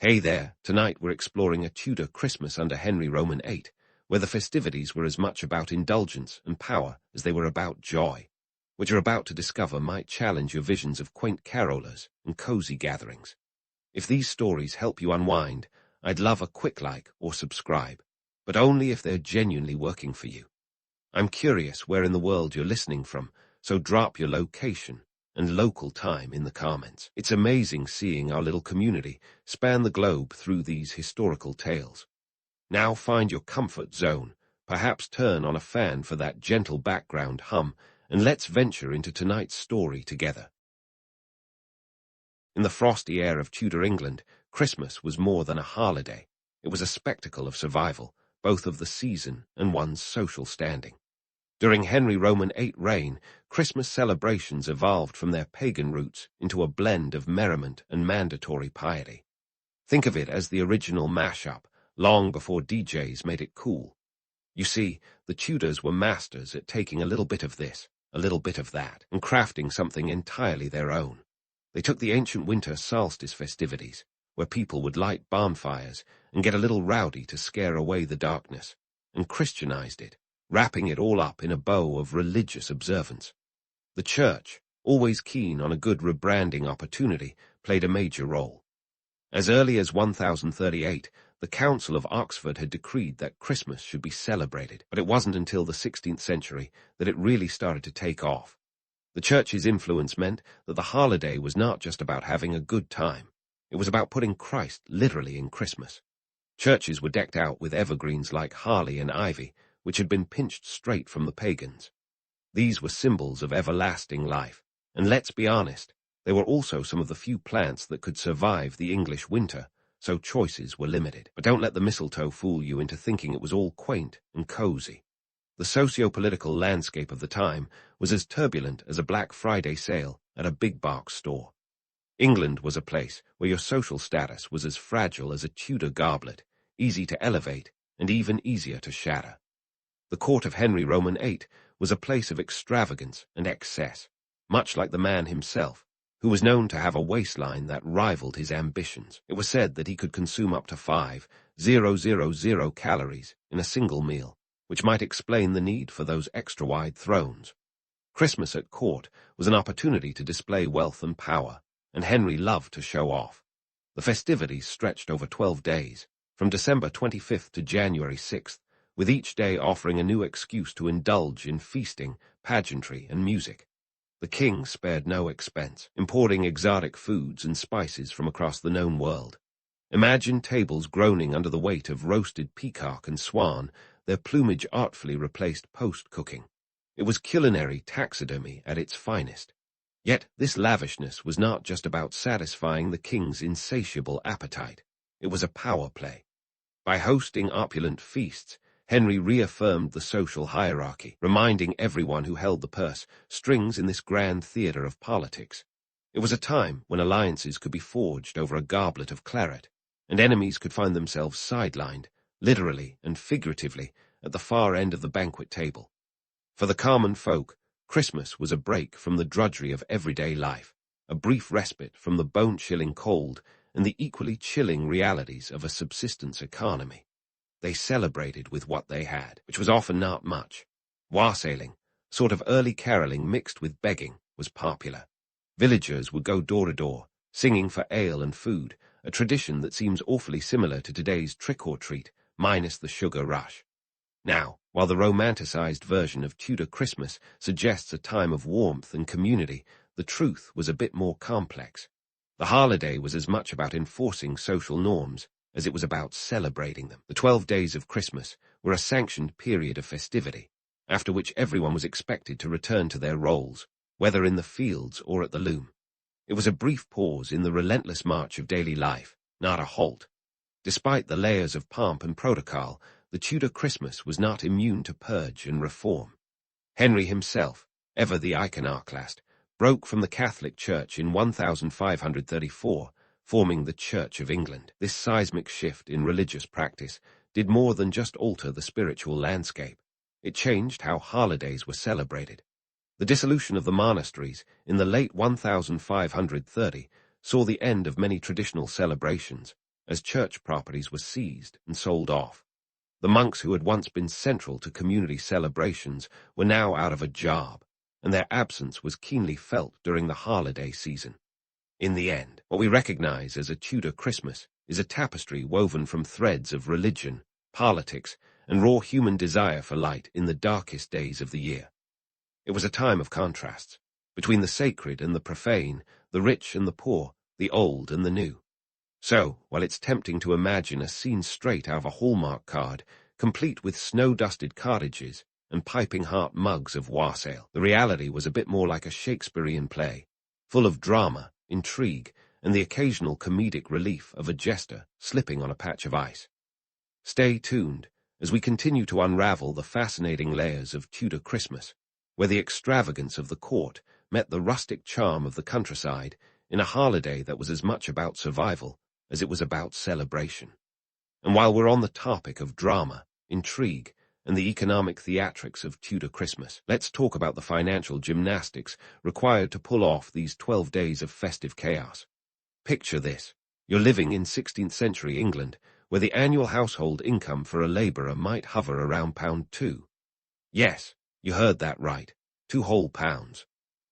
Hey there, tonight we're exploring a Tudor Christmas under Henry Roman VIII, where the festivities were as much about indulgence and power as they were about joy. What you're about to discover might challenge your visions of quaint carolers and cozy gatherings. If these stories help you unwind, I'd love a quick like or subscribe, but only if they're genuinely working for you. I'm curious where in the world you're listening from, so drop your location and local time in the comments. It's amazing seeing our little community span the globe through these historical tales. Now find your comfort zone, perhaps turn on a fan for that gentle background hum, and let's venture into tonight's story together. In the frosty air of Tudor England, Christmas was more than a holiday. It was a spectacle of survival, both of the season and one's social standing. During Henry Roman VIII reign, Christmas celebrations evolved from their pagan roots into a blend of merriment and mandatory piety. Think of it as the original mashup, long before DJs made it cool. You see, the Tudors were masters at taking a little bit of this, a little bit of that, and crafting something entirely their own. They took the ancient winter solstice festivities, where people would light bonfires and get a little rowdy to scare away the darkness, and Christianized it, wrapping it all up in a bow of religious observance. The church, always keen on a good rebranding opportunity, played a major role. As early as 1038, the Council of Oxford had decreed that Christmas should be celebrated, but it wasn't until the 16th century that it really started to take off. The church's influence meant that the holiday was not just about having a good time. It was about putting Christ literally in Christmas. Churches were decked out with evergreens like holly and ivy, which had been pinched straight from the pagans. These were symbols of everlasting life, and let's be honest, they were also some of the few plants that could survive the English winter, so choices were limited. But don't let the mistletoe fool you into thinking it was all quaint and cozy. The socio-political landscape of the time was as turbulent as a Black Friday sale at a big box store. England was a place where your social status was as fragile as a Tudor goblet, easy to elevate and even easier to shatter. The court of Henry Roman VIII was a place of extravagance and excess, much like the man himself, who was known to have a waistline that rivaled his ambitions. It was said that he could consume up to 5,000 calories in a single meal, which might explain the need for those extra-wide thrones. Christmas at court was an opportunity to display wealth and power, and Henry loved to show off. The festivities stretched over 12 days, from December 25th to January 6th, with each day offering a new excuse to indulge in feasting, pageantry, and music. The king spared no expense, importing exotic foods and spices from across the known world. Imagine tables groaning under the weight of roasted peacock and swan, their plumage artfully replaced post-cooking. It was culinary taxidermy at its finest. Yet this lavishness was not just about satisfying the king's insatiable appetite. It was a power play. By hosting opulent feasts, Henry reaffirmed the social hierarchy, reminding everyone who held the purse strings in this grand theatre of politics. It was a time when alliances could be forged over a goblet of claret, and enemies could find themselves sidelined, literally and figuratively, at the far end of the banquet table. For the common folk, Christmas was a break from the drudgery of everyday life, a brief respite from the bone-chilling cold and the equally chilling realities of a subsistence economy. They celebrated with what they had, which was often not much. Wassailing, sort of early caroling mixed with begging, was popular. Villagers would go door to door, singing for ale and food, a tradition that seems awfully similar to today's trick-or-treat, minus the sugar rush. Now, while the romanticized version of Tudor Christmas suggests a time of warmth and community, the truth was a bit more complex. The holiday was as much about enforcing social norms as it was about celebrating them. The 12 days of Christmas were a sanctioned period of festivity, after which everyone was expected to return to their roles, whether in the fields or at the loom. It was a brief pause in the relentless march of daily life, not a halt. Despite the layers of pomp and protocol, the Tudor Christmas was not immune to purge and reform. Henry himself, ever the iconoclast, broke from the Catholic Church in 1534, forming the Church of England. This seismic shift in religious practice did more than just alter the spiritual landscape. It changed how holidays were celebrated. The dissolution of the monasteries in the late 1530 saw the end of many traditional celebrations, as church properties were seized and sold off. The monks who had once been central to community celebrations were now out of a job, and their absence was keenly felt during the holiday season. In the end, what we recognize as a Tudor Christmas is a tapestry woven from threads of religion, politics, and raw human desire for light in the darkest days of the year. It was a time of contrasts, between the sacred and the profane, the rich and the poor, the old and the new. So, while it's tempting to imagine a scene straight out of a Hallmark card, complete with snow-dusted cottages and piping hot mugs of wassail, the reality was a bit more like a Shakespearean play, full of drama, intrigue, and the occasional comedic relief of a jester slipping on a patch of ice. Stay tuned as we continue to unravel the fascinating layers of Tudor Christmas, where the extravagance of the court met the rustic charm of the countryside in a holiday that was as much about survival as it was about celebration. And while we're on the topic of drama, intrigue, and the economic theatrics of Tudor Christmas, let's talk about the financial gymnastics required to pull off these 12 days of festive chaos. Picture this. You're living in 16th century England, where the annual household income for a labourer might hover around £2. Yes, you heard that right, 2 whole pounds.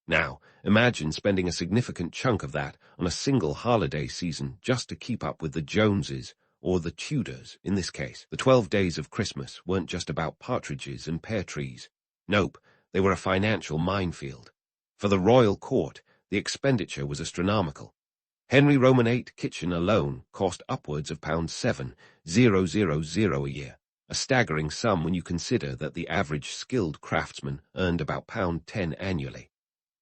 Now, imagine spending a significant chunk of that on a single holiday season just to keep up with the Joneses, or the Tudors in this case. The 12 days of Christmas weren't just about partridges and pear trees. Nope, they were a financial minefield. For the royal court, the expenditure was astronomical. Henry Roman VIII kitchen alone cost upwards of £7,000 a year, a staggering sum when you consider that the average skilled craftsman earned about £10 annually.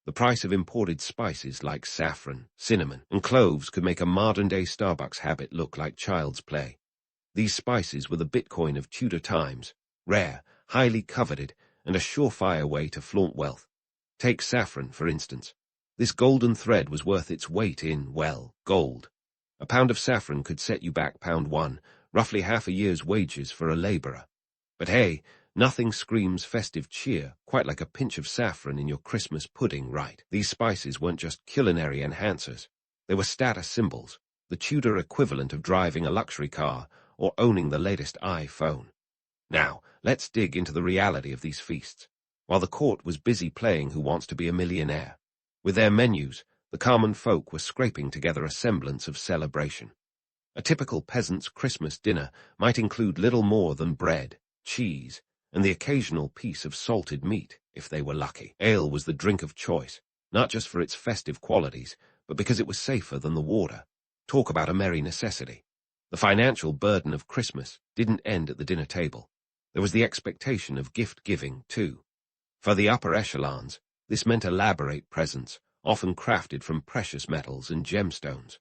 The price of imported spices like saffron, cinnamon, and cloves could make a modern-day Starbucks habit look like child's play. These spices were the Bitcoin of Tudor times, rare, highly coveted, and a surefire way to flaunt wealth. Take saffron, for instance. This golden thread was worth its weight in, well, gold. A pound of saffron could set you back £1, roughly half a year's wages for a labourer. But hey, nothing screams festive cheer quite like a pinch of saffron in your Christmas pudding, right? These spices weren't just culinary enhancers. They were status symbols, the Tudor equivalent of driving a luxury car or owning the latest iPhone. Now, let's dig into the reality of these feasts. While the court was busy playing Who Wants to Be a Millionaire, with their menus, the common folk were scraping together a semblance of celebration. A typical peasant's Christmas dinner might include little more than bread, cheese, and the occasional piece of salted meat, if they were lucky. Ale was the drink of choice, not just for its festive qualities, but because it was safer than the water. Talk about a merry necessity. The financial burden of Christmas didn't end at the dinner table. There was the expectation of gift-giving, too. For the upper echelons, this meant elaborate presents, often crafted from precious metals and gemstones.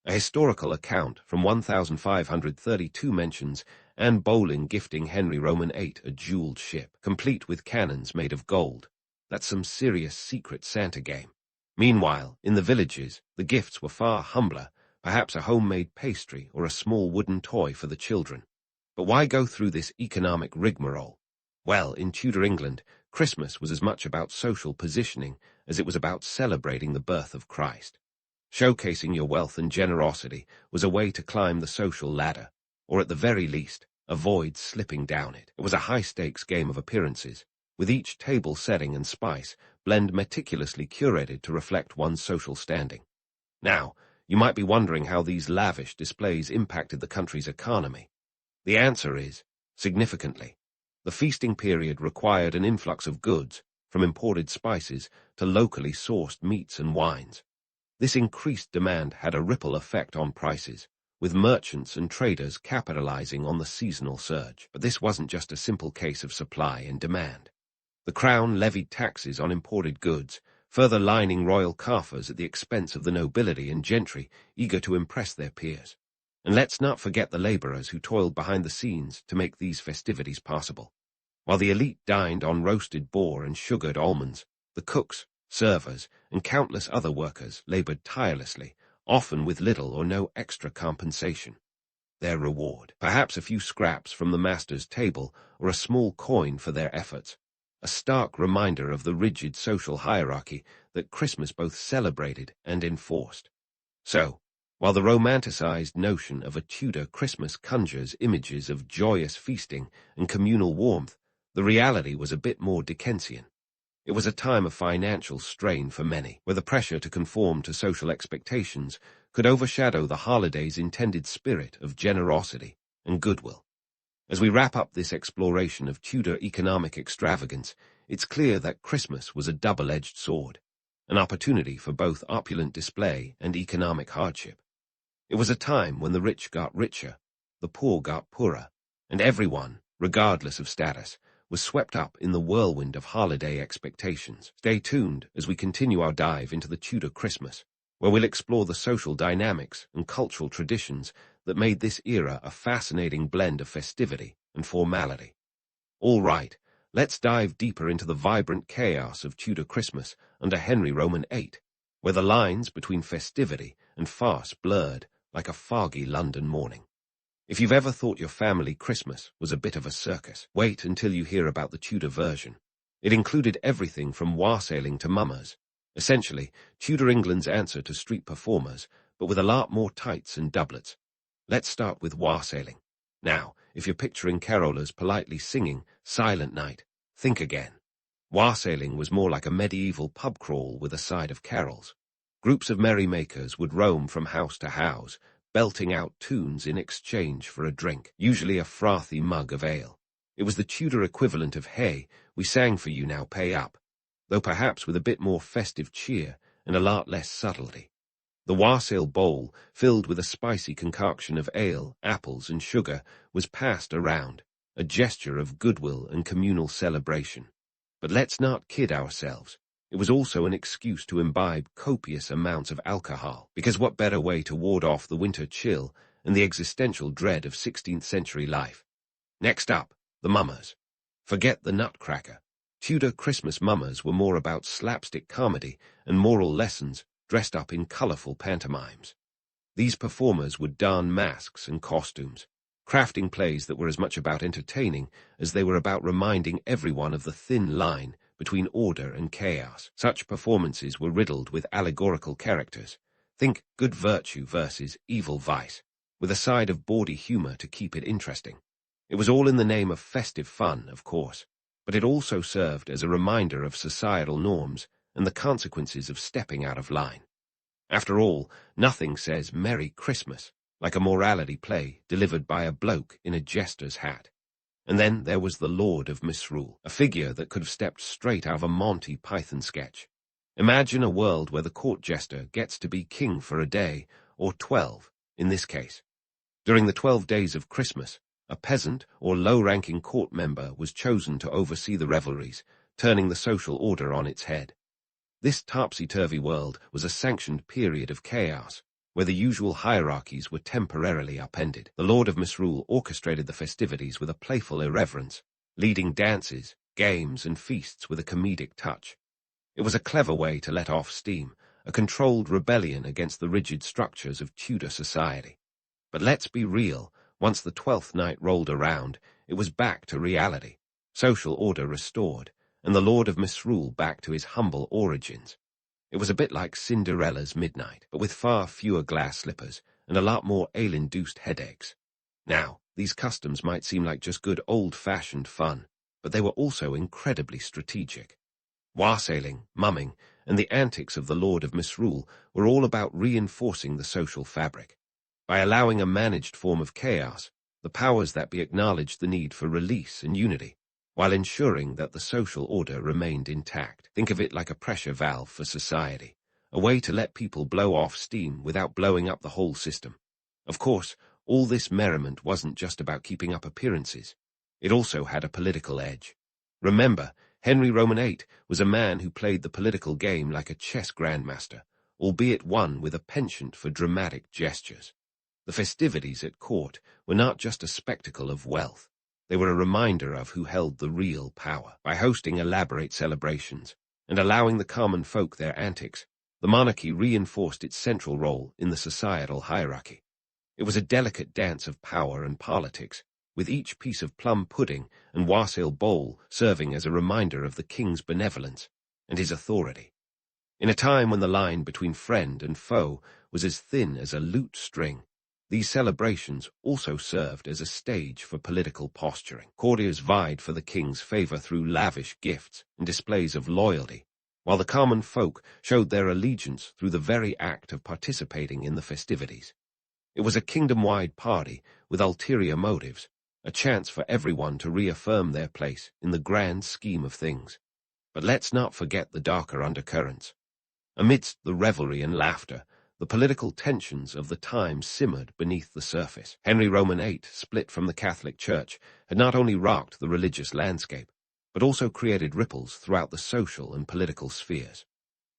A historical account from 1532 mentions Anne Boleyn gifting Henry Roman VIII a jeweled ship, complete with cannons made of gold. That's some serious secret Santa game. Meanwhile, in the villages, the gifts were far humbler, perhaps a homemade pastry or a small wooden toy for the children. But why go through this economic rigmarole? Well, in Tudor England, Christmas was as much about social positioning as it was about celebrating the birth of Christ. Showcasing your wealth and generosity was a way to climb the social ladder, or at the very least, avoid slipping down it. It was a high-stakes game of appearances, with each table setting and spice blend meticulously curated to reflect one's social standing. Now, you might be wondering how these lavish displays impacted the country's economy. The answer is, significantly. The feasting period required an influx of goods, from imported spices to locally sourced meats and wines. This increased demand had a ripple effect on prices, with merchants and traders capitalizing on the seasonal surge. But this wasn't just a simple case of supply and demand. The crown levied taxes on imported goods, further lining royal coffers at the expense of the nobility and gentry eager to impress their peers. And let's not forget the laborers who toiled behind the scenes to make these festivities possible. While the elite dined on roasted boar and sugared almonds, the cooks, servers, and countless other workers labored tirelessly, often with little or no extra compensation. Their reward, perhaps a few scraps from the master's table or a small coin for their efforts, a stark reminder of the rigid social hierarchy that Christmas both celebrated and enforced. So, While the romanticized notion of a Tudor Christmas conjures images of joyous feasting and communal warmth, the reality was a bit more Dickensian. It was a time of financial strain for many, where the pressure to conform to social expectations could overshadow the holiday's intended spirit of generosity and goodwill. As we wrap up this exploration of Tudor economic extravagance, it's clear that Christmas was a double-edged sword, an opportunity for both opulent display and economic hardship. It was a time when the rich got richer, the poor got poorer, and everyone, regardless of status, was swept up in the whirlwind of holiday expectations. Stay tuned as we continue our dive into the Tudor Christmas, where we'll explore the social dynamics and cultural traditions that made this era a fascinating blend of festivity and formality. All right, let's dive deeper into the vibrant chaos of Tudor Christmas under Henry Roman VIII, where the lines between festivity and farce blurred like a foggy London morning. If you've ever thought your family Christmas was a bit of a circus, wait until you hear about the Tudor version. It included everything from warsailing to mummers. Essentially, Tudor England's answer to street performers, but with a lot more tights and doublets. Let's start with warsailing. Now, if you're picturing carolers politely singing Silent Night, think again. Warsailing was more like a medieval pub crawl with a side of carols. Groups of merrymakers would roam from house to house, belting out tunes in exchange for a drink, usually a frothy mug of ale. It was the Tudor equivalent of "Hey, we sang for you, now pay up," though perhaps with a bit more festive cheer and a lot less subtlety. The wassail bowl, filled with a spicy concoction of ale, apples, and sugar, was passed around, a gesture of goodwill and communal celebration. But let's not kid ourselves. It was also an excuse to imbibe copious amounts of alcohol, because what better way to ward off the winter chill and the existential dread of 16th century life? Next up, the mummers. Forget the nutcracker. Tudor Christmas mummers were more about slapstick comedy and moral lessons dressed up in colorful pantomimes. These performers would don masks and costumes, crafting plays that were as much about entertaining as they were about reminding everyone of the thin line between order and chaos. Such performances were riddled with allegorical characters. Think good virtue versus evil vice, with a side of bawdy humor to keep it interesting. It was all in the name of festive fun, of course, but it also served as a reminder of societal norms and the consequences of stepping out of line. After all, nothing says Merry Christmas like a morality play delivered by a bloke in a jester's hat. And then there was the Lord of Misrule, a figure that could have stepped straight out of a Monty Python sketch. Imagine a world where the court jester gets to be king for a day, or 12, in this case. During the 12 days of Christmas, a peasant or low-ranking court member was chosen to oversee the revelries, turning the social order on its head. This topsy-turvy world was a sanctioned period of chaos, where the usual hierarchies were temporarily upended. The Lord of Misrule orchestrated the festivities with a playful irreverence, leading dances, games, and feasts with a comedic touch. It was a clever way to let off steam, a controlled rebellion against the rigid structures of Tudor society. But let's be real, once the 12th night rolled around, it was back to reality, social order restored, and the Lord of Misrule back to his humble origins. It was a bit like Cinderella's midnight, but with far fewer glass slippers and a lot more ale-induced headaches. Now, these customs might seem like just good old-fashioned fun, but they were also incredibly strategic. Warsailing, mumming, and the antics of the Lord of Misrule were all about reinforcing the social fabric. By allowing a managed form of chaos, the powers that be acknowledged the need for release and unity, while ensuring that the social order remained intact. Think of it like a pressure valve for society, a way to let people blow off steam without blowing up the whole system. Of course, all this merriment wasn't just about keeping up appearances. It also had a political edge. Remember, Henry Roman VIII was a man who played the political game like a chess grandmaster, albeit one with a penchant for dramatic gestures. The festivities at court were not just a spectacle of wealth. They were a reminder of who held the real power. By hosting elaborate celebrations and allowing the common folk their antics, the monarchy reinforced its central role in the societal hierarchy. It was a delicate dance of power and politics, with each piece of plum pudding and wassail bowl serving as a reminder of the king's benevolence and his authority. In a time when the line between friend and foe was as thin as a lute string. These celebrations also served as a stage for political posturing. Courtiers vied for the king's favor through lavish gifts and displays of loyalty, while the common folk showed their allegiance through the very act of participating in the festivities. It was a kingdom-wide party with ulterior motives, a chance for everyone to reaffirm their place in the grand scheme of things. But let's not forget the darker undercurrents. Amidst the revelry and laughter, the political tensions of the time simmered beneath the surface. Henry Roman VIII, split from the Catholic Church, had not only rocked the religious landscape, but also created ripples throughout the social and political spheres.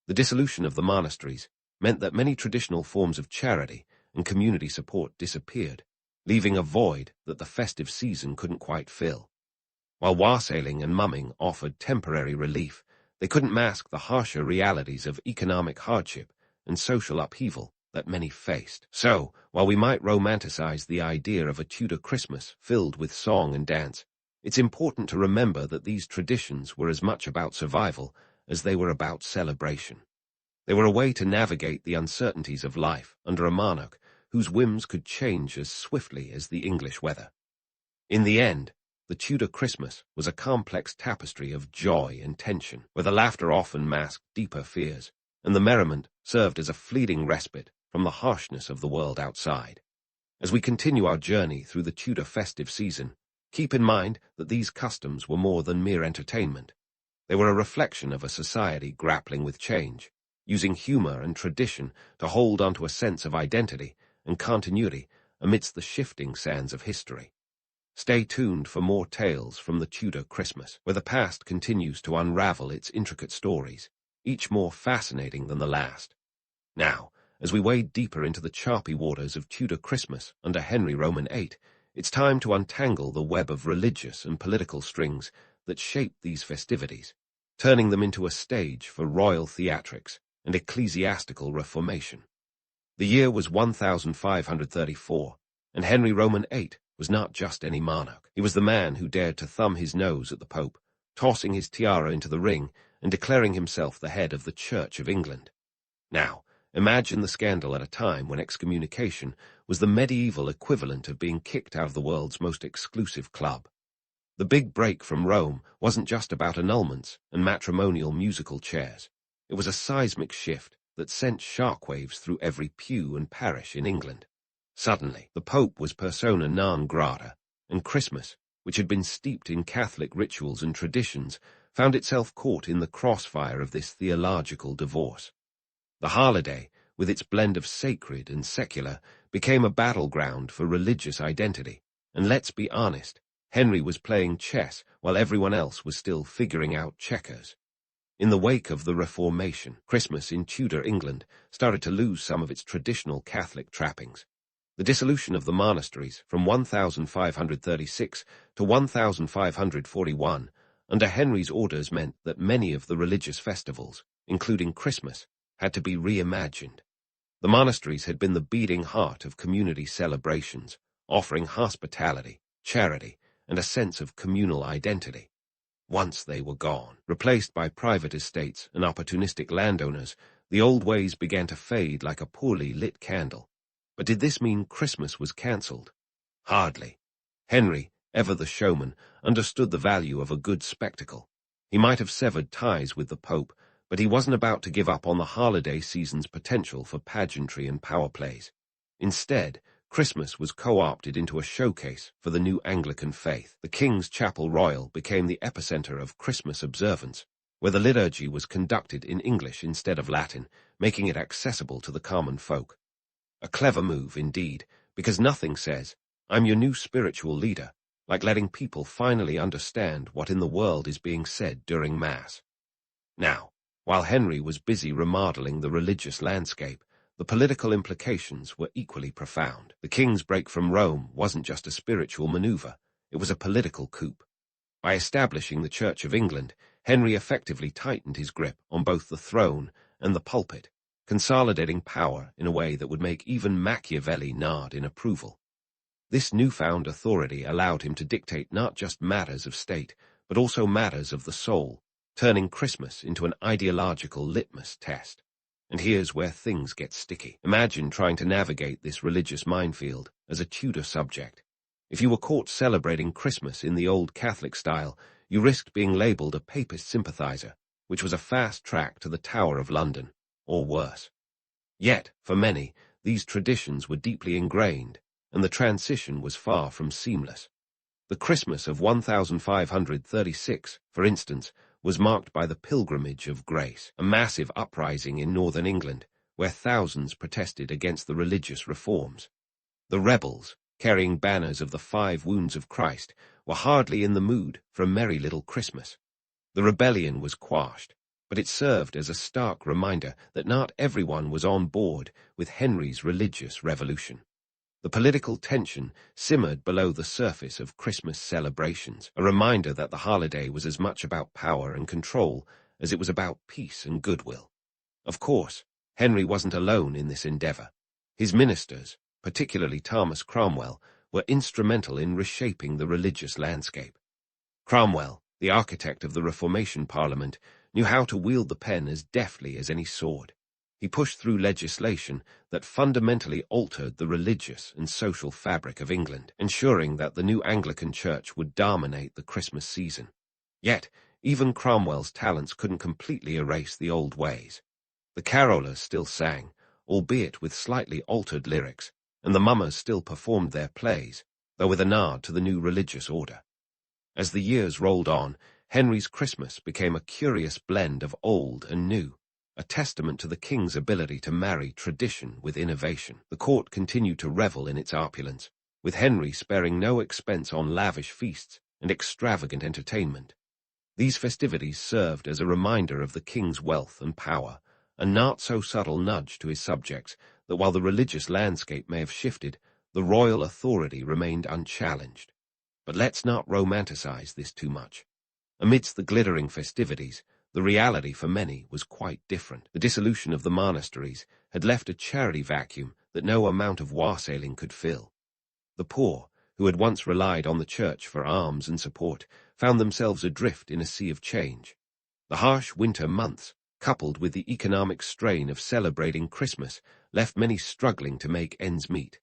The dissolution of the monasteries meant that many traditional forms of charity and community support disappeared, leaving a void that the festive season couldn't quite fill. While wassailing and mumming offered temporary relief, they couldn't mask the harsher realities of economic hardship and social upheaval that many faced. So, while we might romanticize the idea of a Tudor Christmas filled with song and dance, it's important to remember that these traditions were as much about survival as they were about celebration. They were a way to navigate the uncertainties of life under a monarch whose whims could change as swiftly as the English weather. In the end, the Tudor Christmas was a complex tapestry of joy and tension, where the laughter often masked deeper fears, and the merriment served as a fleeting respite from the harshness of the world outside. As we continue our journey through the Tudor festive season, keep in mind that these customs were more than mere entertainment. They were a reflection of a society grappling with change, using humor and tradition to hold onto a sense of identity and continuity amidst the shifting sands of history. Stay tuned for more tales from the Tudor Christmas, where the past continues to unravel its intricate stories, each more fascinating than the last. Now, as we wade deeper into the choppy waters of Tudor Christmas under Henry Roman VIII, it's time to untangle the web of religious and political strings that shaped these festivities, turning them into a stage for royal theatrics and ecclesiastical reformation. The year was 1534, and Henry Roman VIII was not just any monarch. He was the man who dared to thumb his nose at the Pope, tossing his tiara into the ring and declaring himself the head of the Church of England. Now, imagine the scandal at a time when excommunication was the medieval equivalent of being kicked out of the world's most exclusive club. The big break from Rome wasn't just about annulments and matrimonial musical chairs. It was a seismic shift that sent shockwaves through every pew and parish in England. Suddenly, the Pope was persona non grata, and Christmas, which had been steeped in Catholic rituals and traditions, found itself caught in the crossfire of this theological divorce. The holiday, with its blend of sacred and secular, became a battleground for religious identity, and let's be honest, Henry was playing chess while everyone else was still figuring out checkers. In the wake of the Reformation, Christmas in Tudor England started to lose some of its traditional Catholic trappings. The dissolution of the monasteries from 1536 to 1541 under Henry's orders meant that many of the religious festivals, including Christmas, had to be reimagined. The monasteries had been the beating heart of community celebrations, offering hospitality, charity, and a sense of communal identity. Once they were gone, replaced by private estates and opportunistic landowners, the old ways began to fade like a poorly lit candle. But did this mean Christmas was cancelled? Hardly. Henry, ever the showman, understood the value of a good spectacle. He might have severed ties with the Pope, but he wasn't about to give up on the holiday season's potential for pageantry and power plays. Instead, Christmas was co-opted into a showcase for the new Anglican faith. The King's Chapel Royal became the epicenter of Christmas observance, where the liturgy was conducted in English instead of Latin, making it accessible to the common folk. A clever move, indeed, because nothing says, "I'm your new spiritual leader," like letting people finally understand what in the world is being said during Mass. Now, while Henry was busy remodeling the religious landscape, the political implications were equally profound. The king's break from Rome wasn't just a spiritual maneuver, it was a political coup. By establishing the Church of England, Henry effectively tightened his grip on both the throne and the pulpit, consolidating power in a way that would make even Machiavelli nod in approval. This newfound authority allowed him to dictate not just matters of state, but also matters of the soul, turning Christmas into an ideological litmus test. And here's where things get sticky. Imagine trying to navigate this religious minefield as a Tudor subject. If you were caught celebrating Christmas in the old Catholic style, you risked being labelled a papist sympathiser, which was a fast track to the Tower of London, or worse. Yet, for many, these traditions were deeply ingrained, and the transition was far from seamless. The Christmas of 1536, for instance, was marked by the Pilgrimage of Grace, a massive uprising in northern England, where thousands protested against the religious reforms. The rebels, carrying banners of the 5 wounds of Christ, were hardly in the mood for a merry little Christmas. The rebellion was quashed, but it served as a stark reminder that not everyone was on board with Henry's religious revolution. The political tension simmered below the surface of Christmas celebrations, a reminder that the holiday was as much about power and control as it was about peace and goodwill. Of course, Henry wasn't alone in this endeavour. His ministers, particularly Thomas Cromwell, were instrumental in reshaping the religious landscape. Cromwell, the architect of the Reformation Parliament, knew how to wield the pen as deftly as any sword. He pushed through legislation that fundamentally altered the religious and social fabric of England, ensuring that the new Anglican Church would dominate the Christmas season. Yet, even Cromwell's talents couldn't completely erase the old ways. The carolers still sang, albeit with slightly altered lyrics, and the mummers still performed their plays, though with a nod to the new religious order. As the years rolled on, Henry's Christmas became a curious blend of old and new, a testament to the king's ability to marry tradition with innovation. The court continued to revel in its opulence, with Henry sparing no expense on lavish feasts and extravagant entertainment. These festivities served as a reminder of the king's wealth and power, a not-so-subtle nudge to his subjects that while the religious landscape may have shifted, the royal authority remained unchallenged. But let's not romanticize this too much. Amidst the glittering festivities, the reality for many was quite different. The dissolution of the monasteries had left a charity vacuum that no amount of wassailing could fill. The poor, who had once relied on the church for alms and support, found themselves adrift in a sea of change. The harsh winter months, coupled with the economic strain of celebrating Christmas, left many struggling to make ends meet.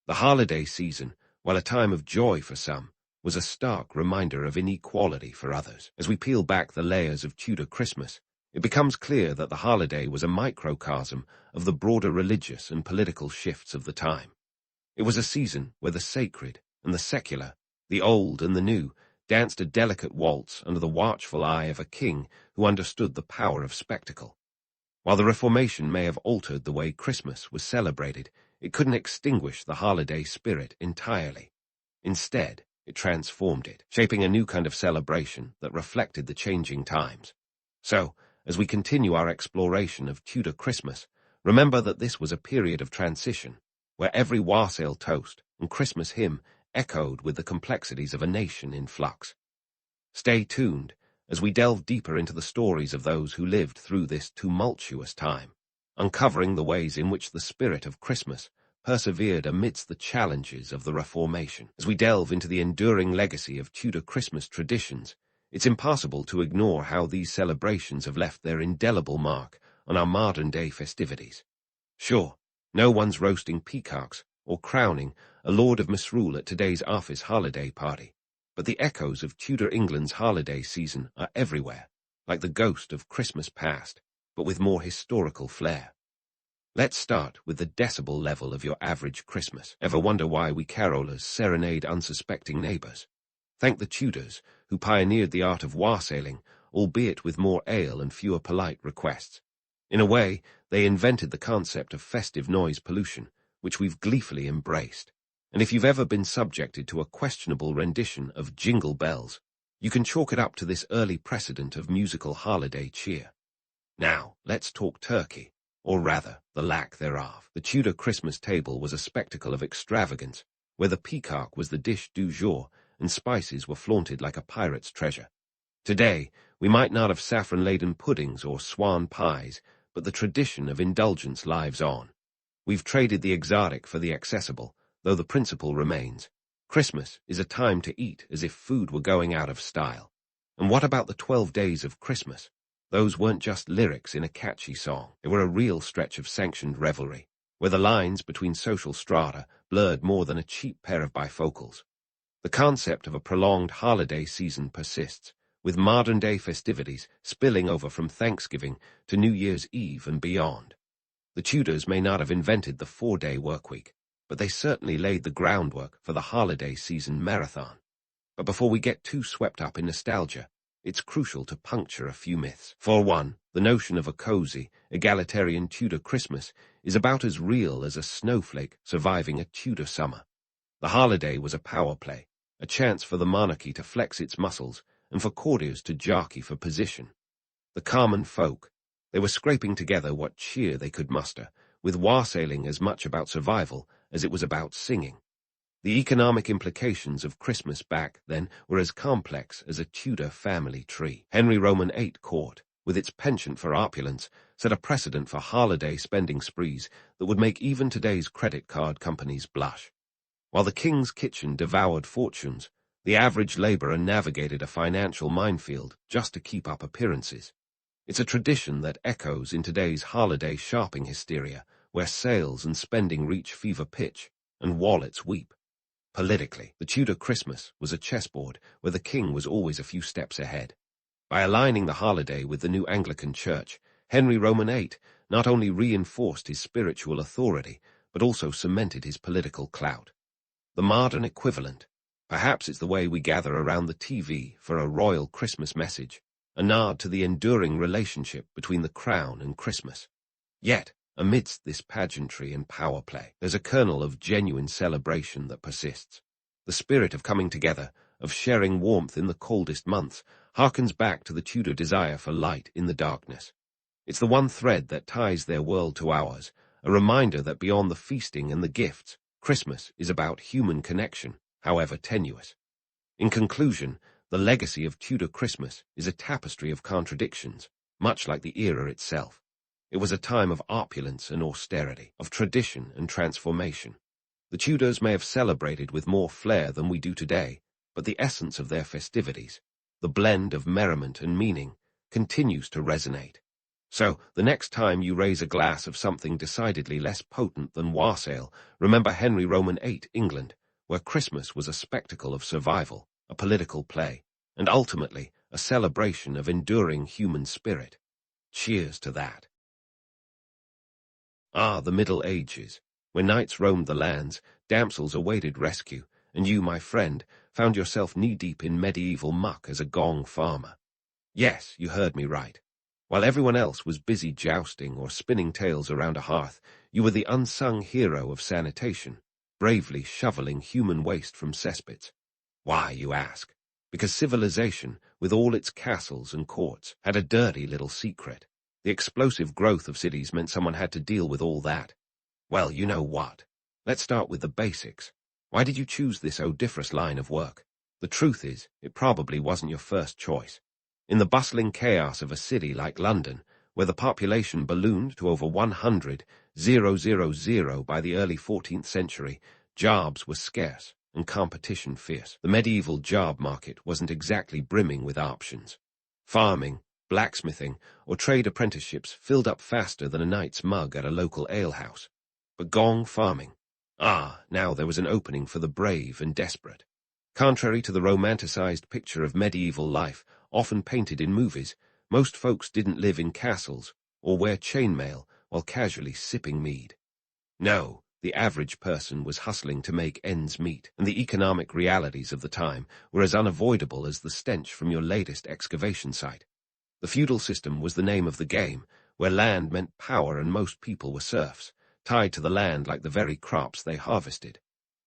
The holiday season, while a time of joy for some, was a stark reminder of inequality for others. As we peel back the layers of Tudor Christmas, it becomes clear that the holiday was a microcosm of the broader religious and political shifts of the time. It was a season where the sacred and the secular, the old and the new, danced a delicate waltz under the watchful eye of a king who understood the power of spectacle. While the Reformation may have altered the way Christmas was celebrated, it couldn't extinguish the holiday spirit entirely. Instead, it transformed it, shaping a new kind of celebration that reflected the changing times. So, as we continue our exploration of Tudor Christmas, remember that this was a period of transition, where every wassail toast and Christmas hymn echoed with the complexities of a nation in flux. Stay tuned as we delve deeper into the stories of those who lived through this tumultuous time, uncovering the ways in which the spirit of Christmas persevered amidst the challenges of the Reformation. As we delve into the enduring legacy of Tudor Christmas traditions, it's impossible to ignore how these celebrations have left their indelible mark on our modern-day festivities. Sure, no one's roasting peacocks or crowning a Lord of Misrule at today's office holiday party, but the echoes of Tudor England's holiday season are everywhere, like the ghost of Christmas past, but with more historical flair. Let's start with the decibel level of your average Christmas. Ever wonder why we carolers serenade unsuspecting neighbours? Thank the Tudors, who pioneered the art of wassailing, albeit with more ale and fewer polite requests. In a way, they invented the concept of festive noise pollution, which we've gleefully embraced. And if you've ever been subjected to a questionable rendition of Jingle Bells, you can chalk it up to this early precedent of musical holiday cheer. Now, let's talk turkey, or rather, the lack thereof. The Tudor Christmas table was a spectacle of extravagance, where the peacock was the dish du jour and spices were flaunted like a pirate's treasure. Today, we might not have saffron-laden puddings or swan pies, but the tradition of indulgence lives on. We've traded the exotic for the accessible, though the principle remains. Christmas is a time to eat as if food were going out of style. And what about the 12 days of Christmas? Those weren't just lyrics in a catchy song. They were a real stretch of sanctioned revelry, where the lines between social strata blurred more than a cheap pair of bifocals. The concept of a prolonged holiday season persists, with modern-day festivities spilling over from Thanksgiving to New Year's Eve and beyond. The Tudors may not have invented the 4-day workweek, but they certainly laid the groundwork for the holiday season marathon. But before we get too swept up in nostalgia, it's crucial to puncture a few myths. For one, the notion of a cozy, egalitarian Tudor Christmas is about as real as a snowflake surviving a Tudor summer. The holiday was a power play, a chance for the monarchy to flex its muscles and for courtiers to jockey for position. The common folk, they were scraping together what cheer they could muster, with wassailing as much about survival as it was about singing. The economic implications of Christmas back then were as complex as a Tudor family tree. Henry Roman VIII court, with its penchant for opulence, set a precedent for holiday spending sprees that would make even today's credit card companies blush. While the king's kitchen devoured fortunes, the average laborer navigated a financial minefield just to keep up appearances. It's a tradition that echoes in today's holiday shopping hysteria, where sales and spending reach fever pitch and wallets weep. Politically, the Tudor Christmas was a chessboard where the king was always a few steps ahead. By aligning the holiday with the new Anglican Church, Henry Roman VIII not only reinforced his spiritual authority, but also cemented his political clout. The modern equivalent, perhaps it's the way we gather around the TV for a royal Christmas message, a nod to the enduring relationship between the crown and Christmas. Yet, amidst this pageantry and power play, there's a kernel of genuine celebration that persists. The spirit of coming together, of sharing warmth in the coldest months, harkens back to the Tudor desire for light in the darkness. It's the one thread that ties their world to ours, a reminder that beyond the feasting and the gifts, Christmas is about human connection, however tenuous. In conclusion, the legacy of Tudor Christmas is a tapestry of contradictions, much like the era itself. It was a time of opulence and austerity, of tradition and transformation. The Tudors may have celebrated with more flair than we do today, but the essence of their festivities, the blend of merriment and meaning, continues to resonate. So, the next time you raise a glass of something decidedly less potent than wassail, remember Henry Roman VIII England, where Christmas was a spectacle of survival, a political play, and ultimately a celebration of enduring human spirit. Cheers to that. Ah, the Middle Ages, when knights roamed the lands, damsels awaited rescue, and you, my friend, found yourself knee-deep in medieval muck as a Gong farmer. Yes, you heard me right. While everyone else was busy jousting or spinning tales around a hearth, you were the unsung hero of sanitation, bravely shoveling human waste from cesspits. Why, you ask? Because civilization, with all its castles and courts, had a dirty little secret. The explosive growth of cities meant someone had to deal with all that. Well, you know what? Let's start with the basics. Why did you choose this odoriferous line of work? The truth is, it probably wasn't your first choice. In the bustling chaos of a city like London, where the population ballooned to over 100,000 by the early 14th century, jobs were scarce and competition fierce. The medieval job market wasn't exactly brimming with options. Farming, blacksmithing, or trade apprenticeships filled up faster than a knight's mug at a local alehouse. But Gong farming? Ah, now there was an opening for the brave and desperate. Contrary to the romanticized picture of medieval life, often painted in movies, most folks didn't live in castles or wear chainmail while casually sipping mead. No, the average person was hustling to make ends meet, and the economic realities of the time were as unavoidable as the stench from your latest excavation site. The feudal system was the name of the game, where land meant power and most people were serfs, tied to the land like the very crops they harvested.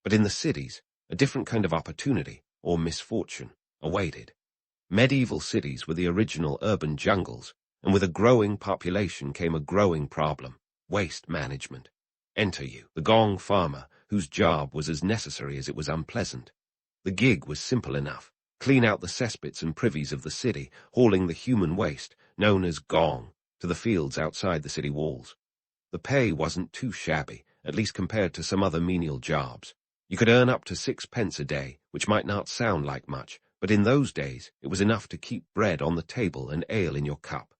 But in the cities, a different kind of opportunity, or misfortune, awaited. Medieval cities were the original urban jungles, and with a growing population came a growing problem: waste management. Enter you, the Gong farmer, whose job was as necessary as it was unpleasant. The gig was simple enough: clean out the cesspits and privies of the city, hauling the human waste, known as Gong, to the fields outside the city walls. The pay wasn't too shabby, at least compared to some other menial jobs. You could earn up to 6 pence a day, which might not sound like much, but in those days it was enough to keep bread on the table and ale in your cup.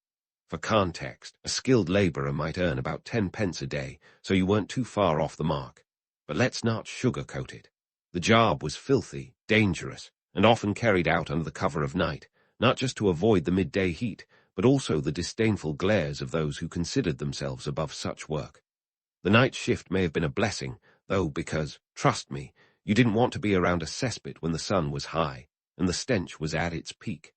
For context, a skilled laborer might earn about 10 pence a day, so you weren't too far off the mark. But let's not sugarcoat it. The job was filthy, dangerous, and often carried out under the cover of night, not just to avoid the midday heat, but also the disdainful glares of those who considered themselves above such work. The night shift may have been a blessing, though, because, trust me, you didn't want to be around a cesspit when the sun was high, and the stench was at its peak.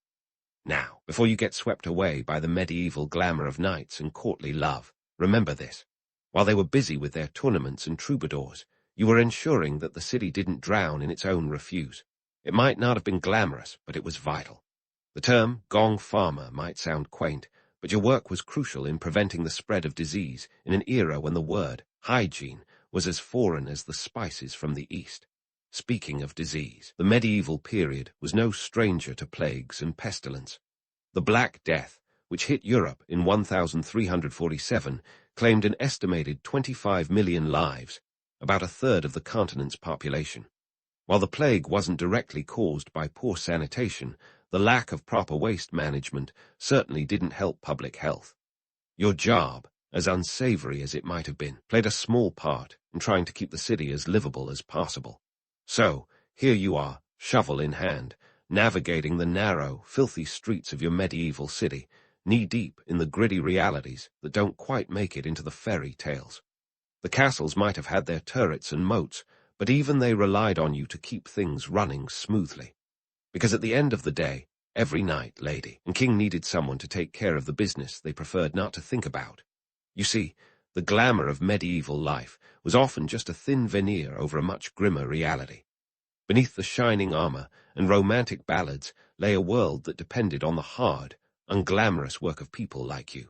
Now, before you get swept away by the medieval glamour of knights and courtly love, remember this. While they were busy with their tournaments and troubadours, you were ensuring that the city didn't drown in its own refuse. It might not have been glamorous, but it was vital. The term Gong farmer might sound quaint, but your work was crucial in preventing the spread of disease in an era when the word hygiene was as foreign as the spices from the East. Speaking of disease, the medieval period was no stranger to plagues and pestilence. The Black Death, which hit Europe in 1347, claimed an estimated 25 million lives, about a third of the continent's population. While the plague wasn't directly caused by poor sanitation, the lack of proper waste management certainly didn't help public health. Your job, as unsavory as it might have been, played a small part in trying to keep the city as livable as possible. So, here you are, shovel in hand, navigating the narrow, filthy streets of your medieval city, knee-deep in the gritty realities that don't quite make it into the fairy tales. The castles might have had their turrets and moats, but even they relied on you to keep things running smoothly. Because at the end of the day, every knight, lady, and king needed someone to take care of the business they preferred not to think about. You see, the glamour of medieval life was often just a thin veneer over a much grimmer reality. Beneath the shining armor and romantic ballads lay a world that depended on the hard, unglamorous work of people like you.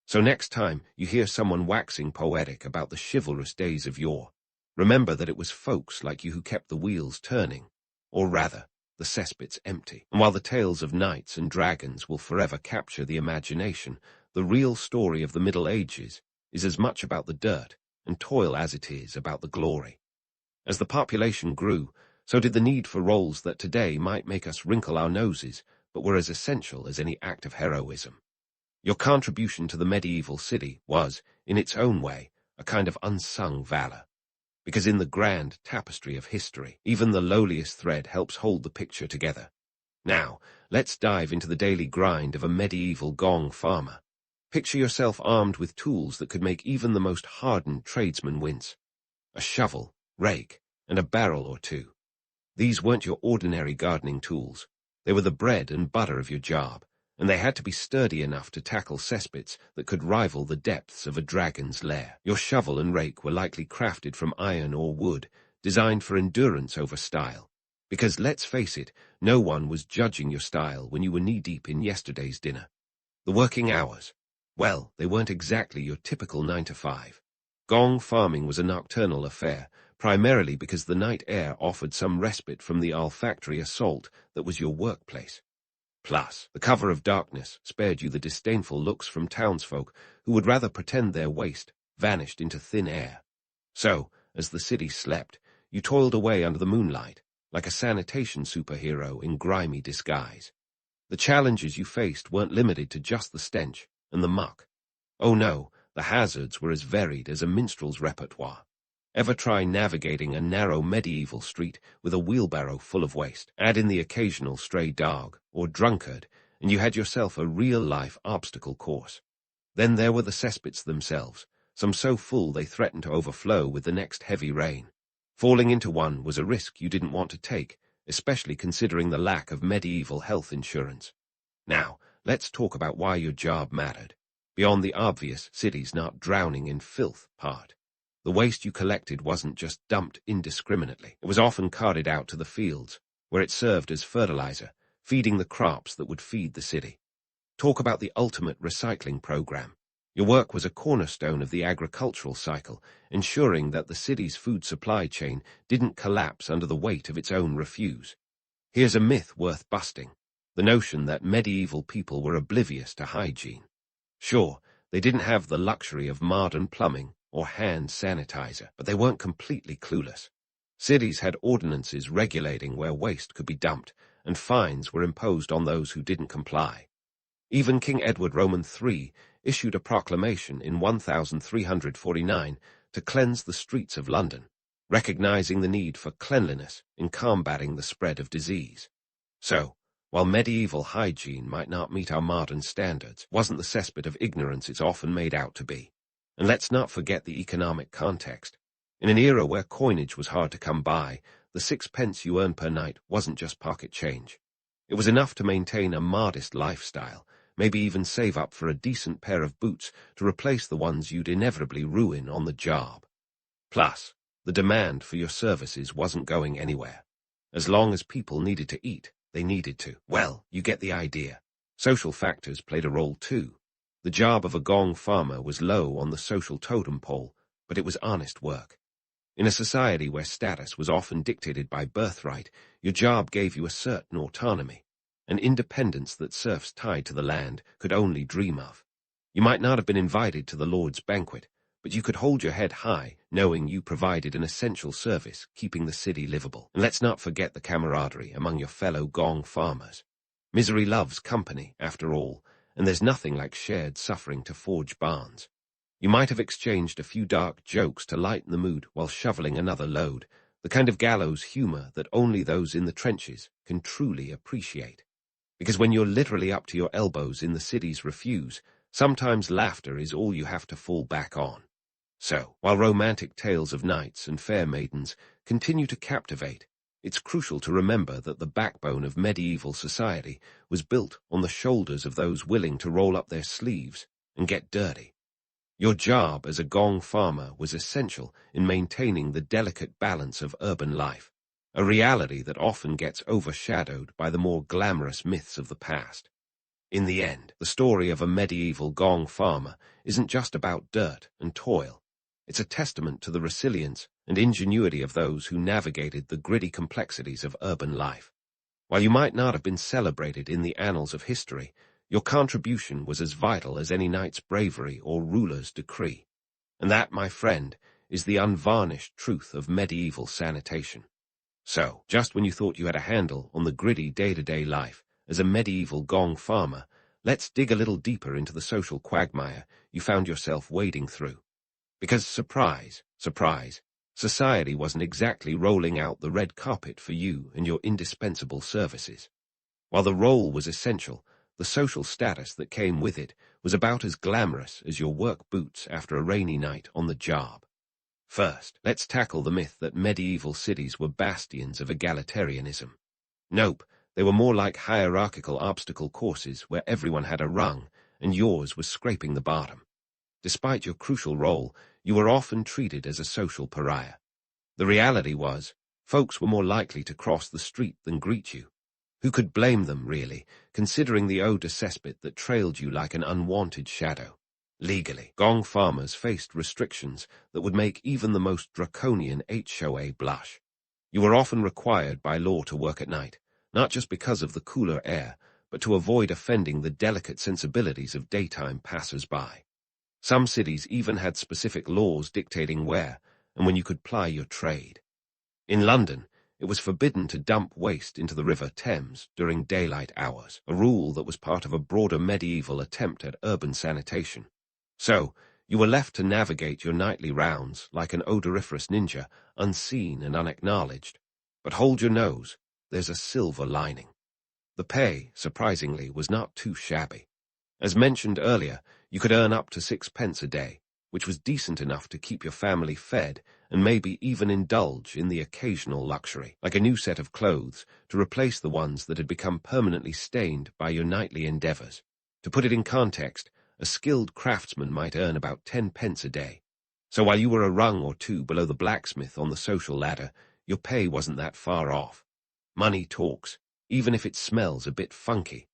So next time you hear someone waxing poetic about the chivalrous days of yore, remember that it was folks like you who kept the wheels turning, or rather, the cesspits empty. And while the tales of knights and dragons will forever capture the imagination, the real story of the Middle Ages is as much about the dirt and toil as it is about the glory. As the population grew, so did the need for roles that today might make us wrinkle our noses, but were as essential as any act of heroism. Your contribution to the medieval city was, in its own way, a kind of unsung valor. Because in the grand tapestry of history, even the lowliest thread helps hold the picture together. Now, let's dive into the daily grind of a medieval Gong farmer. Picture yourself armed with tools that could make even the most hardened tradesman wince. A shovel, rake, and a barrel or two. These weren't your ordinary gardening tools. They were the bread and butter of your job, and they had to be sturdy enough to tackle cesspits that could rival the depths of a dragon's lair. Your shovel and rake were likely crafted from iron or wood, designed for endurance over style. Because, let's face it, no one was judging your style when you were knee-deep in yesterday's dinner. The working hours. Well, they weren't exactly your typical 9 to 5. Gong farming was a nocturnal affair, primarily because the night air offered some respite from the olfactory assault that was your workplace. Plus, the cover of darkness spared you the disdainful looks from townsfolk who would rather pretend their waste vanished into thin air. So, as the city slept, you toiled away under the moonlight, like a sanitation superhero in grimy disguise. The challenges you faced weren't limited to just the stench and the muck. Oh no, the hazards were as varied as a minstrel's repertoire. Ever try navigating a narrow medieval street with a wheelbarrow full of waste? Add in the occasional stray dog or drunkard, and you had yourself a real-life obstacle course. Then there were the cesspits themselves, some so full they threatened to overflow with the next heavy rain. Falling into one was a risk you didn't want to take, especially considering the lack of medieval health insurance. Now, let's talk about why your job mattered, beyond the obvious cities not drowning in filth part. The waste you collected wasn't just dumped indiscriminately. It was often carted out to the fields, where it served as fertilizer, feeding the crops that would feed the city. Talk about the ultimate recycling program. Your work was a cornerstone of the agricultural cycle, ensuring that the city's food supply chain didn't collapse under the weight of its own refuse. Here's a myth worth busting: the notion that medieval people were oblivious to hygiene. Sure, they didn't have the luxury of modern plumbing or hand sanitizer, but they weren't completely clueless. Cities had ordinances regulating where waste could be dumped, and fines were imposed on those who didn't comply. Even King Edward Roman III issued a proclamation in 1349 to cleanse the streets of London, recognizing the need for cleanliness in combating the spread of disease. So, while medieval hygiene might not meet our modern standards, it wasn't the cesspit of ignorance it's often made out to be. And let's not forget the economic context. In an era where coinage was hard to come by, the 6 pence you earned per night wasn't just pocket change. It was enough to maintain a modest lifestyle, maybe even save up for a decent pair of boots to replace the ones you'd inevitably ruin on the job. Plus, the demand for your services wasn't going anywhere. As long as people needed to eat, they needed to. Well, you get the idea. Social factors played a role too. The job of a Gong farmer was low on the social totem pole, but it was honest work. In a society where status was often dictated by birthright, your job gave you a certain autonomy, an independence that serfs tied to the land could only dream of. You might not have been invited to the Lord's banquet, but you could hold your head high, knowing you provided an essential service, keeping the city livable. And let's not forget the camaraderie among your fellow Gong farmers. Misery loves company, after all, and there's nothing like shared suffering to forge bonds. You might have exchanged a few dark jokes to lighten the mood while shoveling another load, the kind of gallows humor that only those in the trenches can truly appreciate. Because when you're literally up to your elbows in the city's refuse, sometimes laughter is all you have to fall back on. So, while romantic tales of knights and fair maidens continue to captivate, it's crucial to remember that the backbone of medieval society was built on the shoulders of those willing to roll up their sleeves and get dirty. Your job as a Gong farmer was essential in maintaining the delicate balance of urban life, a reality that often gets overshadowed by the more glamorous myths of the past. In the end, the story of a medieval Gong farmer isn't just about dirt and toil. It's a testament to the resilience and ingenuity of those who navigated the gritty complexities of urban life. While you might not have been celebrated in the annals of history, your contribution was as vital as any knight's bravery or ruler's decree. And that, my friend, is the unvarnished truth of medieval sanitation. So, just when you thought you had a handle on the gritty day-to-day life as a medieval Gong farmer, let's dig a little deeper into the social quagmire you found yourself wading through. Because surprise, surprise, society wasn't exactly rolling out the red carpet for you and your indispensable services. While the role was essential, the social status that came with it was about as glamorous as your work boots after a rainy night on the job. First, let's tackle the myth that medieval cities were bastions of egalitarianism. Nope, they were more like hierarchical obstacle courses where everyone had a rung and yours was scraping the bottom. Despite your crucial role, you were often treated as a social pariah. The reality was, folks were more likely to cross the street than greet you. Who could blame them, really, considering the eau de cesspit that trailed you like an unwanted shadow? Legally, Gong farmers faced restrictions that would make even the most draconian HOA blush. You were often required by law to work at night, not just because of the cooler air, but to avoid offending the delicate sensibilities of daytime passers-by. Some cities even had specific laws dictating where and when you could ply your trade. In London, it was forbidden to dump waste into the River Thames during daylight hours, a rule that was part of a broader medieval attempt at urban sanitation. So, you were left to navigate your nightly rounds like an odoriferous ninja, unseen and unacknowledged. But hold your nose, there's a silver lining. The pay, surprisingly, was not too shabby. As mentioned earlier, you could earn up to 6 pence a day, which was decent enough to keep your family fed and maybe even indulge in the occasional luxury, like a new set of clothes, to replace the ones that had become permanently stained by your nightly endeavors. To put it in context, a skilled craftsman might earn about 10 pence a day. So while you were a rung or two below the blacksmith on the social ladder, your pay wasn't that far off. Money talks, even if it smells a bit funky.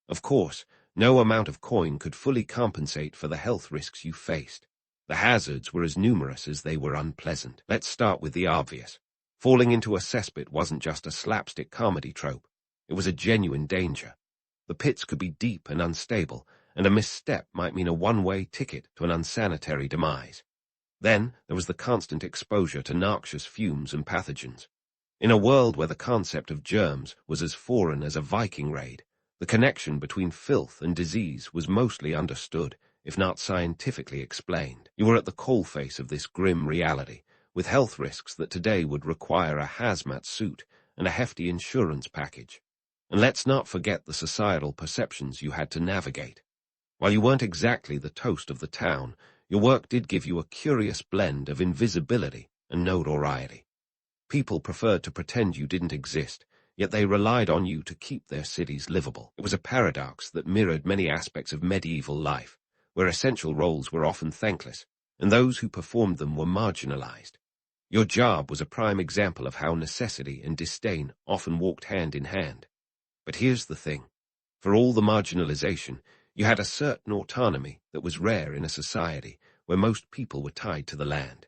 Of course, no amount of coin could fully compensate for the health risks you faced. The hazards were as numerous as they were unpleasant. Let's start with the obvious. Falling into a cesspit wasn't just a slapstick comedy trope. It was a genuine danger. The pits could be deep and unstable, and a misstep might mean a one-way ticket to an unsanitary demise. Then there was the constant exposure to noxious fumes and pathogens. In a world where the concept of germs was as foreign as a Viking raid, The connection between filth and disease was mostly understood, if not scientifically explained. You were at the coalface of this grim reality, with health risks that today would require a hazmat suit and a hefty insurance package. And let's not forget the societal perceptions you had to navigate. While you weren't exactly the toast of the town, your work did give you a curious blend of invisibility and notoriety. People preferred to pretend you didn't exist, yet they relied on you to keep their cities livable. It was a paradox that mirrored many aspects of medieval life, where essential roles were often thankless, and those who performed them were marginalized. Your job was a prime example of how necessity and disdain often walked hand in hand. But here's the thing. For all the marginalization, you had a certain autonomy that was rare in a society where most people were tied to the land.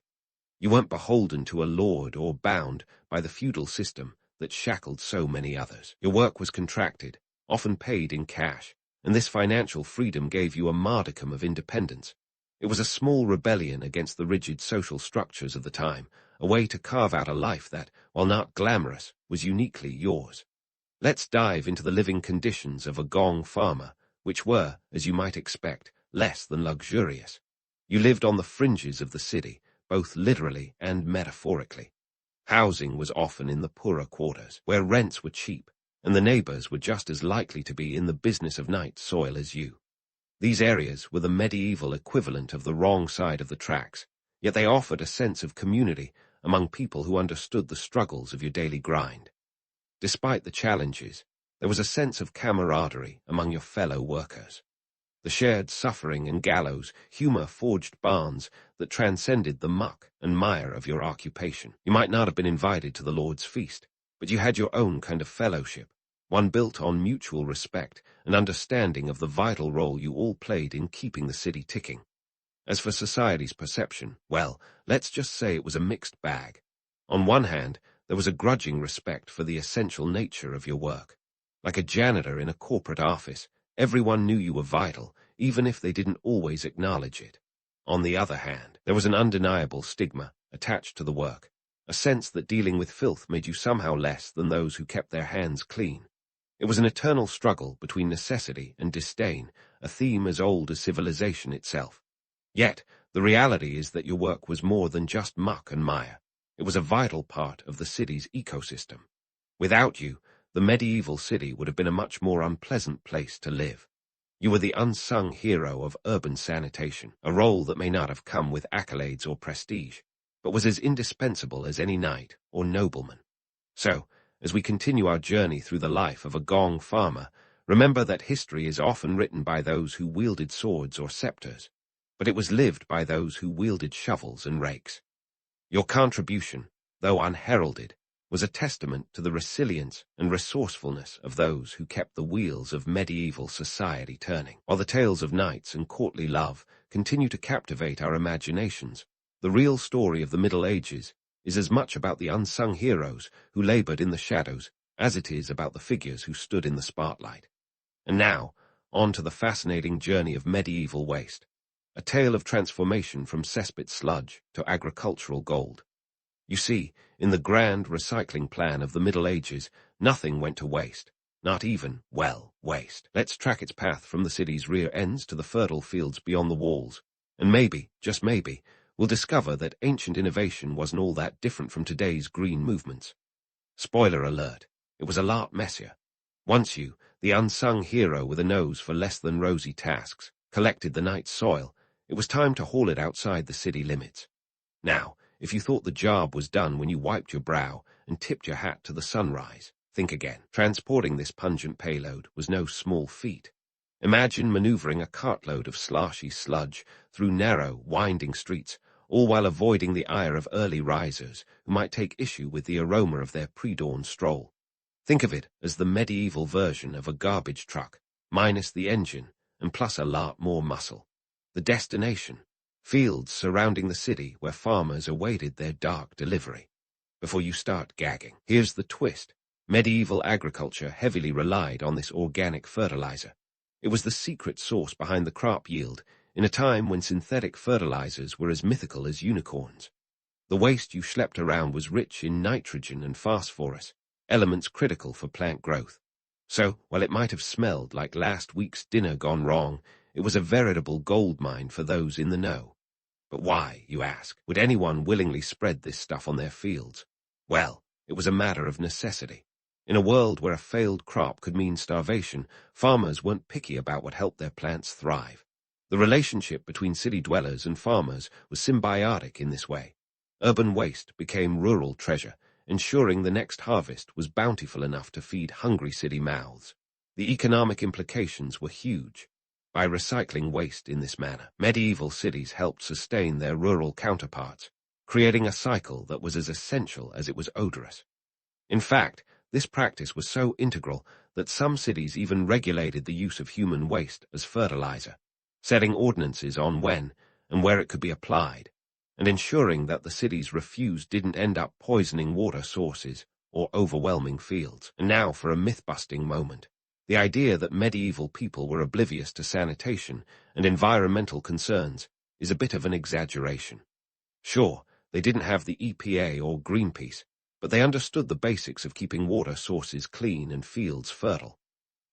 You weren't beholden to a lord or bound by the feudal system that shackled so many others. Your work was contracted, often paid in cash, and this financial freedom gave you a modicum of independence. It was a small rebellion against the rigid social structures of the time, a way to carve out a life that, while not glamorous, was uniquely yours. Let's dive into the living conditions of a Gong farmer, which were, as you might expect, less than luxurious. You lived on the fringes of the city, both literally and metaphorically. Housing was often in the poorer quarters, where rents were cheap, and the neighbors were just as likely to be in the business of night soil as you. These areas were the medieval equivalent of the wrong side of the tracks, yet they offered a sense of community among people who understood the struggles of your daily grind. Despite the challenges, there was a sense of camaraderie among your fellow workers. The shared suffering and gallows humor forged bonds that transcended the muck and mire of your occupation. You might not have been invited to the Lord's feast, but you had your own kind of fellowship, one built on mutual respect and understanding of the vital role you all played in keeping the city ticking. As for society's perception, well, let's just say it was a mixed bag. On one hand, there was a grudging respect for the essential nature of your work. Like a janitor in a corporate office, everyone knew you were vital, even if they didn't always acknowledge it. On the other hand, there was an undeniable stigma attached to the work, a sense that dealing with filth made you somehow less than those who kept their hands clean. It was an eternal struggle between necessity and disdain, a theme as old as civilization itself. Yet, the reality is that your work was more than just muck and mire. It was a vital part of the city's ecosystem. Without you, the medieval city would have been a much more unpleasant place to live. You were the unsung hero of urban sanitation, a role that may not have come with accolades or prestige, but was as indispensable as any knight or nobleman. So, as we continue our journey through the life of a Gong farmer, remember that history is often written by those who wielded swords or scepters, but it was lived by those who wielded shovels and rakes. Your contribution, though unheralded, was a testament to the resilience and resourcefulness of those who kept the wheels of medieval society turning. While the tales of knights and courtly love continue to captivate our imaginations, the real story of the Middle Ages is as much about the unsung heroes who labored in the shadows as it is about the figures who stood in the spotlight. And now, on to the fascinating journey of medieval waste, a tale of transformation from cesspit sludge to agricultural gold. You see, in the grand recycling plan of the Middle Ages, nothing went to waste, not even, well, waste. Let's track its path from the city's rear ends to the fertile fields beyond the walls, and maybe, just maybe, we'll discover that ancient innovation wasn't all that different from today's green movements. Spoiler alert, it was a lot messier. Once you, the unsung hero with a nose for less than rosy tasks, collected the night's soil, it was time to haul it outside the city limits. Now, if you thought the job was done when you wiped your brow and tipped your hat to the sunrise, think again. Transporting this pungent payload was no small feat. Imagine maneuvering a cartload of sloshy sludge through narrow, winding streets, all while avoiding the ire of early risers who might take issue with the aroma of their pre-dawn stroll. Think of it as the medieval version of a garbage truck, minus the engine and plus a lot more muscle. The destination: fields surrounding the city where farmers awaited their dark delivery. Before you start gagging, here's the twist. Medieval agriculture heavily relied on this organic fertilizer. It was the secret sauce behind the crop yield in a time when synthetic fertilizers were as mythical as unicorns. The waste you schlepped around was rich in nitrogen and phosphorus, elements critical for plant growth. So, while it might have smelled like last week's dinner gone wrong, it was a veritable goldmine for those in the know. But why, you ask, would anyone willingly spread this stuff on their fields? Well, it was a matter of necessity. In a world where a failed crop could mean starvation, farmers weren't picky about what helped their plants thrive. The relationship between city dwellers and farmers was symbiotic in this way. Urban waste became rural treasure, ensuring the next harvest was bountiful enough to feed hungry city mouths. The economic implications were huge. By recycling waste in this manner, medieval cities helped sustain their rural counterparts, creating a cycle that was as essential as it was odorous. In fact, this practice was so integral that some cities even regulated the use of human waste as fertilizer, setting ordinances on when and where it could be applied, and ensuring that the city's refuse didn't end up poisoning water sources or overwhelming fields. And now for a myth-busting moment. The idea that medieval people were oblivious to sanitation and environmental concerns is a bit of an exaggeration. Sure, they didn't have the EPA or Greenpeace, but they understood the basics of keeping water sources clean and fields fertile.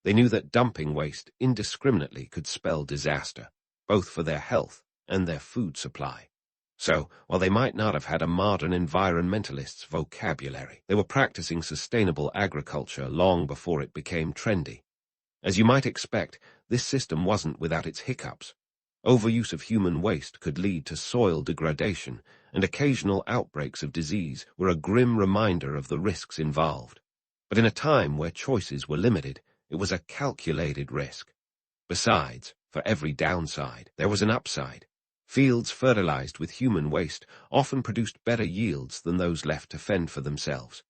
They knew that dumping waste indiscriminately could spell disaster, both for their health and their food supply. So, while they might not have had a modern environmentalist's vocabulary, they were practicing sustainable agriculture long before it became trendy. As you might expect, this system wasn't without its hiccups. Overuse of human waste could lead to soil degradation, and occasional outbreaks of disease were a grim reminder of the risks involved. But in a time where choices were limited, it was a calculated risk. Besides, for every downside, there was an upside. Fields fertilized with human waste often produced better yields than those left to fend for themselves.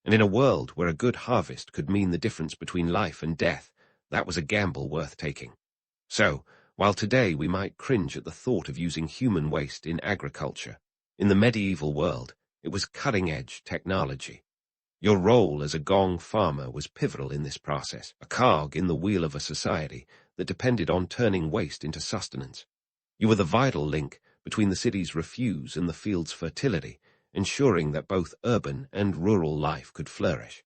And in a world where a good harvest could mean the difference between life and death, that was a gamble worth taking. So, while today we might cringe at the thought of using human waste in agriculture, in the medieval world, it was cutting-edge technology. Your role as a Gong farmer was pivotal in this process, a cog in the wheel of a society that depended on turning waste into sustenance. You were the vital link between the city's refuse and the field's fertility, ensuring that both urban and rural life could flourish.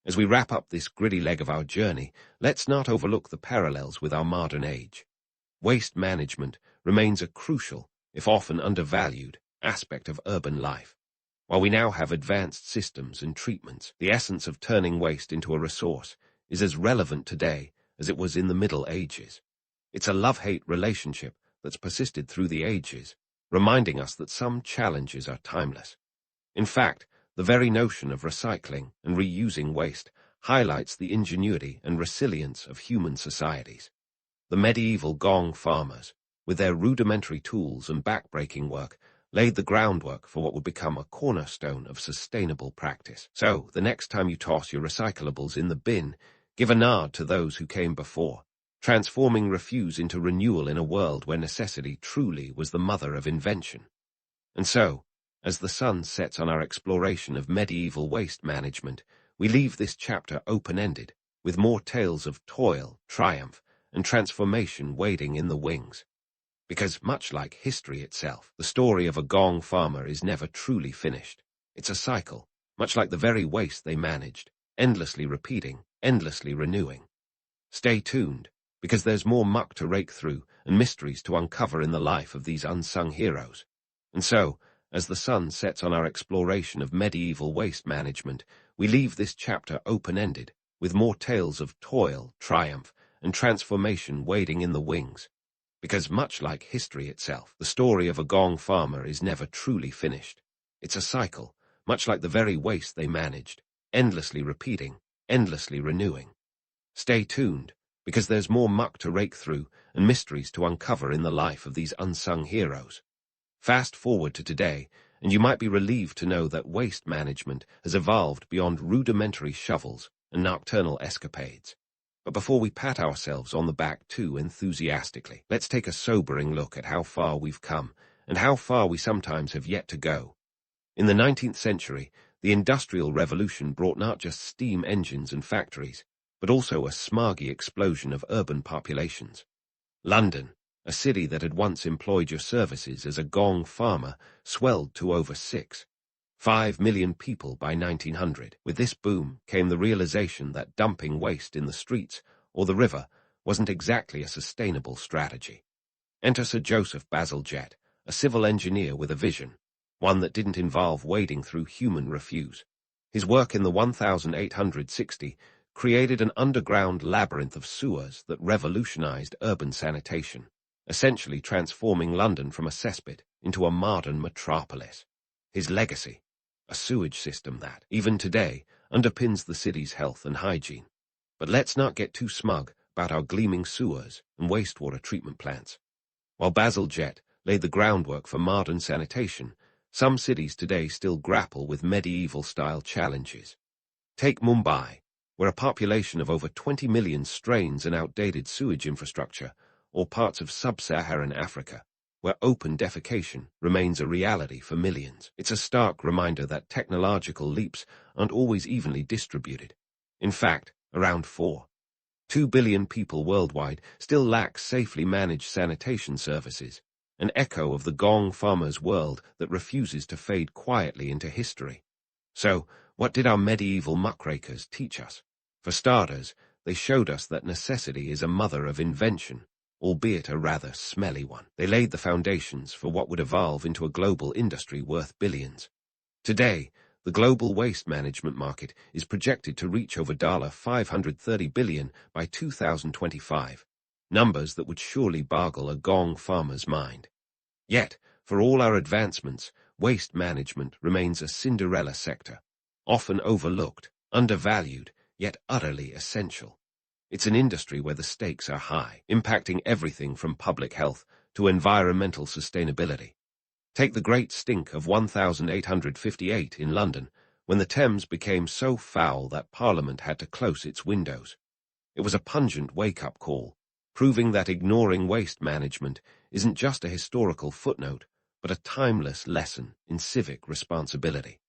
As we wrap up this gritty leg of our journey, let's not overlook the parallels with our modern age. Waste management remains a crucial, if often undervalued, aspect of urban life. While we now have advanced systems and treatments, the essence of turning waste into a resource is as relevant today as it was in the Middle Ages. It's a love-hate relationship that's persisted through the ages, reminding us that some challenges are timeless. In fact, the very notion of recycling and reusing waste highlights the ingenuity and resilience of human societies. The medieval Gong farmers, with their rudimentary tools and backbreaking work, laid the groundwork for what would become a cornerstone of sustainable practice. So, the next time you toss your recyclables in the bin, give a nod to those who came before, transforming refuse into renewal in a world where necessity truly was the mother of invention. And so, as the sun sets on our exploration of medieval waste management, we leave this chapter open-ended, with more tales of toil, triumph, and transformation waiting in the wings. Because, much like history itself, the story of a Gong farmer is never truly finished. It's a cycle, much like the very waste they managed, endlessly repeating, endlessly renewing. Stay tuned, because there's more muck to rake through and mysteries to uncover in the life of these unsung heroes. And so, as the sun sets on our exploration of medieval waste management, we leave this chapter open-ended, with more tales of toil, triumph, and transformation waiting in the wings. Because much like history itself, the story of a Gong farmer is never truly finished. It's a cycle, much like the very waste they managed, endlessly repeating, endlessly renewing. Stay tuned, because there's more muck to rake through and mysteries to uncover in the life of these unsung heroes. Fast forward to today, and you might be relieved to know that waste management has evolved beyond rudimentary shovels and nocturnal escapades. But before we pat ourselves on the back too enthusiastically, let's take a sobering look at how far we've come and how far we sometimes have yet to go. In the 19th century, the Industrial Revolution brought not just steam engines and factories, but also a smoggy explosion of urban populations. London, a city that had once employed your services as a Gong farmer, swelled to over 6. 5 million people by 1900. With this boom came the realization that dumping waste in the streets or the river wasn't exactly a sustainable strategy. Enter Sir Joseph Bazalgette, a civil engineer with a vision, one that didn't involve wading through human refuse. His work in the 1860 created an underground labyrinth of sewers that revolutionized urban sanitation, essentially transforming London from a cesspit into a modern metropolis. His legacy, a sewage system that, even today, underpins the city's health and hygiene. But let's not get too smug about our gleaming sewers and wastewater treatment plants. While Bazalgette laid the groundwork for modern sanitation, some cities today still grapple with medieval-style challenges. Take Mumbai, where a population of over 20 million strains an outdated sewage infrastructure, or parts of sub-Saharan Africa, where open defecation remains a reality for millions. It's a stark reminder that technological leaps aren't always evenly distributed. In fact, around 4.2 billion people worldwide still lack safely managed sanitation services, an echo of the Gong farmer's world that refuses to fade quietly into history. So, what did our medieval muckrakers teach us? For starters, they showed us that necessity is a mother of invention, albeit a rather smelly one. They laid the foundations for what would evolve into a global industry worth billions. Today, the global waste management market is projected to reach over $530 billion by 2025, numbers that would surely boggle a Gong farmer's mind. Yet, for all our advancements, waste management remains a Cinderella sector, often overlooked, undervalued, yet utterly essential. It's an industry where the stakes are high, impacting everything from public health to environmental sustainability. Take the Great Stink of 1858 in London, when the Thames became so foul that Parliament had to close its windows. It was a pungent wake-up call, proving that ignoring waste management isn't just a historical footnote, but a timeless lesson in civic responsibility.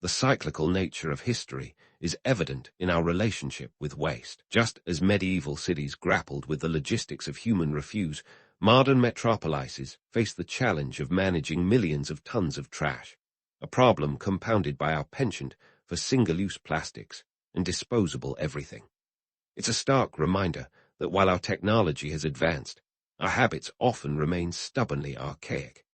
The cyclical nature of history is evident in our relationship with waste. Just as medieval cities grappled with the logistics of human refuse, modern metropolises face the challenge of managing millions of tons of trash, a problem compounded by our penchant for single-use plastics and disposable everything. It's a stark reminder that while our technology has advanced, our habits often remain stubbornly archaic.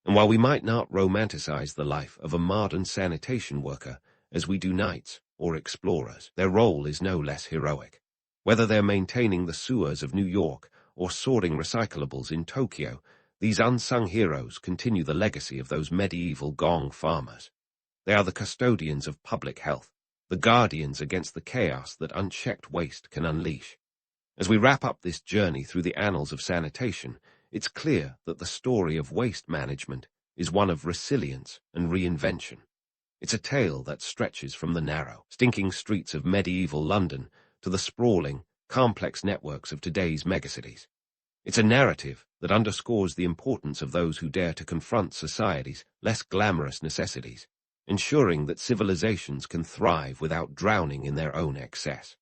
And while we might not romanticize the life of a modern sanitation worker as we do knights or explorers, their role is no less heroic. Whether they're maintaining the sewers of New York or sorting recyclables in Tokyo, these unsung heroes continue the legacy of those medieval Gong farmers. They are the custodians of public health, the guardians against the chaos that unchecked waste can unleash. As we wrap up this journey through the annals of sanitation, it's clear that the story of waste management is one of resilience and reinvention. It's a tale that stretches from the narrow, stinking streets of medieval London to the sprawling, complex networks of today's megacities. It's a narrative that underscores the importance of those who dare to confront society's less glamorous necessities, ensuring that civilizations can thrive without drowning in their own excess.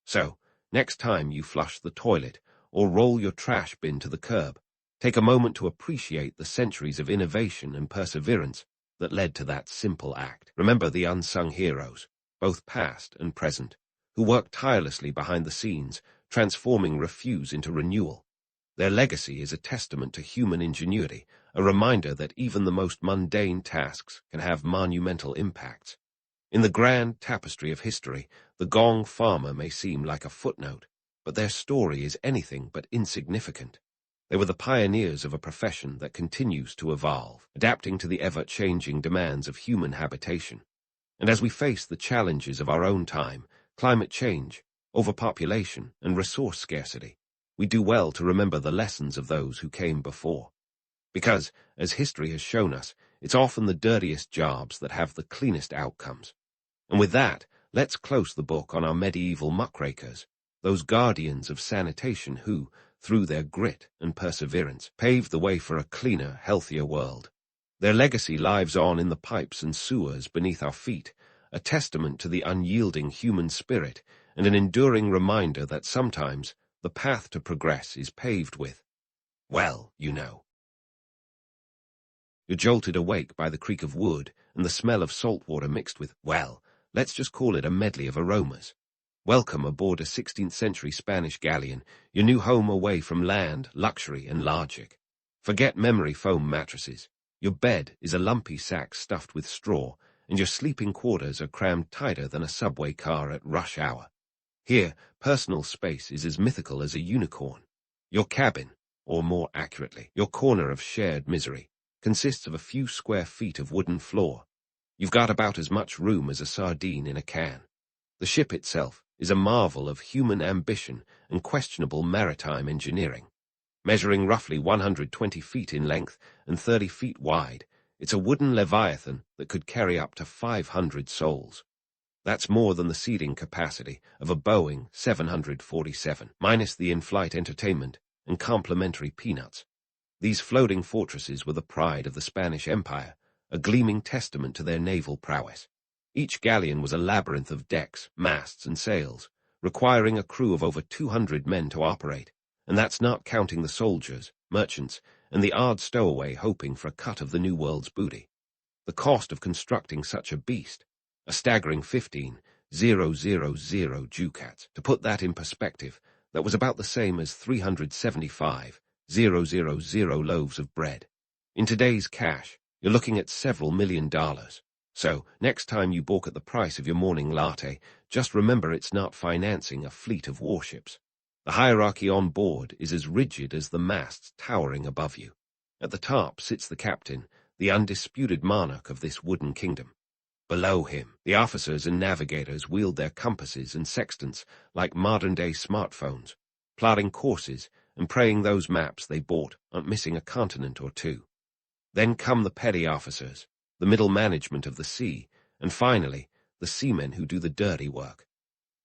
So, next time you flush the toilet or roll your trash bin to the curb, take a moment to appreciate the centuries of innovation and perseverance that led to that simple act. Remember the unsung heroes, both past and present, who worked tirelessly behind the scenes, transforming refuse into renewal. Their legacy is a testament to human ingenuity, a reminder that even the most mundane tasks can have monumental impacts. In the grand tapestry of history, the Gong farmer may seem like a footnote, but their story is anything but insignificant. They were the pioneers of a profession that continues to evolve, adapting to the ever-changing demands of human habitation. And as we face the challenges of our own time, climate change, overpopulation, and resource scarcity, we do well to remember the lessons of those who came before. Because, as history has shown us, it's often the dirtiest jobs that have the cleanest outcomes. And with that, let's close the book on our medieval muckrakers, those guardians of sanitation who, through their grit and perseverance, paved the way for a cleaner, healthier world. Their legacy lives on in the pipes and sewers beneath our feet, a testament to the unyielding human spirit and an enduring reminder that sometimes the path to progress is paved with, well, you know. You're jolted awake by the creak of wood and the smell of salt water mixed with, well, let's just call it a medley of aromas. Welcome aboard a 16th century Spanish galleon, your new home away from land, luxury, and logic. Forget memory foam mattresses. Your bed is a lumpy sack stuffed with straw, and your sleeping quarters are crammed tighter than a subway car at rush hour. Here, personal space is as mythical as a unicorn. Your cabin, or more accurately, your corner of shared misery, consists of a few square feet of wooden floor. You've got about as much room as a sardine in a can. The ship itself is a marvel of human ambition and questionable maritime engineering. Measuring roughly 120 feet in length and 30 feet wide, it's a wooden leviathan that could carry up to 500 souls. That's more than the seating capacity of a Boeing 747, minus the in-flight entertainment and complimentary peanuts. These floating fortresses were the pride of the Spanish Empire, a gleaming testament to their naval prowess. Each galleon was a labyrinth of decks, masts, and sails, requiring a crew of over 200 men to operate, and that's not counting the soldiers, merchants, and the odd stowaway hoping for a cut of the New World's booty. The cost of constructing such a beast, a staggering 15,000 ducats. To put that in perspective, that was about the same as 375,000 loaves of bread. In today's cash, you're looking at several $1 million. So, next time you balk at the price of your morning latte, just remember it's not financing a fleet of warships. The hierarchy on board is as rigid as the masts towering above you. At the top sits the captain, the undisputed monarch of this wooden kingdom. Below him, the officers and navigators wield their compasses and sextants like modern-day smartphones, plotting courses and praying those maps they bought aren't missing a continent or two. Then come the petty officers, the middle management of the sea, and finally, the seamen who do the dirty work.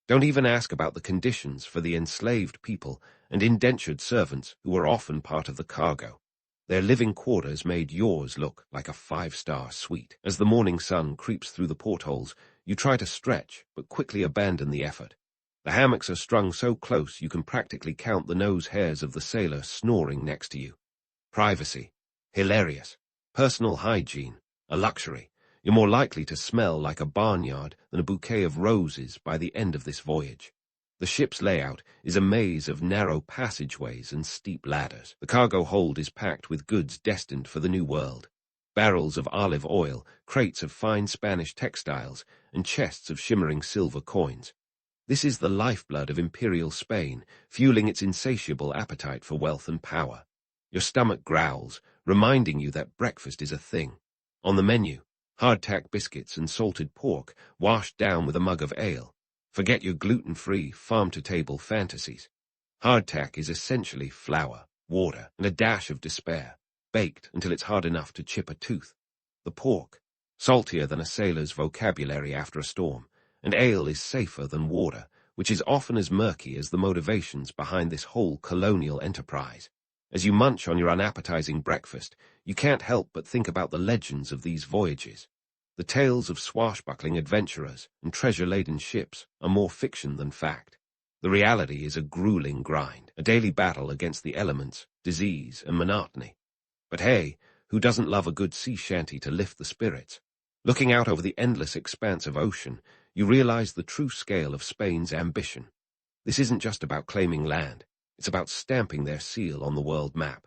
Don't even ask about the conditions for the enslaved people and indentured servants who were often part of the cargo. Their living quarters made yours look like a 5-star suite. As the morning sun creeps through the portholes, you try to stretch, but quickly abandon the effort. The hammocks are strung so close you can practically count the nose hairs of the sailor snoring next to you. Privacy. Hilarious. Personal hygiene. A luxury. You're more likely to smell like a barnyard than a bouquet of roses by the end of this voyage. The ship's layout is a maze of narrow passageways and steep ladders. The cargo hold is packed with goods destined for the New World. Barrels of olive oil, crates of fine Spanish textiles, and chests of shimmering silver coins. This is the lifeblood of imperial Spain, fueling its insatiable appetite for wealth and power. Your stomach growls, reminding you that breakfast is a thing. On the menu, hardtack biscuits and salted pork, washed down with a mug of ale. Forget your gluten-free, farm-to-table fantasies. Hardtack is essentially flour, water, and a dash of despair, baked until it's hard enough to chip a tooth. The pork, saltier than a sailor's vocabulary after a storm, and ale is safer than water, which is often as murky as the motivations behind this whole colonial enterprise. As you munch on your unappetizing breakfast, you can't help but think about the legends of these voyages. The tales of swashbuckling adventurers and treasure-laden ships are more fiction than fact. The reality is a grueling grind, a daily battle against the elements, disease, and monotony. But hey, who doesn't love a good sea shanty to lift the spirits? Looking out over the endless expanse of ocean, you realize the true scale of Spain's ambition. This isn't just about claiming land. It's about stamping their seal on the world map.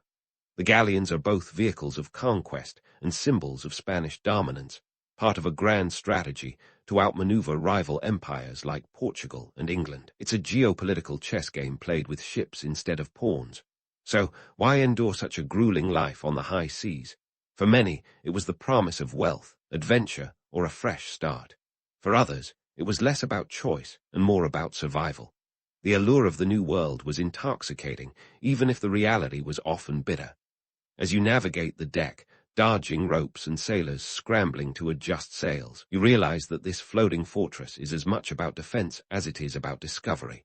The galleons are both vehicles of conquest and symbols of Spanish dominance, part of a grand strategy to outmaneuver rival empires like Portugal and England. It's a geopolitical chess game played with ships instead of pawns. So, why endure such a grueling life on the high seas? For many, it was the promise of wealth, adventure, or a fresh start. For others, it was less about choice and more about survival. The allure of the New World was intoxicating, even if the reality was often bitter. As you navigate the deck, dodging ropes and sailors scrambling to adjust sails, you realize that this floating fortress is as much about defense as it is about discovery.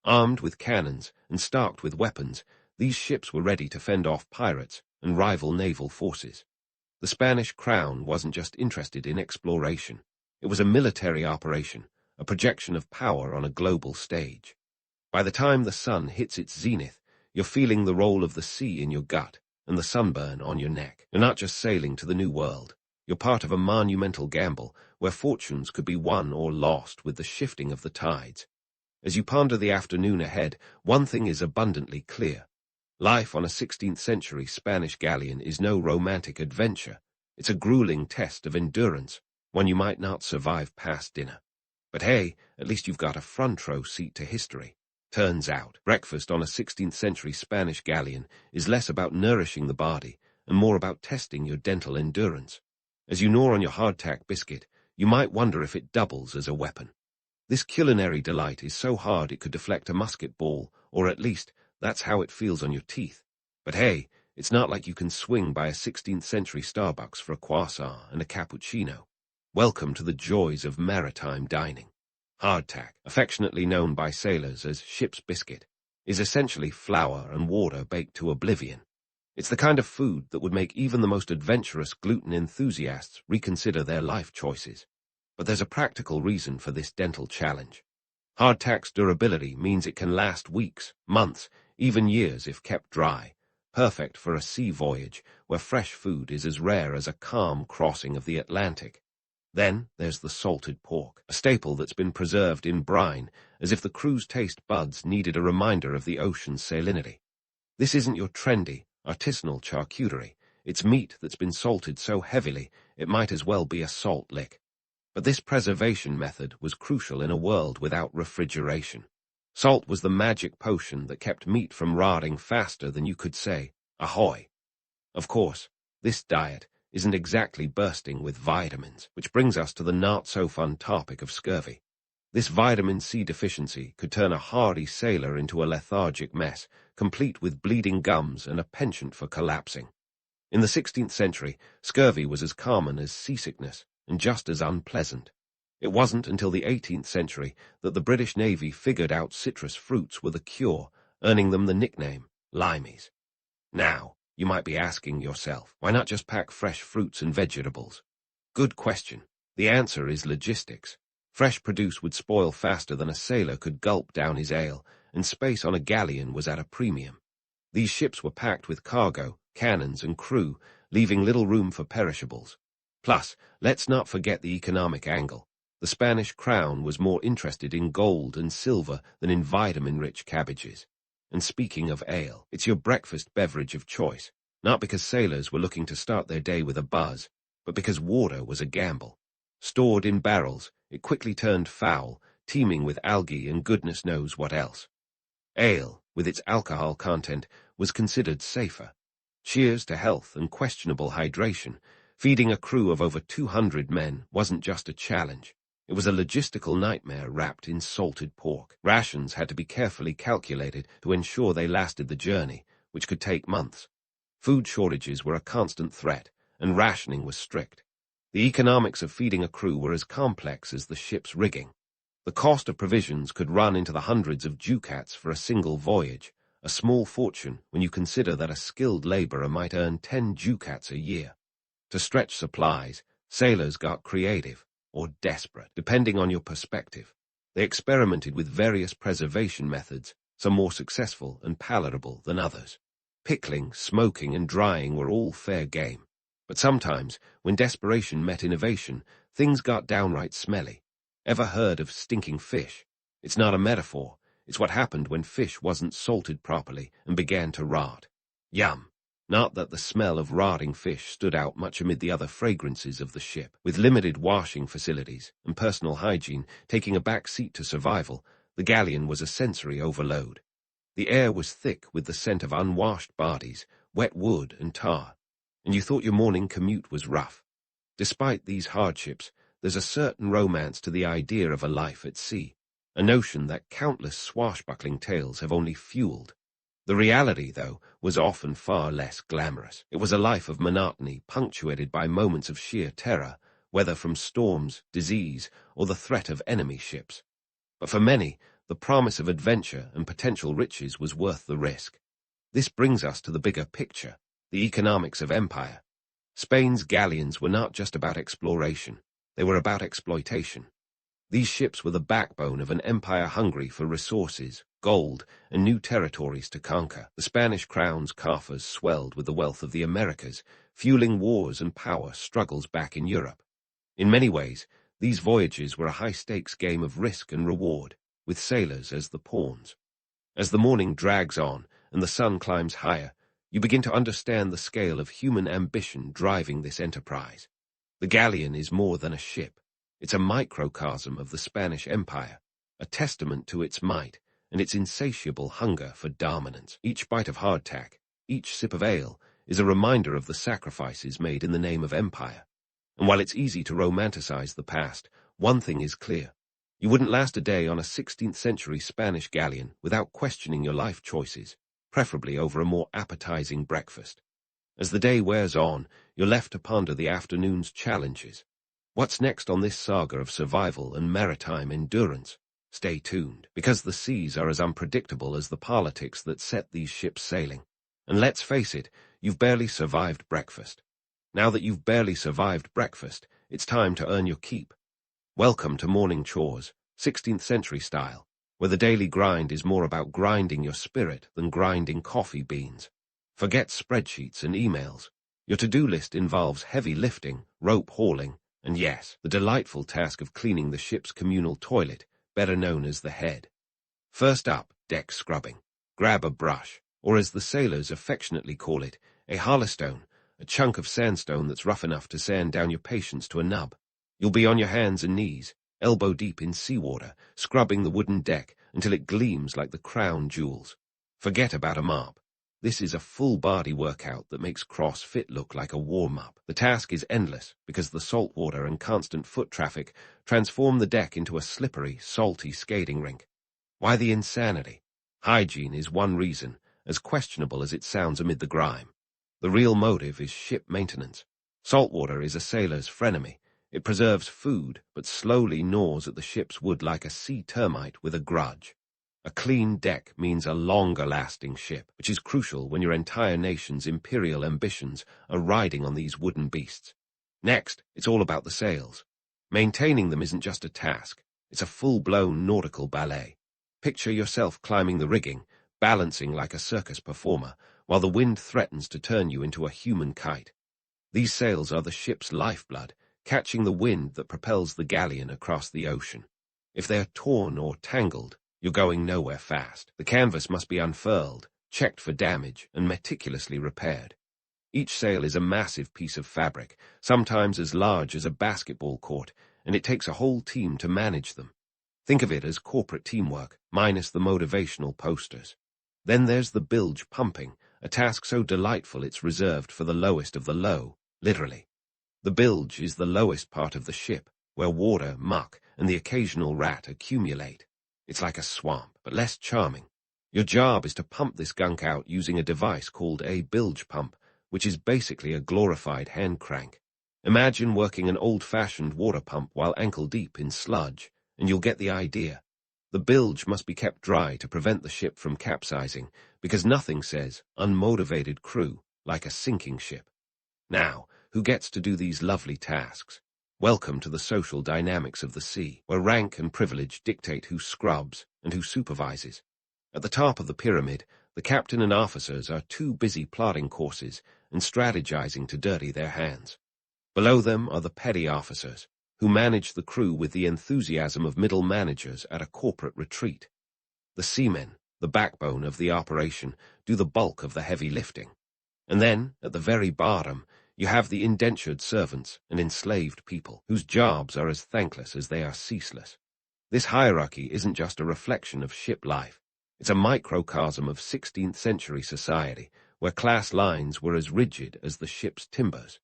Armed with cannons and stocked with weapons, these ships were ready to fend off pirates and rival naval forces. The Spanish crown wasn't just interested in exploration. It was a military operation, a projection of power on a global stage. By the time the sun hits its zenith, you're feeling the roll of the sea in your gut and the sunburn on your neck. You're not just sailing to the New World. You're part of a monumental gamble where fortunes could be won or lost with the shifting of the tides. As you ponder the afternoon ahead, one thing is abundantly clear. Life on a 16th-century Spanish galleon is no romantic adventure. It's a grueling test of endurance, one you might not survive past dinner. But hey, at least you've got a front-row seat to history. Turns out, breakfast on a 16th-century Spanish galleon is less about nourishing the body and more about testing your dental endurance. As you gnaw on your hardtack biscuit, you might wonder if it doubles as a weapon. This culinary delight is so hard it could deflect a musket ball, or at least that's how it feels on your teeth. But hey, it's not like you can swing by a 16th-century Starbucks for a croissant and a cappuccino. Welcome to the joys of maritime dining. Hardtack, affectionately known by sailors as ship's biscuit, is essentially flour and water baked to oblivion. It's the kind of food that would make even the most adventurous gluten enthusiasts reconsider their life choices. But there's a practical reason for this dental challenge. Hardtack's durability means it can last weeks, months, even years if kept dry, perfect for a sea voyage where fresh food is as rare as a calm crossing of the Atlantic. Then there's the salted pork, a staple that's been preserved in brine, as if the crew's taste buds needed a reminder of the ocean's salinity. This isn't your trendy, artisanal charcuterie. It's meat that's been salted so heavily it might as well be a salt lick. But this preservation method was crucial in a world without refrigeration. Salt was the magic potion that kept meat from rotting faster than you could say, ahoy. Of course, this diet isn't exactly bursting with vitamins, which brings us to the not-so-fun topic of scurvy. This vitamin C deficiency could turn a hardy sailor into a lethargic mess, complete with bleeding gums and a penchant for collapsing. In the 16th century, scurvy was as common as seasickness, and just as unpleasant. It wasn't until the 18th century that the British Navy figured out citrus fruits were the cure, earning them the nickname limeys. Now, you might be asking yourself, why not just pack fresh fruits and vegetables? Good question. The answer is logistics. Fresh produce would spoil faster than a sailor could gulp down his ale, and space on a galleon was at a premium. These ships were packed with cargo, cannons, and crew, leaving little room for perishables. Plus, let's not forget the economic angle. The Spanish crown was more interested in gold and silver than in vitamin-rich cabbages. And speaking of ale, it's your breakfast beverage of choice, not because sailors were looking to start their day with a buzz, but because water was a gamble. Stored in barrels, it quickly turned foul, teeming with algae and goodness knows what else. Ale, with its alcohol content, was considered safer. Cheers to health and questionable hydration. Feeding a crew of over 200 men wasn't just a challenge. It was a logistical nightmare wrapped in salted pork. Rations had to be carefully calculated to ensure they lasted the journey, which could take months. Food shortages were a constant threat, and rationing was strict. The economics of feeding a crew were as complex as the ship's rigging. The cost of provisions could run into the hundreds of ducats for a single voyage, a small fortune when you consider that a skilled laborer might earn 10 ducats a year. To stretch supplies, sailors got creative, or desperate, depending on your perspective. They experimented with various preservation methods, some more successful and palatable than others. Pickling, smoking, and drying were all fair game. But sometimes, when desperation met innovation, things got downright smelly. Ever heard of stinking fish? It's not a metaphor. It's what happened when fish wasn't salted properly and began to rot. Yum! Not that the smell of rotting fish stood out much amid the other fragrances of the ship. With limited washing facilities and personal hygiene taking a back seat to survival, the galleon was a sensory overload. The air was thick with the scent of unwashed bodies, wet wood, and tar, and you thought your morning commute was rough. Despite these hardships, there's a certain romance to the idea of a life at sea, a notion that countless swashbuckling tales have only fueled. The reality, though, was often far less glamorous. It was a life of monotony, punctuated by moments of sheer terror, whether from storms, disease, or the threat of enemy ships. But for many, the promise of adventure and potential riches was worth the risk. This brings us to the bigger picture, the economics of empire. Spain's galleons were not just about exploration, they were about exploitation. These ships were the backbone of an empire hungry for resources, gold, and new territories to conquer. The Spanish crown's coffers swelled with the wealth of the Americas, fueling wars and power struggles back in Europe. In many ways, these voyages were a high-stakes game of risk and reward, with sailors as the pawns. As the morning drags on and the sun climbs higher, you begin to understand the scale of human ambition driving this enterprise. The galleon is more than a ship. It's a microcosm of the Spanish Empire, a testament to its might and its insatiable hunger for dominance. Each bite of hardtack, each sip of ale, is a reminder of the sacrifices made in the name of empire. And while it's easy to romanticize the past, one thing is clear. You wouldn't last a day on a 16th-century Spanish galleon without questioning your life choices, preferably over a more appetizing breakfast. As the day wears on, you're left to ponder the afternoon's challenges. What's next on this saga of survival and maritime endurance? Stay tuned, because the seas are as unpredictable as the politics that set these ships sailing. And let's face it, you've barely survived breakfast. Now that you've barely survived breakfast, it's time to earn your keep. Welcome to morning chores, 16th century style, where the daily grind is more about grinding your spirit than grinding coffee beans. Forget spreadsheets and emails. Your to-do list involves heavy lifting, rope hauling, and yes, the delightful task of cleaning the ship's communal toilet, better known as the head. First up, deck scrubbing. Grab a brush, or as the sailors affectionately call it, a harlestone, a chunk of sandstone that's rough enough to sand down your patience to a nub. You'll be on your hands and knees, elbow deep in seawater, scrubbing the wooden deck until it gleams like the crown jewels. Forget about a mop. This is a full-body workout that makes CrossFit look like a warm-up. The task is endless because the salt water and constant foot traffic transform the deck into a slippery, salty skating rink. Why the insanity? Hygiene is one reason, as questionable as it sounds amid the grime. The real motive is ship maintenance. Salt water is a sailor's frenemy. It preserves food, but slowly gnaws at the ship's wood like a sea termite with a grudge. A clean deck means a longer-lasting ship, which is crucial when your entire nation's imperial ambitions are riding on these wooden beasts. Next, it's all about the sails. Maintaining them isn't just a task. It's a full-blown nautical ballet. Picture yourself climbing the rigging, balancing like a circus performer, while the wind threatens to turn you into a human kite. These sails are the ship's lifeblood, catching the wind that propels the galleon across the ocean. If they are torn or tangled, you're going nowhere fast. The canvas must be unfurled, checked for damage, and meticulously repaired. Each sail is a massive piece of fabric, sometimes as large as a basketball court, and it takes a whole team to manage them. Think of it as corporate teamwork, minus the motivational posters. Then there's the bilge pumping, a task so delightful it's reserved for the lowest of the low, literally. The bilge is the lowest part of the ship, where water, muck, and the occasional rat accumulate. It's like a swamp, but less charming. Your job is to pump this gunk out using a device called a bilge pump, which is basically a glorified hand crank. Imagine working an old-fashioned water pump while ankle-deep in sludge, and you'll get the idea. The bilge must be kept dry to prevent the ship from capsizing, because nothing says unmotivated crew like a sinking ship. Now, who gets to do these lovely tasks? Welcome to the social dynamics of the sea, where rank and privilege dictate who scrubs and who supervises. At the top of the pyramid, the captain and officers are too busy plotting courses and strategizing to dirty their hands. Below them are the petty officers, who manage the crew with the enthusiasm of middle managers at a corporate retreat. The seamen, the backbone of the operation, do the bulk of the heavy lifting. And then, at the very bottom, you have the indentured servants and enslaved people, whose jobs are as thankless as they are ceaseless. This hierarchy isn't just a reflection of ship life. It's a microcosm of 16th century society, where class lines were as rigid as the ship's timbers.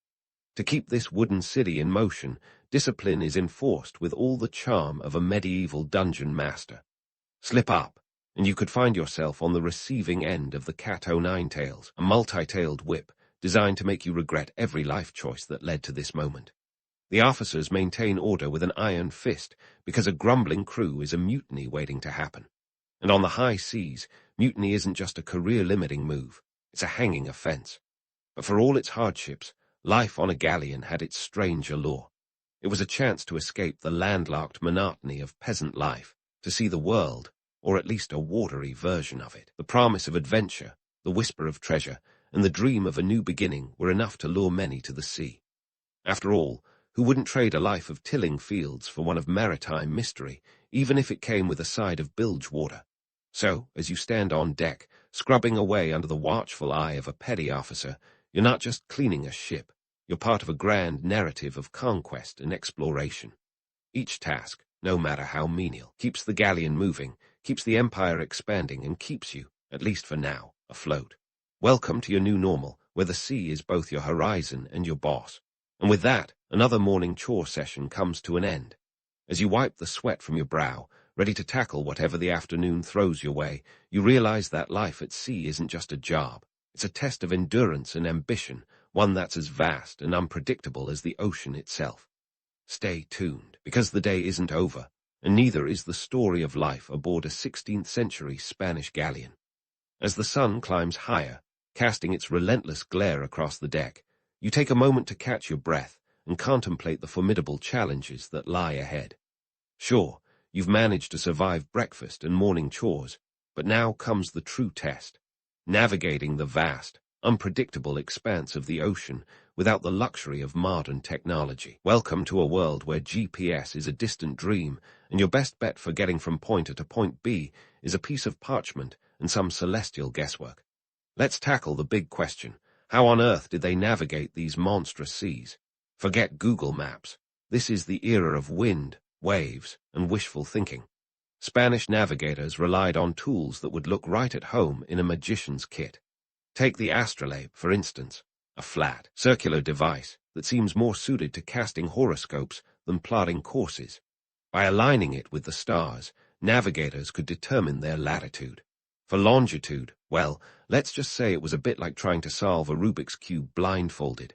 To keep this wooden city in motion, discipline is enforced with all the charm of a medieval dungeon master. Slip up, and you could find yourself on the receiving end of the cat-o'-nine-tails, a multi-tailed whip designed to make you regret every life choice that led to this moment. The officers maintain order with an iron fist because a grumbling crew is a mutiny waiting to happen. And on the high seas, mutiny isn't just a career-limiting move, it's a hanging offense. But for all its hardships, life on a galleon had its strange allure. It was a chance to escape the landlocked monotony of peasant life, to see the world, or at least a watery version of it. The promise of adventure, the whisper of treasure, and the dream of a new beginning were enough to lure many to the sea. After all, who wouldn't trade a life of tilling fields for one of maritime mystery, even if it came with a side of bilge water? So, as you stand on deck, scrubbing away under the watchful eye of a petty officer, you're not just cleaning a ship, you're part of a grand narrative of conquest and exploration. Each task, no matter how menial, keeps the galleon moving, keeps the empire expanding, and keeps you, at least for now, afloat. Welcome to your new normal, where the sea is both your horizon and your boss. And with that, another morning chore session comes to an end. As you wipe the sweat from your brow, ready to tackle whatever the afternoon throws your way, you realize that life at sea isn't just a job. It's a test of endurance and ambition, one that's as vast and unpredictable as the ocean itself. Stay tuned, because the day isn't over, and neither is the story of life aboard a 16th-century Spanish galleon. As the sun climbs higher, casting its relentless glare across the deck, you take a moment to catch your breath and contemplate the formidable challenges that lie ahead. Sure, you've managed to survive breakfast and morning chores, but now comes the true test: navigating the vast, unpredictable expanse of the ocean without the luxury of modern technology. Welcome to a world where GPS is a distant dream, and your best bet for getting from point A to point B is a piece of parchment and some celestial guesswork. Let's tackle the big question: how on earth did they navigate these monstrous seas? Forget Google Maps. This is the era of wind, waves, and wishful thinking. Spanish navigators relied on tools that would look right at home in a magician's kit. Take the astrolabe, for instance, a flat, circular device that seems more suited to casting horoscopes than plotting courses. By aligning it with the stars, navigators could determine their latitude. For longitude, well, let's just say it was a bit like trying to solve a Rubik's Cube blindfolded.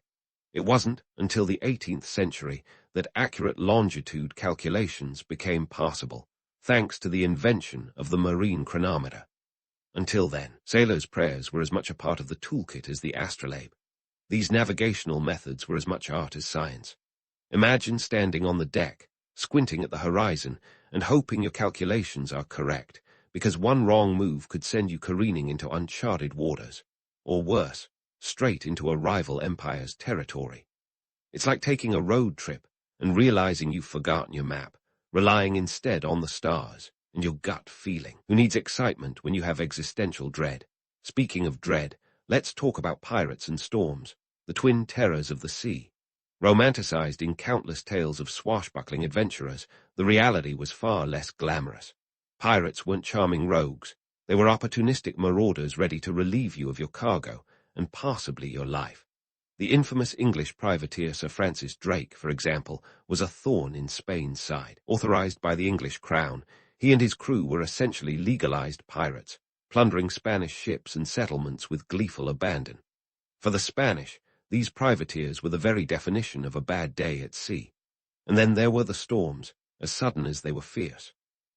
It wasn't until the 18th century that accurate longitude calculations became possible, thanks to the invention of the marine chronometer. Until then, sailors' prayers were as much a part of the toolkit as the astrolabe. These navigational methods were as much art as science. Imagine standing on the deck, squinting at the horizon, and hoping your calculations are correct, because one wrong move could send you careening into uncharted waters, or worse, straight into a rival empire's territory. It's like taking a road trip and realizing you've forgotten your map, relying instead on the stars and your gut feeling. Who needs excitement when you have existential dread? Speaking of dread, let's talk about pirates and storms, the twin terrors of the sea. Romanticized in countless tales of swashbuckling adventurers, the reality was far less glamorous. Pirates weren't charming rogues. They were opportunistic marauders ready to relieve you of your cargo and possibly your life. The infamous English privateer Sir Francis Drake, for example, was a thorn in Spain's side. Authorized by the English crown, he and his crew were essentially legalized pirates, plundering Spanish ships and settlements with gleeful abandon. For the Spanish, these privateers were the very definition of a bad day at sea. And then there were the storms, as sudden as they were fierce.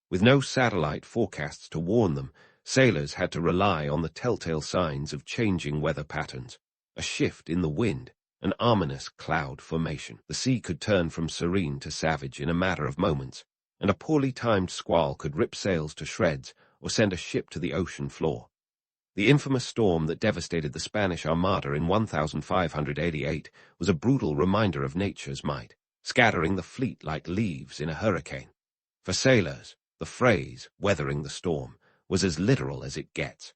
With no satellite forecasts to warn them, sailors had to rely on the telltale signs of changing weather patterns: a shift in the wind, an ominous cloud formation. The sea could turn from serene to savage in a matter of moments, and a poorly timed squall could rip sails to shreds or send a ship to the ocean floor. The infamous storm that devastated the Spanish Armada in 1588 was a brutal reminder of nature's might, scattering the fleet like leaves in a hurricane. For sailors, the phrase, weathering the storm, was as literal as it gets.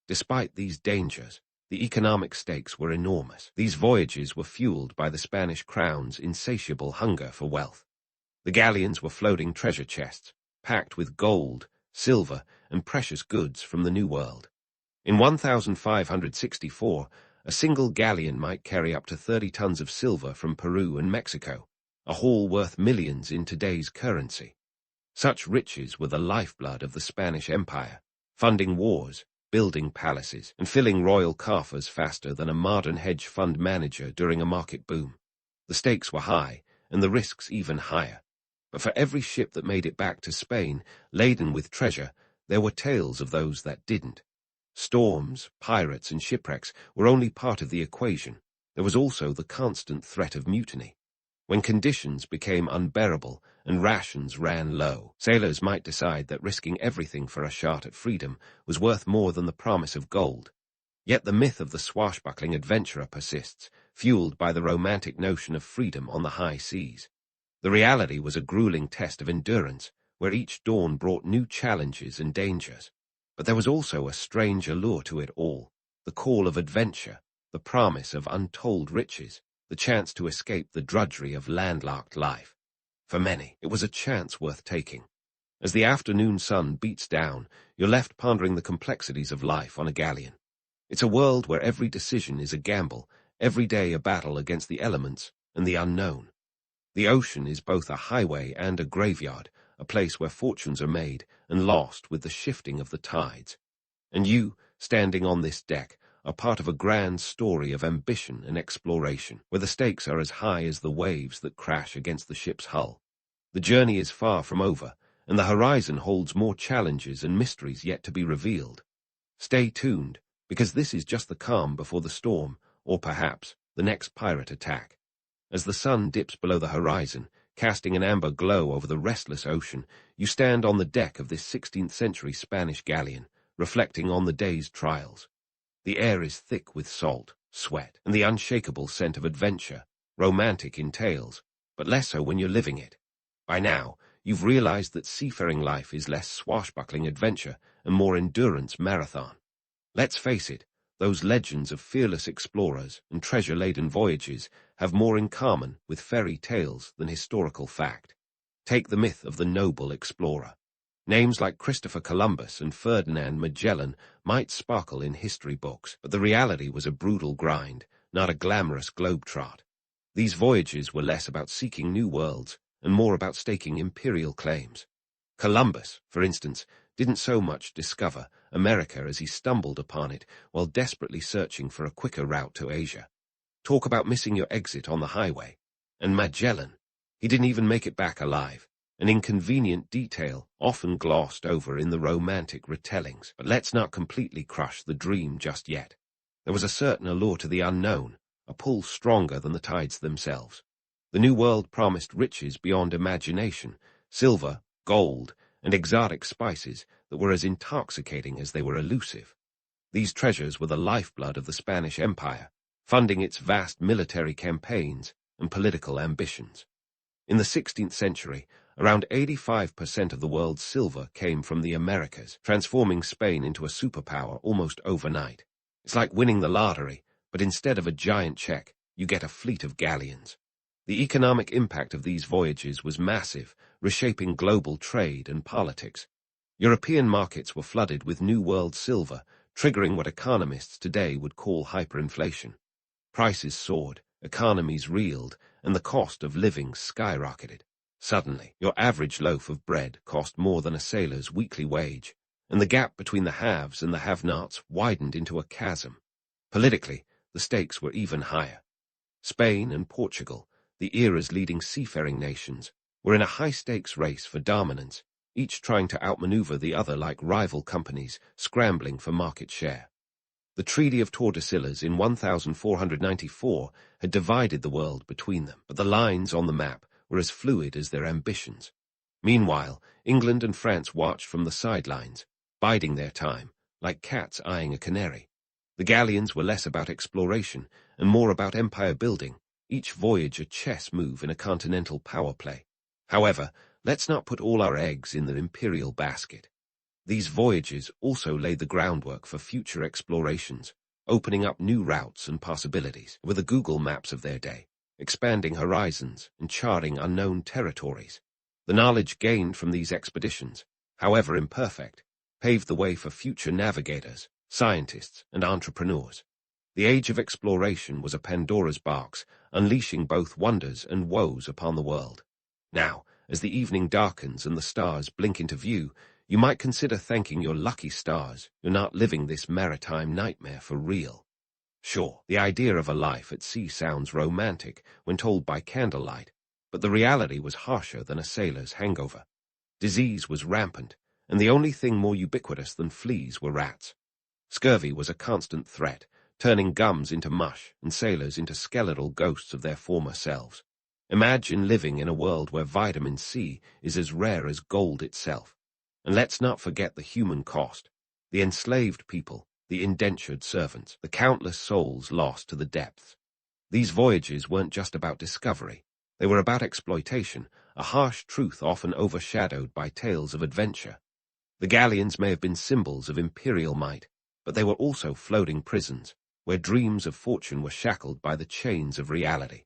Despite these dangers, the economic stakes were enormous. These voyages were fueled by the Spanish crown's insatiable hunger for wealth. The galleons were floating treasure chests, packed with gold, silver, and precious goods from the New World. In 1564, a single galleon might carry up to 30 tons of silver from Peru and Mexico, a haul worth millions in today's currency. Such riches were the lifeblood of the Spanish Empire, funding wars, building palaces, and filling royal coffers faster than a modern hedge fund manager during a market boom. The stakes were high, and the risks even higher. But for every ship that made it back to Spain, laden with treasure, there were tales of those that didn't. Storms, pirates, and shipwrecks were only part of the equation. There was also the constant threat of mutiny. When conditions became unbearable and rations ran low, sailors might decide that risking everything for a shot at freedom was worth more than the promise of gold. Yet the myth of the swashbuckling adventurer persists, fueled by the romantic notion of freedom on the high seas. The reality was a grueling test of endurance, where each dawn brought new challenges and dangers. But there was also a strange allure to it all, the call of adventure, the promise of untold riches, the chance to escape the drudgery of landlocked life. For many, it was a chance worth taking. As the afternoon sun beats down, you're left pondering the complexities of life on a galleon. It's a world where every decision is a gamble, every day a battle against the elements and the unknown. The ocean is both a highway and a graveyard, a place where fortunes are made and lost with the shifting of the tides. And you, standing on this deck, are part of a grand story of ambition and exploration, where the stakes are as high as the waves that crash against the ship's hull. The journey is far from over, and the horizon holds more challenges and mysteries yet to be revealed. Stay tuned, because this is just the calm before the storm, or perhaps the next pirate attack. As the sun dips below the horizon, casting an amber glow over the restless ocean, you stand on the deck of this 16th-century Spanish galleon, reflecting on the day's trials. The air is thick with salt, sweat, and the unshakable scent of adventure, romantic in tales, but less so when you're living it. By now, you've realized that seafaring life is less swashbuckling adventure and more endurance marathon. Let's face it, those legends of fearless explorers and treasure-laden voyages have more in common with fairy tales than historical fact. Take the myth of the noble explorer. Names like Christopher Columbus and Ferdinand Magellan might sparkle in history books, but the reality was a brutal grind, not a glamorous globetrot. These voyages were less about seeking new worlds and more about staking imperial claims. Columbus, for instance, didn't so much discover America as he stumbled upon it while desperately searching for a quicker route to Asia. Talk about missing your exit on the highway. And Magellan, he didn't even make it back alive, an inconvenient detail often glossed over in the romantic retellings. But let's not completely crush the dream just yet. There was a certain allure to the unknown, a pull stronger than the tides themselves. The New World promised riches beyond imagination, silver, gold, and exotic spices that were as intoxicating as they were elusive. These treasures were the lifeblood of the Spanish Empire, funding its vast military campaigns and political ambitions. In the 16th century, around 85% of the world's silver came from the Americas, transforming Spain into a superpower almost overnight. It's like winning the lottery, but instead of a giant check, you get a fleet of galleons. The economic impact of these voyages was massive, reshaping global trade and politics. European markets were flooded with New World silver, triggering what economists today would call hyperinflation. Prices soared, economies reeled, and the cost of living skyrocketed. Suddenly, your average loaf of bread cost more than a sailor's weekly wage, and the gap between the haves and the have-nots widened into a chasm. Politically, the stakes were even higher. Spain and Portugal, the era's leading seafaring nations, were in a high-stakes race for dominance, each trying to outmaneuver the other like rival companies scrambling for market share. The Treaty of Tordesillas in 1494 had divided the world between them, but the lines on the map were as fluid as their ambitions. Meanwhile, England and France watched from the sidelines, biding their time, like cats eyeing a canary. The galleons were less about exploration and more about empire building, each voyage a chess move in a continental power play. However, let's not put all our eggs in the imperial basket. These voyages also laid the groundwork for future explorations, opening up new routes and possibilities, with the Google Maps of their day, expanding horizons and charting unknown territories. The knowledge gained from these expeditions, however imperfect, paved the way for future navigators, scientists, and entrepreneurs. The age of exploration was a Pandora's box, unleashing both wonders and woes upon the world. Now, as the evening darkens and the stars blink into view, you might consider thanking your lucky stars you're not living this maritime nightmare for real. Sure, the idea of a life at sea sounds romantic when told by candlelight, but the reality was harsher than a sailor's hangover. Disease was rampant, and the only thing more ubiquitous than fleas were rats. Scurvy was a constant threat, turning gums into mush and sailors into skeletal ghosts of their former selves. Imagine living in a world where vitamin C is as rare as gold itself. And let's not forget the human cost, the enslaved people, the indentured servants, the countless souls lost to the depths. These voyages weren't just about discovery. They were about exploitation, a harsh truth often overshadowed by tales of adventure. The galleons may have been symbols of imperial might, but they were also floating prisons, where dreams of fortune were shackled by the chains of reality.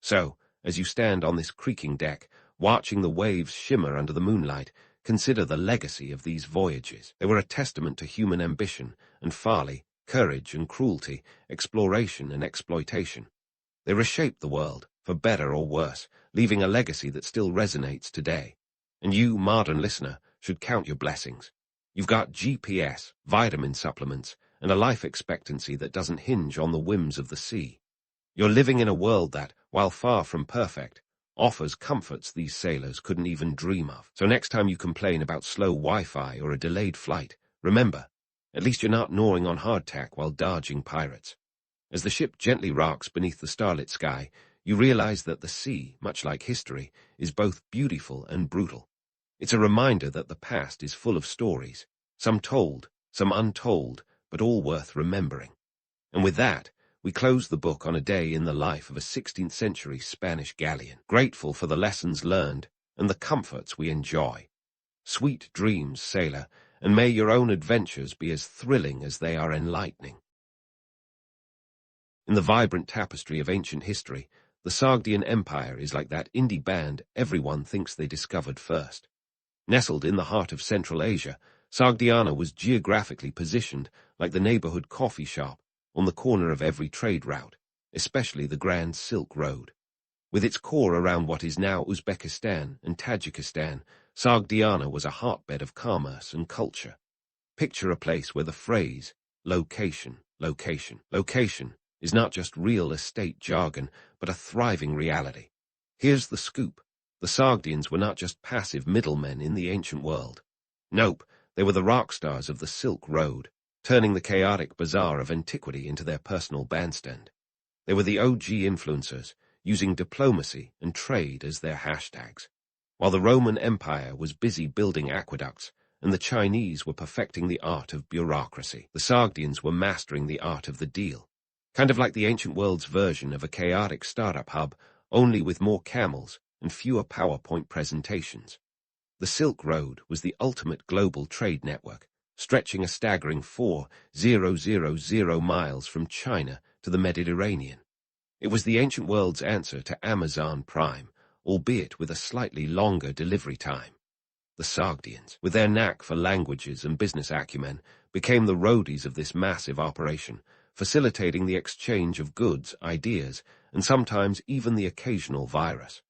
So, as you stand on this creaking deck, watching the waves shimmer under the moonlight, consider the legacy of these voyages. They were a testament to human ambition and folly, courage and cruelty, exploration and exploitation. They reshaped the world, for better or worse, leaving a legacy that still resonates today. And you, modern listener, should count your blessings. You've got GPS, vitamin supplements, and a life expectancy that doesn't hinge on the whims of the sea. You're living in a world that, while far from perfect, offers comforts these sailors couldn't even dream of. So next time you complain about slow Wi-Fi or a delayed flight, remember, at least you're not gnawing on hardtack while dodging pirates. As the ship gently rocks beneath the starlit sky, you realize that the sea, much like history, is both beautiful and brutal. It's a reminder that the past is full of stories, some told, some untold, but all worth remembering. And with that, we close the book on a day in the life of a 16th century Spanish galleon, grateful for the lessons learned and the comforts we enjoy. Sweet dreams, sailor, and may your own adventures be as thrilling as they are enlightening. In the vibrant tapestry of ancient history, the Sogdian Empire is like that indie band everyone thinks they discovered first. Nestled in the heart of Central Asia, Sogdiana was geographically positioned like the neighborhood coffee shop on the corner of every trade route, especially the Grand Silk Road. With its core around what is now Uzbekistan and Tajikistan, Sogdiana was a hotbed of commerce and culture. Picture a place where the phrase, location, location, location, is not just real estate jargon, but a thriving reality. Here's the scoop. The Sogdians were not just passive middlemen in the ancient world. Nope, they were the rock stars of the Silk Road, turning the chaotic bazaar of antiquity into their personal bandstand. They were the OG influencers, using diplomacy and trade as their hashtags. While the Roman Empire was busy building aqueducts, and the Chinese were perfecting the art of bureaucracy, the Sogdians were mastering the art of the deal. Kind of like the ancient world's version of a chaotic startup hub, only with more camels and fewer PowerPoint presentations. The Silk Road was the ultimate global trade network, stretching a staggering 4,000 miles from China to the Mediterranean. It was the ancient world's answer to Amazon Prime, albeit with a slightly longer delivery time. The Sogdians, with their knack for languages and business acumen, became the roadies of this massive operation, facilitating the exchange of goods, ideas, and sometimes even the occasional virus.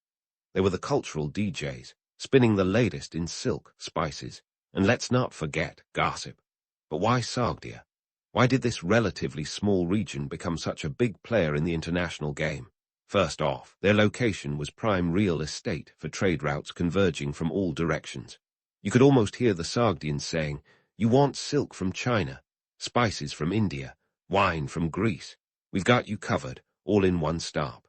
They were the cultural DJs, spinning the latest in silk, spices, and let's not forget gossip. But why Sogdia? Why did this relatively small region become such a big player in the international game? First off, their location was prime real estate for trade routes converging from all directions. You could almost hear the Sogdians saying, "You want silk from China, spices from India, wine from Greece. We've got you covered, all in one stop."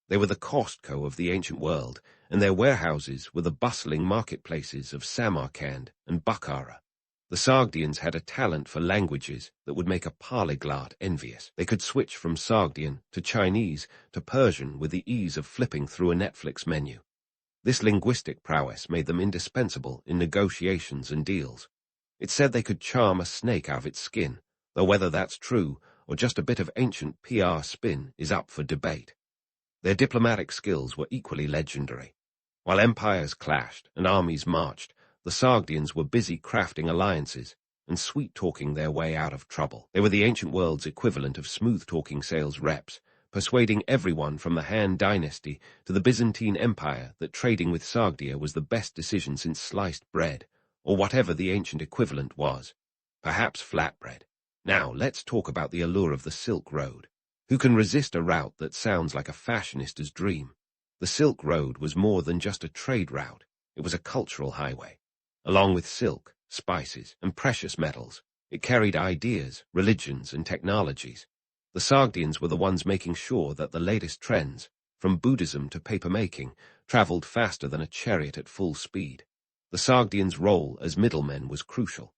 They were the Costco of the ancient world, and their warehouses were the bustling marketplaces of Samarkand and Bukhara. The Sogdians had a talent for languages that would make a polyglot envious. They could switch from Sogdian to Chinese to Persian with the ease of flipping through a Netflix menu. This linguistic prowess made them indispensable in negotiations and deals. It said they could charm a snake out of its skin, though whether that's true or just a bit of ancient PR spin is up for debate. Their diplomatic skills were equally legendary. While empires clashed and armies marched, the Sogdians were busy crafting alliances and sweet-talking their way out of trouble. They were the ancient world's equivalent of smooth-talking sales reps, persuading everyone from the Han Dynasty to the Byzantine Empire that trading with Sogdia was the best decision since sliced bread, or whatever the ancient equivalent was, perhaps flatbread. Now, let's talk about the allure of the Silk Road. Who can resist a route that sounds like a fashionista's dream? The Silk Road was more than just a trade route. It was a cultural highway. Along with silk, spices, and precious metals, it carried ideas, religions, and technologies. The Sogdians were the ones making sure that the latest trends, from Buddhism to paper-making, traveled faster than a chariot at full speed. The Sogdians' role as middlemen was crucial.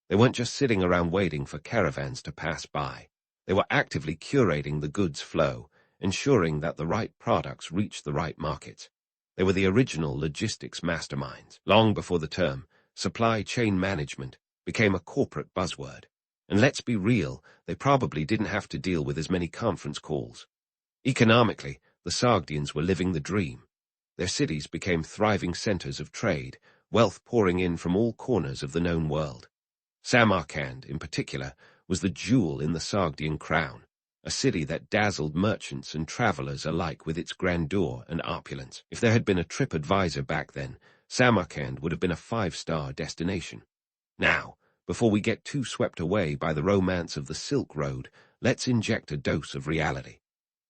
They weren't just sitting around waiting for caravans to pass by. They were actively curating the goods flow, ensuring that the right products reached the right markets. They were the original logistics masterminds. Long before the term supply chain management became a corporate buzzword. And let's be real, they probably didn't have to deal with as many conference calls. Economically, the Sogdians were living the dream. Their cities became thriving centers of trade, wealth pouring in from all corners of the known world. Samarkand, in particular, was the jewel in the Sogdian crown, a city that dazzled merchants and travelers alike with its grandeur and opulence. If there had been a trip advisor back then, Samarkand would have been a 5-star destination. Now, before we get too swept away by the romance of the Silk Road, let's inject a dose of reality.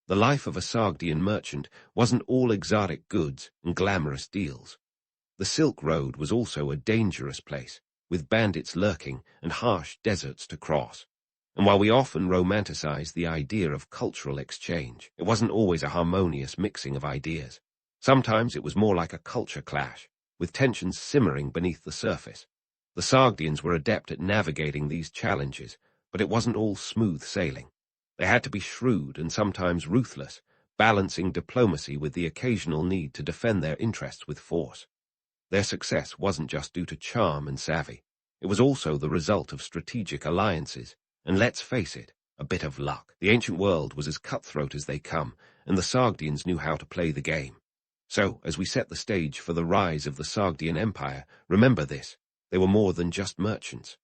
The life of a Sogdian merchant wasn't all exotic goods and glamorous deals. The Silk Road was also a dangerous place, with bandits lurking and harsh deserts to cross. And while we often romanticize the idea of cultural exchange, it wasn't always a harmonious mixing of ideas. Sometimes it was more like a culture clash, with tensions simmering beneath the surface. The Sogdians were adept at navigating these challenges, but it wasn't all smooth sailing. They had to be shrewd and sometimes ruthless, balancing diplomacy with the occasional need to defend their interests with force. Their success wasn't just due to charm and savvy. It was also the result of strategic alliances, and let's face it, a bit of luck. The ancient world was as cutthroat as they come, and the Sogdians knew how to play the game. So, as we set the stage for the rise of the Sogdian Empire, remember this: they were more than just merchants.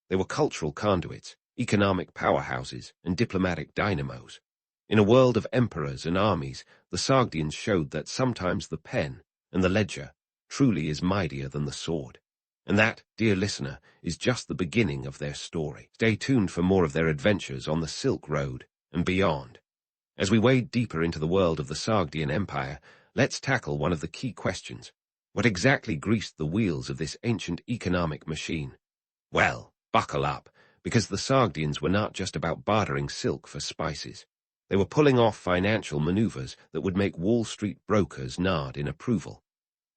They were cultural conduits, economic powerhouses, and diplomatic dynamos. In a world of emperors and armies, the Sogdians showed that sometimes the pen and the ledger truly is mightier than the sword. And that, dear listener, is just the beginning of their story. Stay tuned for more of their adventures on the Silk Road and beyond. As we wade deeper into the world of the Sogdian Empire, let's tackle one of the key questions. What exactly greased the wheels of this ancient economic machine? Well, buckle up, because the Sogdians were not just about bartering silk for spices. They were pulling off financial maneuvers that would make Wall Street brokers nod in approval.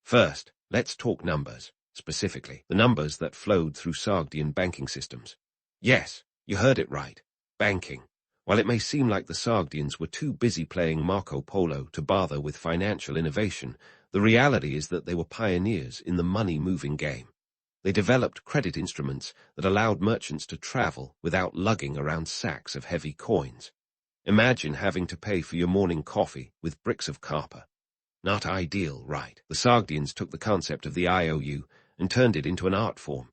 First, let's talk numbers, specifically the numbers that flowed through Sogdian banking systems. Yes, you heard it right, banking. While it may seem like the Sogdians were too busy playing Marco Polo to bother with financial innovation, the reality is that they were pioneers in the money-moving game. They developed credit instruments that allowed merchants to travel without lugging around sacks of heavy coins. Imagine having to pay for your morning coffee with bricks of copper. Not ideal, right? The Sogdians took the concept of the IOU and turned it into an art form.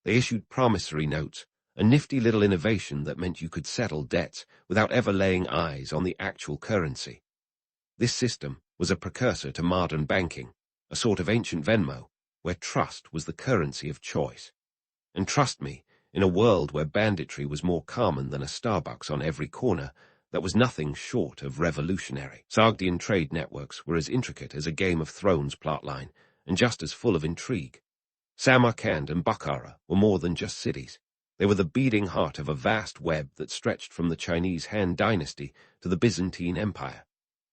They issued promissory notes, a nifty little innovation that meant you could settle debts without ever laying eyes on the actual currency. This system was a precursor to modern banking, a sort of ancient Venmo, where trust was the currency of choice. And trust me, in a world where banditry was more common than a Starbucks on every corner, that was nothing short of revolutionary. Sogdian trade networks were as intricate as a Game of Thrones plotline, and just as full of intrigue. Samarkand and Bukhara were more than just cities. They were the beating heart of a vast web that stretched from the Chinese Han Dynasty to the Byzantine Empire.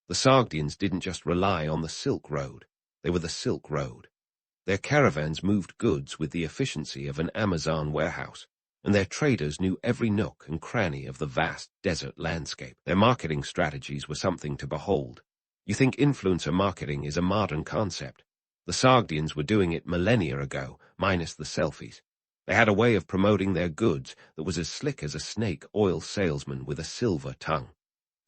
The Sogdians didn't just rely on the Silk Road, they were the Silk Road. Their caravans moved goods with the efficiency of an Amazon warehouse, and their traders knew every nook and cranny of the vast desert landscape. Their marketing strategies were something to behold. You think influencer marketing is a modern concept? The Sogdians were doing it millennia ago, minus the selfies. They had a way of promoting their goods that was as slick as a snake oil salesman with a silver tongue.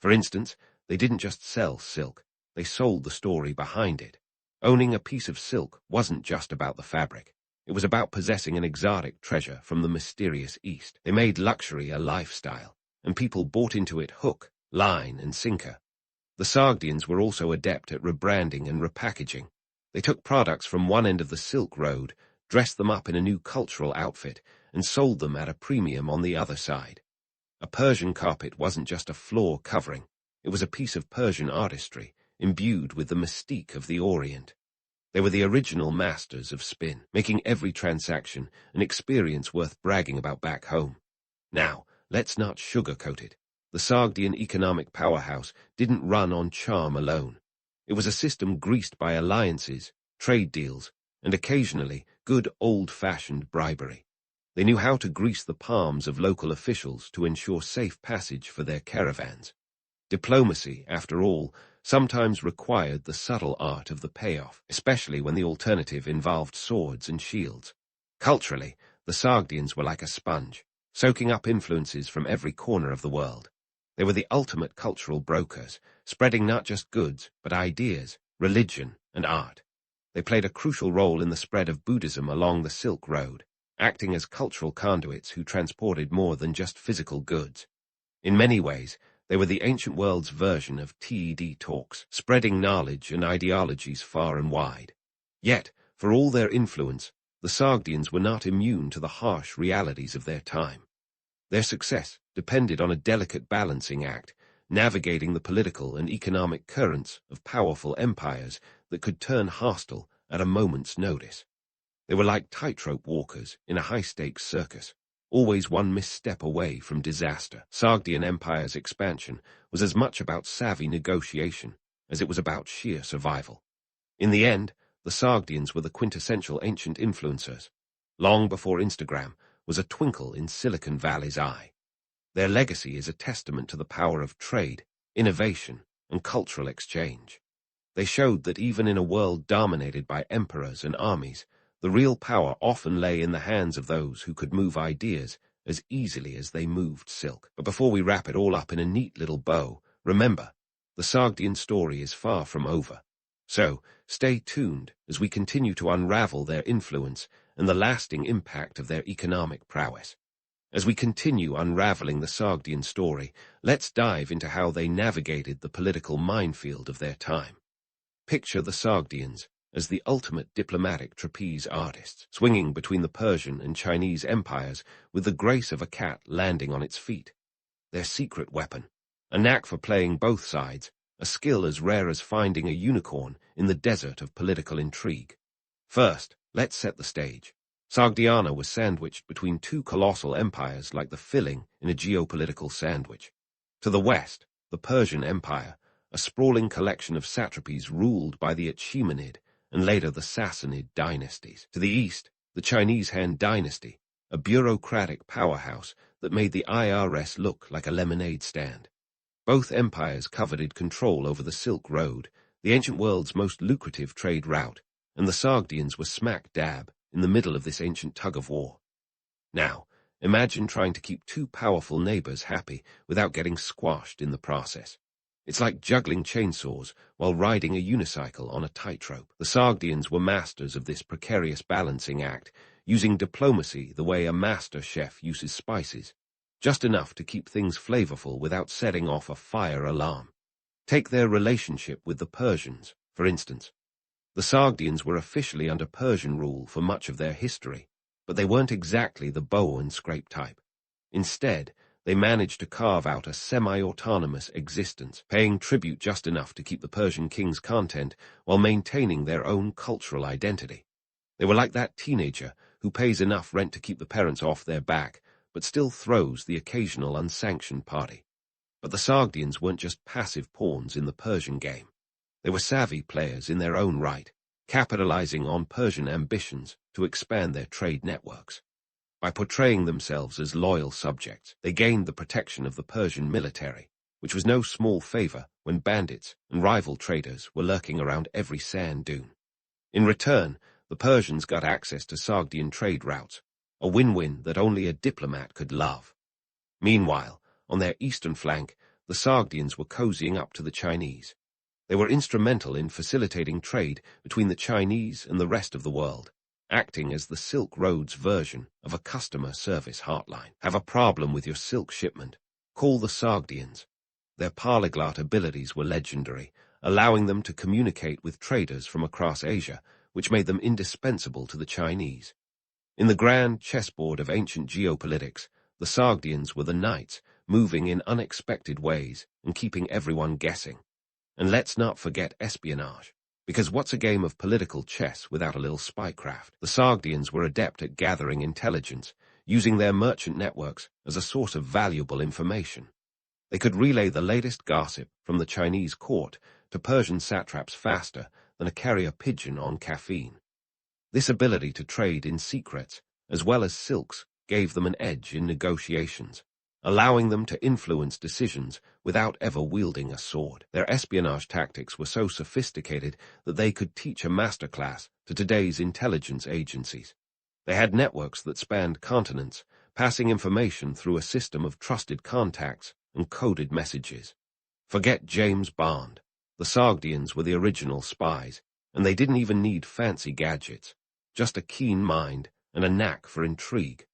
For instance, they didn't just sell silk, they sold the story behind it. Owning a piece of silk wasn't just about the fabric. It was about possessing an exotic treasure from the mysterious East. They made luxury a lifestyle, and people bought into it hook, line, and sinker. The Sogdians were also adept at rebranding and repackaging. They took products from one end of the Silk Road, dressed them up in a new cultural outfit, and sold them at a premium on the other side. A Persian carpet wasn't just a floor covering. It was a piece of Persian artistry, imbued with the mystique of the Orient. They were the original masters of spin, making every transaction an experience worth bragging about back home. Now, let's not sugarcoat it. The Sogdian economic powerhouse didn't run on charm alone. It was a system greased by alliances, trade deals, and occasionally good old-fashioned bribery. They knew how to grease the palms of local officials to ensure safe passage for their caravans. Diplomacy, after all, sometimes required the subtle art of the payoff, especially when the alternative involved swords and shields. Culturally, the Sogdians were like a sponge, soaking up influences from every corner of the world. They were the ultimate cultural brokers, spreading not just goods, but ideas, religion, and art. They played a crucial role in the spread of Buddhism along the Silk Road, acting as cultural conduits who transported more than just physical goods. In many ways, they were the ancient world's version of TED talks, spreading knowledge and ideologies far and wide. Yet, for all their influence, the Sogdians were not immune to the harsh realities of their time. Their success depended on a delicate balancing act, navigating the political and economic currents of powerful empires that could turn hostile at a moment's notice. They were like tightrope walkers in a high-stakes circus, always one misstep away from disaster. Sogdian Empire's expansion was as much about savvy negotiation as it was about sheer survival. In the end, the Sogdians were the quintessential ancient influencers. Long before Instagram was a twinkle in Silicon Valley's eye. Their legacy is a testament to the power of trade, innovation, and cultural exchange. They showed that even in a world dominated by emperors and armies, the real power often lay in the hands of those who could move ideas as easily as they moved silk. But before we wrap it all up in a neat little bow, remember, the Sogdian story is far from over. So, stay tuned as we continue to unravel their influence and the lasting impact of their economic prowess. As we continue unraveling the Sogdian story, let's dive into how they navigated the political minefield of their time. Picture the Sogdians as the ultimate diplomatic trapeze artists, swinging between the Persian and Chinese empires with the grace of a cat landing on its feet. Their secret weapon, a knack for playing both sides, a skill as rare as finding a unicorn in the desert of political intrigue. First, let's set the stage. Sogdiana was sandwiched between two colossal empires like the filling in a geopolitical sandwich. To the west, the Persian Empire, a sprawling collection of satrapies ruled by the Achaemenid and later the Sassanid dynasties. To the east, the Chinese Han dynasty, a bureaucratic powerhouse that made the IRS look like a lemonade stand. Both empires coveted control over the Silk Road, the ancient world's most lucrative trade route, and the Sogdians were smack dab in the middle of this ancient tug-of-war. Now, imagine trying to keep two powerful neighbors happy without getting squashed in the process. It's like juggling chainsaws while riding a unicycle on a tightrope. The Sogdians were masters of this precarious balancing act, using diplomacy the way a master chef uses spices, just enough to keep things flavorful without setting off a fire alarm. Take their relationship with the Persians, for instance. The Sogdians were officially under Persian rule for much of their history, but they weren't exactly the bow and scrape type. Instead, they managed to carve out a semi-autonomous existence, paying tribute just enough to keep the Persian king's content while maintaining their own cultural identity. They were like that teenager who pays enough rent to keep the parents off their back, but still throws the occasional unsanctioned party. But the Sogdians weren't just passive pawns in the Persian game. They were savvy players in their own right, capitalizing on Persian ambitions to expand their trade networks. By portraying themselves as loyal subjects, they gained the protection of the Persian military, which was no small favor when bandits and rival traders were lurking around every sand dune. In return, the Persians got access to Sogdian trade routes, a win-win that only a diplomat could love. Meanwhile, on their eastern flank, the Sogdians were cozying up to the Chinese. They were instrumental in facilitating trade between the Chinese and the rest of the world, acting as the Silk Road's version of a customer service hotline. Have a problem with your silk shipment? Call the Sogdians. Their polyglot abilities were legendary, allowing them to communicate with traders from across Asia, which made them indispensable to the Chinese. In the grand chessboard of ancient geopolitics, the Sogdians were the knights, moving in unexpected ways and keeping everyone guessing. And let's not forget espionage, because what's a game of political chess without a little spycraft? The Sogdians were adept at gathering intelligence, using their merchant networks as a source of valuable information. They could relay the latest gossip from the Chinese court to Persian satraps faster than a carrier pigeon on caffeine. This ability to trade in secrets, as well as silks, gave them an edge in negotiations, allowing them to influence decisions without ever wielding a sword. Their espionage tactics were so sophisticated that they could teach a masterclass to today's intelligence agencies. They had networks that spanned continents, passing information through a system of trusted contacts and coded messages. Forget James Bond. The Sogdians were the original spies, and they didn't even need fancy gadgets, just a keen mind and a knack for intrigue.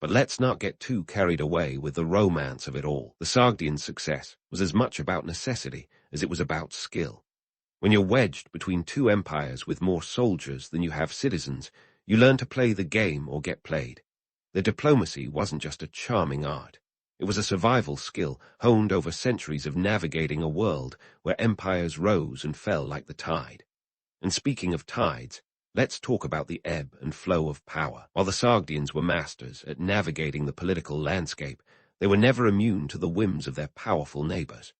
But let's not get too carried away with the romance of it all. The Sogdian success was as much about necessity as it was about skill. When you're wedged between two empires with more soldiers than you have citizens, you learn to play the game or get played. Their diplomacy wasn't just a charming art. It was a survival skill honed over centuries of navigating a world where empires rose and fell like the tide. And speaking of tides, let's talk about the ebb and flow of power. While the Sogdians were masters at navigating the political landscape, they were never immune to the whims of their powerful neighbors.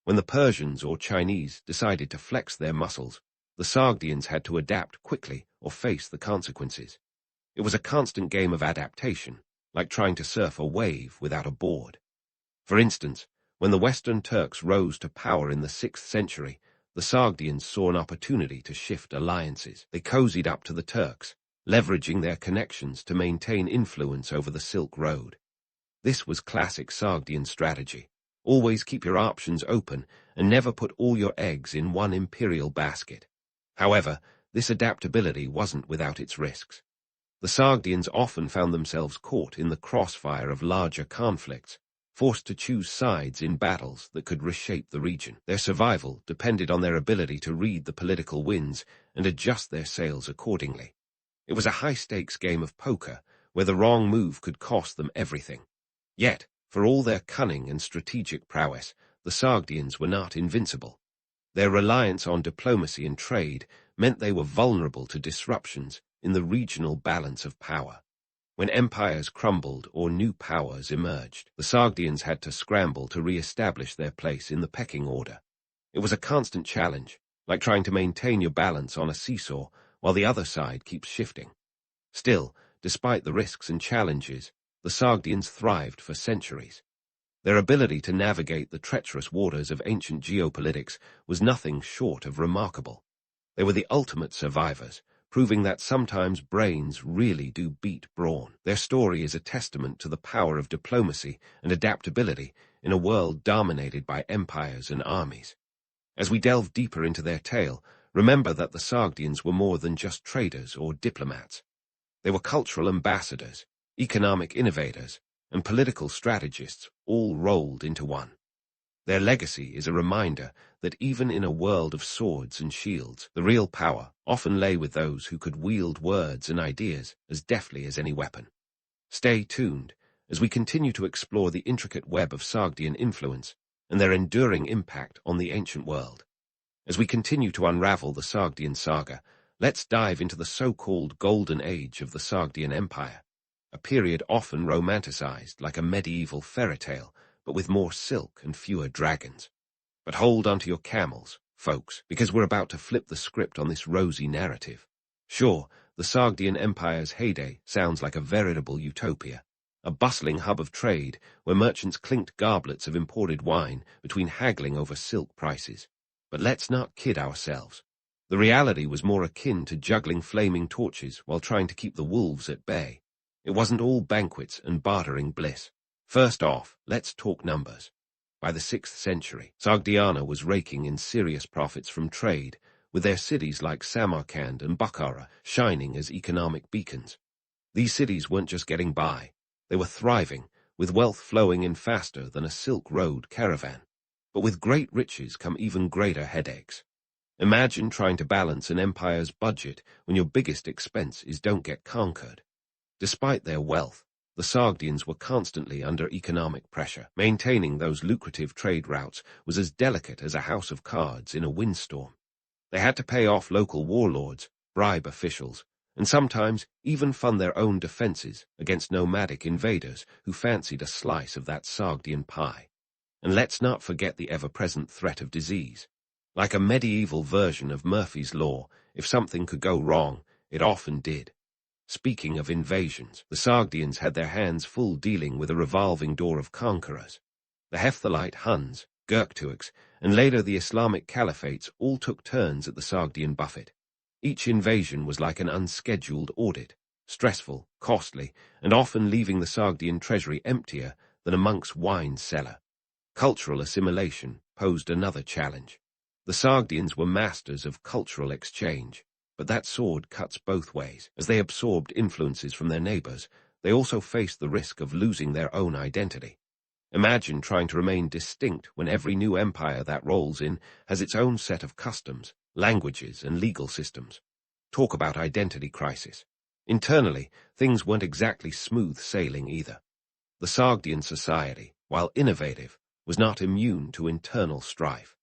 When the Persians or Chinese decided to flex their muscles, the Sogdians had to adapt quickly or face the consequences. It was a constant game of adaptation, like trying to surf a wave without a board. For instance, when the Western Turks rose to power in the 6th century, the Sogdians saw an opportunity to shift alliances. They cozied up to the Turks, leveraging their connections to maintain influence over the Silk Road. This was classic Sogdian strategy. Always keep your options open and never put all your eggs in one imperial basket. However, this adaptability wasn't without its risks. The Sogdians often found themselves caught in the crossfire of larger conflicts, forced to choose sides in battles that could reshape the region. Their survival depended on their ability to read the political winds and adjust their sails accordingly. It was a high-stakes game of poker where the wrong move could cost them everything. Yet, for all their cunning and strategic prowess, the Sogdians were not invincible. Their reliance on diplomacy and trade meant they were vulnerable to disruptions in the regional balance of power. When empires crumbled or new powers emerged, the Sogdians had to scramble to re-establish their place in the pecking order. It was a constant challenge, like trying to maintain your balance on a seesaw while the other side keeps shifting. Still, despite the risks and challenges, the Sogdians thrived for centuries. Their ability to navigate the treacherous waters of ancient geopolitics was nothing short of remarkable. They were the ultimate survivors, proving that sometimes brains really do beat brawn. Their story is a testament to the power of diplomacy and adaptability in a world dominated by empires and armies. As we delve deeper into their tale, remember that the Sogdians were more than just traders or diplomats. They were cultural ambassadors, economic innovators, and political strategists, all rolled into one. Their legacy is a reminder that even in a world of swords and shields, the real power often lay with those who could wield words and ideas as deftly as any weapon. Stay tuned as we continue to explore the intricate web of Sogdian influence and their enduring impact on the ancient world. As we continue to unravel the Sogdian saga, let's dive into the so-called Golden Age of the Sogdian Empire, a period often romanticized like a medieval fairy tale, but with more silk and fewer dragons. But hold onto your camels, folks, because we're about to flip the script on this rosy narrative. Sure, the Sogdian Empire's heyday sounds like a veritable utopia, a bustling hub of trade where merchants clinked goblets of imported wine between haggling over silk prices. But let's not kid ourselves. The reality was more akin to juggling flaming torches while trying to keep the wolves at bay. It wasn't all banquets and bartering bliss. First off, let's talk numbers. By the 6th century, Sogdiana was raking in serious profits from trade, with their cities like Samarkand and Bukhara shining as economic beacons. These cities weren't just getting by, they were thriving, with wealth flowing in faster than a Silk Road caravan. But with great riches come even greater headaches. Imagine trying to balance an empire's budget when your biggest expense is don't get conquered. Despite their wealth, the Sogdians were constantly under economic pressure. Maintaining those lucrative trade routes was as delicate as a house of cards in a windstorm. They had to pay off local warlords, bribe officials, and sometimes even fund their own defenses against nomadic invaders who fancied a slice of that Sogdian pie. And let's not forget the ever-present threat of disease. Like a medieval version of Murphy's Law, if something could go wrong, it often did. Speaking of invasions, the Sogdians had their hands full dealing with a revolving door of conquerors. The Hephthalite Huns, Gurktuks, and later the Islamic Caliphates all took turns at the Sogdian buffet. Each invasion was like an unscheduled audit, stressful, costly, and often leaving the Sogdian treasury emptier than a monk's wine cellar. Cultural assimilation posed another challenge. The Sogdians were masters of cultural exchange, but that sword cuts both ways. As they absorbed influences from their neighbors, they also faced the risk of losing their own identity. Imagine trying to remain distinct when every new empire that rolls in has its own set of customs, languages, and legal systems. Talk about identity crisis. Internally, things weren't exactly smooth sailing either. The Sogdian society, while innovative, was not immune to internal strife.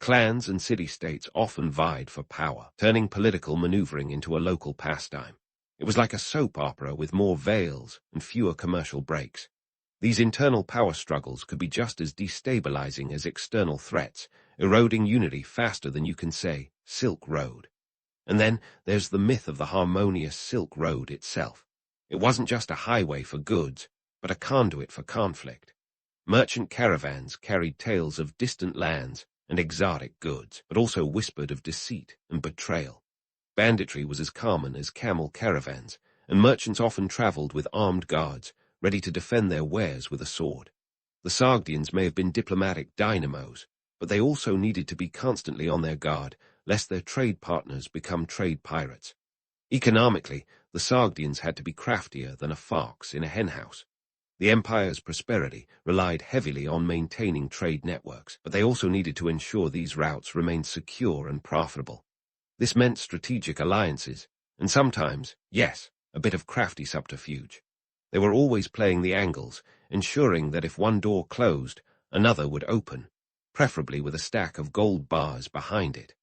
Clans and city-states often vied for power, turning political maneuvering into a local pastime. It was like a soap opera with more veils and fewer commercial breaks. These internal power struggles could be just as destabilizing as external threats, eroding unity faster than you can say, Silk Road. And then there's the myth of the harmonious Silk Road itself. It wasn't just a highway for goods, but a conduit for conflict. Merchant caravans carried tales of distant lands and exotic goods, but also whispered of deceit and betrayal. Banditry was as common as camel caravans, and merchants often traveled with armed guards, ready to defend their wares with a sword. The Sogdians may have been diplomatic dynamos, but they also needed to be constantly on their guard, lest their trade partners become trade pirates. Economically, the Sogdians had to be craftier than a fox in a henhouse. The empire's prosperity relied heavily on maintaining trade networks, but they also needed to ensure these routes remained secure and profitable. This meant strategic alliances, and sometimes, yes, a bit of crafty subterfuge. They were always playing the angles, ensuring that if one door closed, another would open, preferably with a stack of gold bars behind it.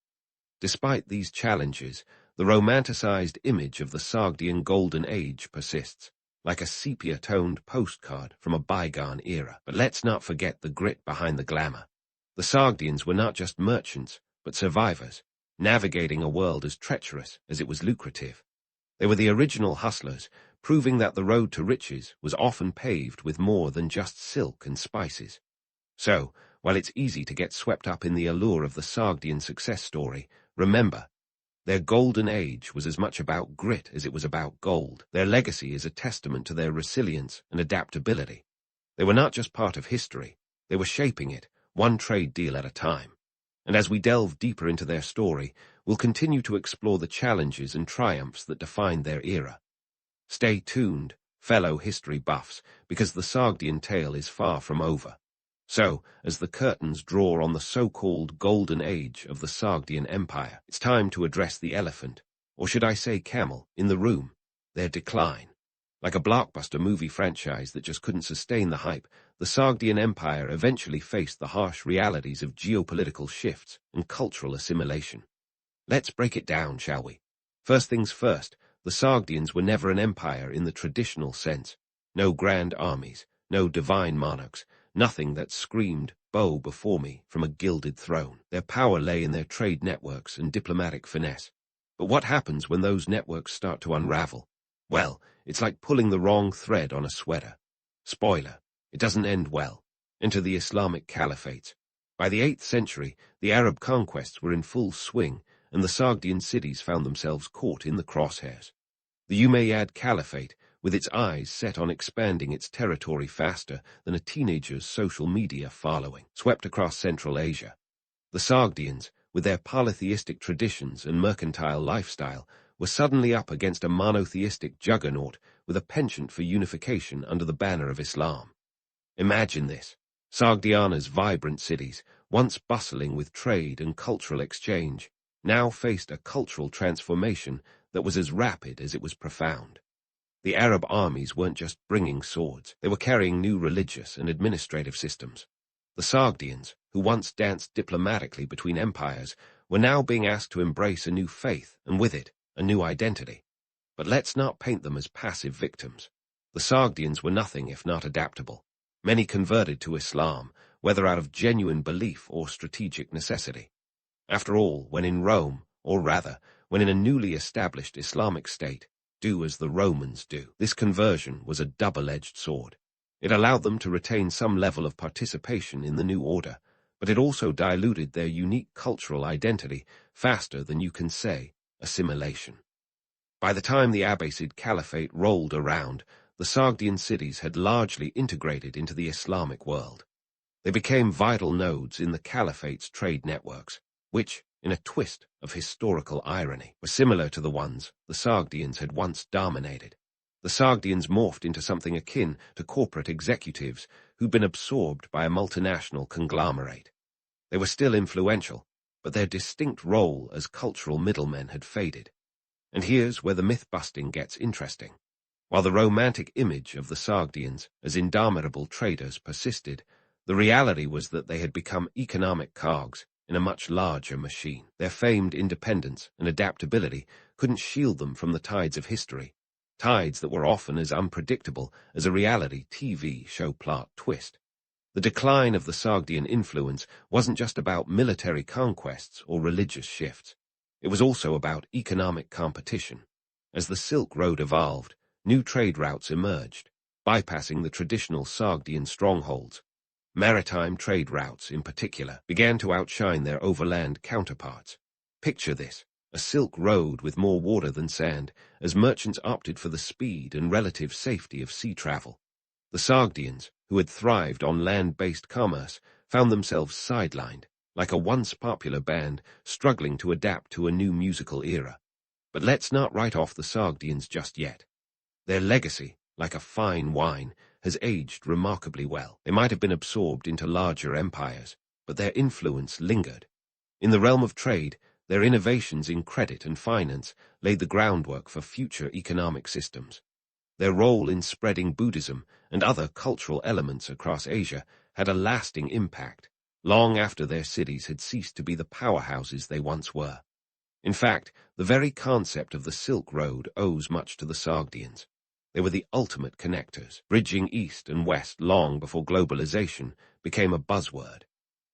Despite these challenges, the romanticized image of the Sogdian Golden Age persists, like a sepia-toned postcard from a bygone era. But let's not forget the grit behind the glamour. The Sogdians were not just merchants, but survivors, navigating a world as treacherous as it was lucrative. They were the original hustlers, proving that the road to riches was often paved with more than just silk and spices. So, while it's easy to get swept up in the allure of the Sogdian success story, remember, their golden age was as much about grit as it was about gold. Their legacy is a testament to their resilience and adaptability. They were not just part of history, they were shaping it, one trade deal at a time. And as we delve deeper into their story, we'll continue to explore the challenges and triumphs that defined their era. Stay tuned, fellow history buffs, because the Sogdian tale is far from over. So, as the curtains draw on the so-called golden age of the Sogdian Empire, it's time to address the elephant, or should I say camel, in the room, their decline. Like a blockbuster movie franchise that just couldn't sustain the hype, the Sogdian Empire eventually faced the harsh realities of geopolitical shifts and cultural assimilation. Let's break it down, shall we? First things first, the Sogdians were never an empire in the traditional sense. No grand armies, no divine monarchs, nothing that screamed, "Bow before me," from a gilded throne. Their power lay in their trade networks and diplomatic finesse. But what happens when those networks start to unravel? Well, it's like pulling the wrong thread on a sweater. Spoiler, it doesn't end well. Enter the Islamic Caliphates. By the 8th century, the Arab conquests were in full swing, and the Sogdian cities found themselves caught in the crosshairs. The Umayyad Caliphate, with its eyes set on expanding its territory faster than a teenager's social media following, swept across Central Asia. The Sogdians, with their polytheistic traditions and mercantile lifestyle, were suddenly up against a monotheistic juggernaut with a penchant for unification under the banner of Islam. Imagine this. Sogdiana's vibrant cities, once bustling with trade and cultural exchange, now faced a cultural transformation that was as rapid as it was profound. The Arab armies weren't just bringing swords, they were carrying new religious and administrative systems. The Sogdians, who once danced diplomatically between empires, were now being asked to embrace a new faith, and with it, a new identity. But let's not paint them as passive victims. The Sogdians were nothing if not adaptable. Many converted to Islam, whether out of genuine belief or strategic necessity. After all, when in Rome, or rather, when in a newly established Islamic state, do as the Romans do. This conversion was a double-edged sword. It allowed them to retain some level of participation in the new order, but it also diluted their unique cultural identity faster than you can say assimilation. By the time the Abbasid Caliphate rolled around, the Sogdian cities had largely integrated into the Islamic world. They became vital nodes in the Caliphate's trade networks, which, in a twist of historical irony, were similar to the ones the Sogdians had once dominated. The Sogdians morphed into something akin to corporate executives who'd been absorbed by a multinational conglomerate. They were still influential, but their distinct role as cultural middlemen had faded. And here's where the myth-busting gets interesting. While the romantic image of the Sogdians as indomitable traders persisted, the reality was that they had become economic cogs in a much larger machine. Their famed independence and adaptability couldn't shield them from the tides of history, tides that were often as unpredictable as a reality TV show plot twist. The decline of the Sogdian influence wasn't just about military conquests or religious shifts. It was also about economic competition. As the Silk Road evolved, new trade routes emerged, bypassing the traditional Sogdian strongholds. Maritime trade routes, in particular, began to outshine their overland counterparts. Picture this, a Silk Road with more water than sand, as merchants opted for the speed and relative safety of sea travel. The Sogdians, who had thrived on land-based commerce, found themselves sidelined, like a once popular band struggling to adapt to a new musical era. But let's not write off the Sogdians just yet. Their legacy, like a fine wine, has aged remarkably well. They might have been absorbed into larger empires, but their influence lingered. In the realm of trade, their innovations in credit and finance laid the groundwork for future economic systems. Their role in spreading Buddhism and other cultural elements across Asia had a lasting impact, long after their cities had ceased to be the powerhouses they once were. In fact, the very concept of the Silk Road owes much to the Sogdians. They were the ultimate connectors, bridging east and west long before globalization became a buzzword.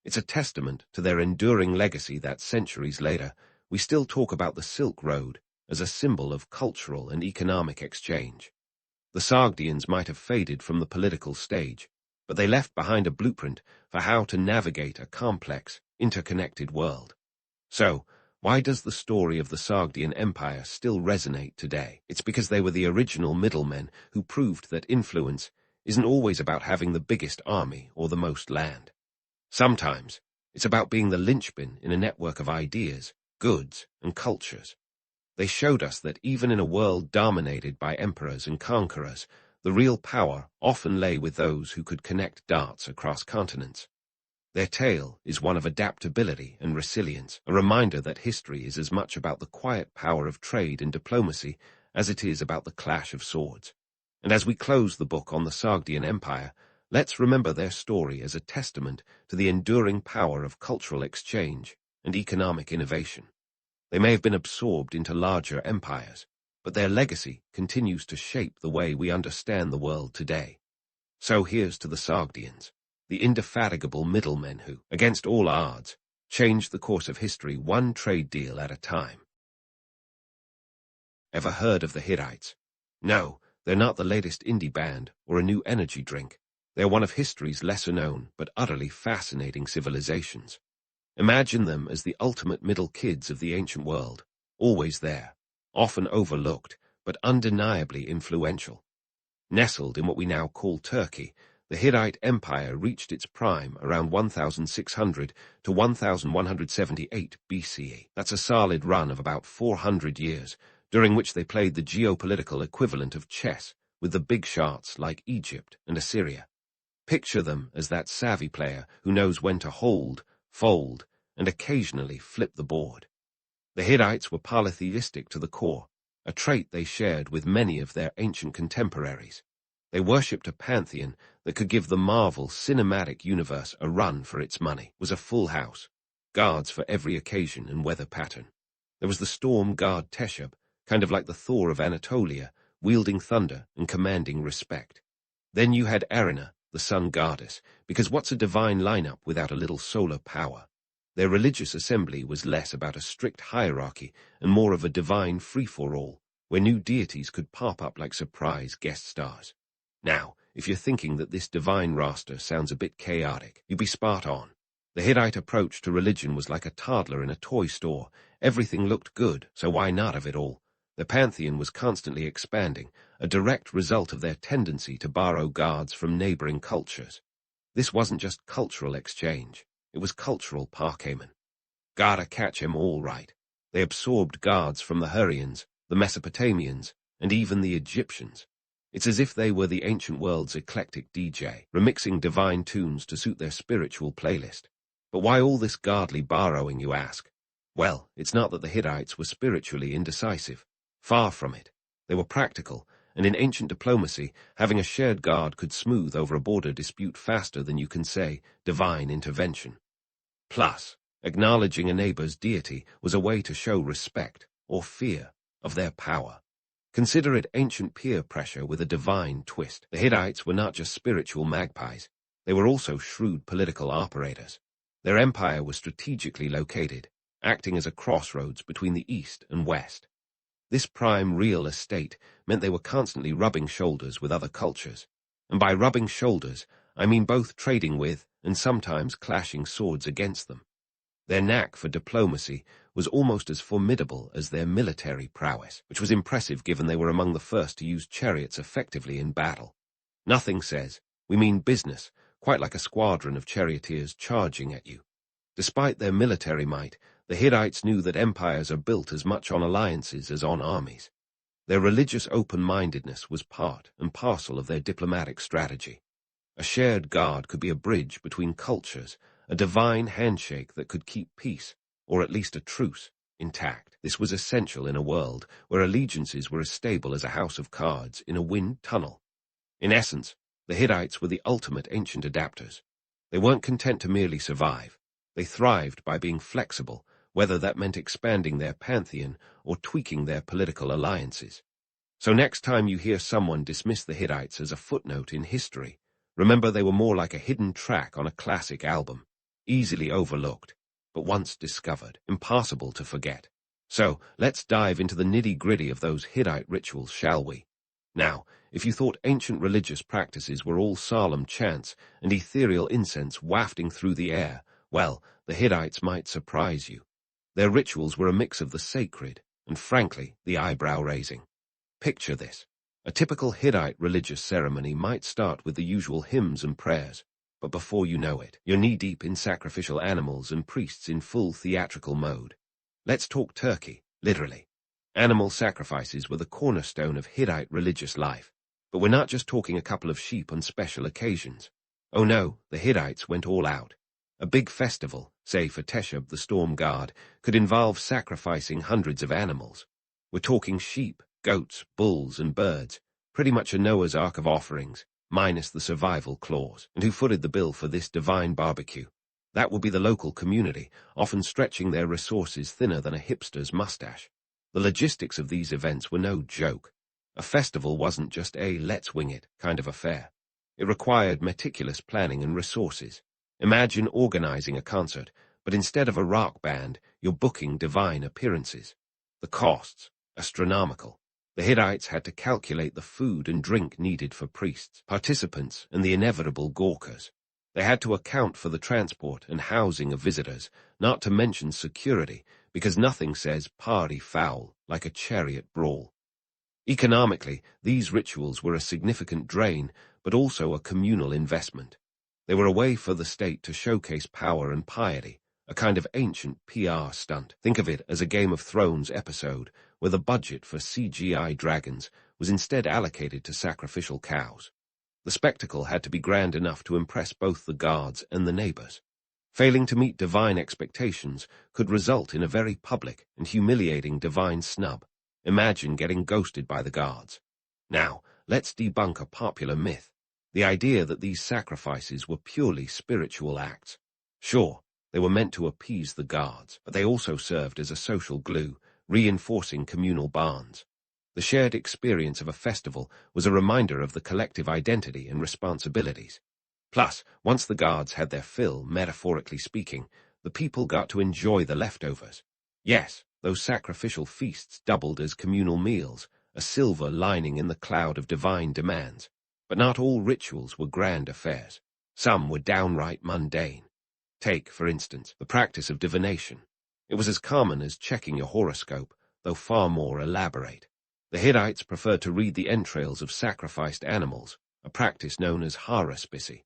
It's a testament to their enduring legacy that centuries later, we still talk about the Silk Road as a symbol of cultural and economic exchange. The Sogdians might have faded from the political stage, but they left behind a blueprint for how to navigate a complex, interconnected world. So, why does the story of the Sogdian Empire still resonate today? It's because they were the original middlemen who proved that influence isn't always about having the biggest army or the most land. Sometimes, it's about being the linchpin in a network of ideas, goods, and cultures. They showed us that even in a world dominated by emperors and conquerors, the real power often lay with those who could connect dots across continents. Their tale is one of adaptability and resilience, a reminder that history is as much about the quiet power of trade and diplomacy as it is about the clash of swords. And as we close the book on the Sogdian Empire, let's remember their story as a testament to the enduring power of cultural exchange and economic innovation. They may have been absorbed into larger empires, but their legacy continues to shape the way we understand the world today. So here's to the Sogdians, the indefatigable middlemen who, against all odds, changed the course of history one trade deal at a time. Ever heard of the Hittites? No, they're not the latest indie band or a new energy drink. They're one of history's lesser-known but utterly fascinating civilizations. Imagine them as the ultimate middle kids of the ancient world, always there, often overlooked, but undeniably influential. Nestled in what we now call Turkey, the Hittite Empire reached its prime around 1600 to 1178 BCE. That's a solid run of about 400 years, during which they played the geopolitical equivalent of chess with the big shots like Egypt and Assyria. Picture them as that savvy player who knows when to hold, fold, and occasionally flip the board. The Hittites were polytheistic to the core, a trait they shared with many of their ancient contemporaries. They worshipped a pantheon that could give the Marvel cinematic universe a run for its money. It was a full house, guards for every occasion and weather pattern. There was the storm god Teshub, kind of like the Thor of Anatolia, wielding thunder and commanding respect. Then you had Arena, the sun goddess, because what's a divine lineup without a little solar power? Their religious assembly was less about a strict hierarchy and more of a divine free-for-all, where new deities could pop up like surprise guest stars. Now, if you're thinking that this divine roster sounds a bit chaotic, you'd be spot on. The Hittite approach to religion was like a toddler in a toy store. Everything looked good, so why not have it all? The pantheon was constantly expanding, a direct result of their tendency to borrow gods from neighboring cultures. This wasn't just cultural exchange, it was cultural parkayman. Gotta catch 'em all right. They absorbed gods from the Hurrians, the Mesopotamians, and even the Egyptians. It's as if they were the ancient world's eclectic DJ, remixing divine tunes to suit their spiritual playlist. But why all this godly borrowing, you ask? Well, it's not that the Hittites were spiritually indecisive. Far from it. They were practical, and in ancient diplomacy, having a shared god could smooth over a border dispute faster than you can say divine intervention. Plus, acknowledging a neighbor's deity was a way to show respect, or fear, of their power. Consider it ancient peer pressure with a divine twist. The Hittites were not just spiritual magpies, they were also shrewd political operators. Their empire was strategically located, acting as a crossroads between the east and west. This prime real estate meant they were constantly rubbing shoulders with other cultures. And by rubbing shoulders, I mean both trading with and sometimes clashing swords against them. Their knack for diplomacy was almost as formidable as their military prowess, which was impressive given they were among the first to use chariots effectively in battle. Nothing says, we mean business, quite like a squadron of charioteers charging at you. Despite their military might, the Hittites knew that empires are built as much on alliances as on armies. Their religious open-mindedness was part and parcel of their diplomatic strategy. A shared god could be a bridge between cultures, a divine handshake that could keep peace, or at least a truce, intact. This was essential in a world where allegiances were as stable as a house of cards in a wind tunnel. In essence, the Hittites were the ultimate ancient adapters. They weren't content to merely survive. They thrived by being flexible, whether that meant expanding their pantheon or tweaking their political alliances. So next time you hear someone dismiss the Hittites as a footnote in history, remember they were more like a hidden track on a classic album, easily overlooked, but once discovered, impossible to forget. So let's dive into the nitty-gritty of those Hittite rituals, shall we? Now, if you thought ancient religious practices were all solemn chants and ethereal incense wafting through the air, well, the Hittites might surprise you. Their rituals were a mix of the sacred and, frankly, the eyebrow-raising. Picture this. A typical Hittite religious ceremony might start with the usual hymns and prayers, but before you know it, you're knee-deep in sacrificial animals and priests in full theatrical mode. Let's talk turkey, literally. Animal sacrifices were the cornerstone of Hittite religious life, but we're not just talking a couple of sheep on special occasions. Oh no, the Hittites went all out. A big festival, say for Teshub the storm god, could involve sacrificing hundreds of animals. We're talking sheep, goats, bulls, and birds, pretty much a Noah's Ark of offerings, minus the survival clause. And who footed the bill for this divine barbecue? That would be the local community, often stretching their resources thinner than a hipster's mustache. The logistics of these events were no joke. A festival wasn't just a let's wing it kind of affair. It required meticulous planning and resources. Imagine organizing a concert, but instead of a rock band, you're booking divine appearances. The costs, astronomical. The Hittites had to calculate the food and drink needed for priests, participants, and the inevitable gawkers. They had to account for the transport and housing of visitors, not to mention security, because nothing says party foul like a chariot brawl. Economically, these rituals were a significant drain, but also a communal investment. They were a way for the state to showcase power and piety, a kind of ancient PR stunt. Think of it as a Game of Thrones episode, where the budget for CGI dragons was instead allocated to sacrificial cows. The spectacle had to be grand enough to impress both the guards and the neighbors. Failing to meet divine expectations could result in a very public and humiliating divine snub. Imagine getting ghosted by the guards. Now, let's debunk a popular myth. The idea that these sacrifices were purely spiritual acts. Sure, they were meant to appease the guards, but they also served as a social glue, reinforcing communal bonds. The shared experience of a festival was a reminder of the collective identity and responsibilities. Plus, once the guards had their fill, metaphorically speaking, the people got to enjoy the leftovers. Yes, those sacrificial feasts doubled as communal meals, a silver lining in the cloud of divine demands. But not all rituals were grand affairs. Some were downright mundane. Take, for instance, the practice of divination. It was as common as checking your horoscope, though far more elaborate. The Hittites preferred to read the entrails of sacrificed animals, a practice known as haruspicy.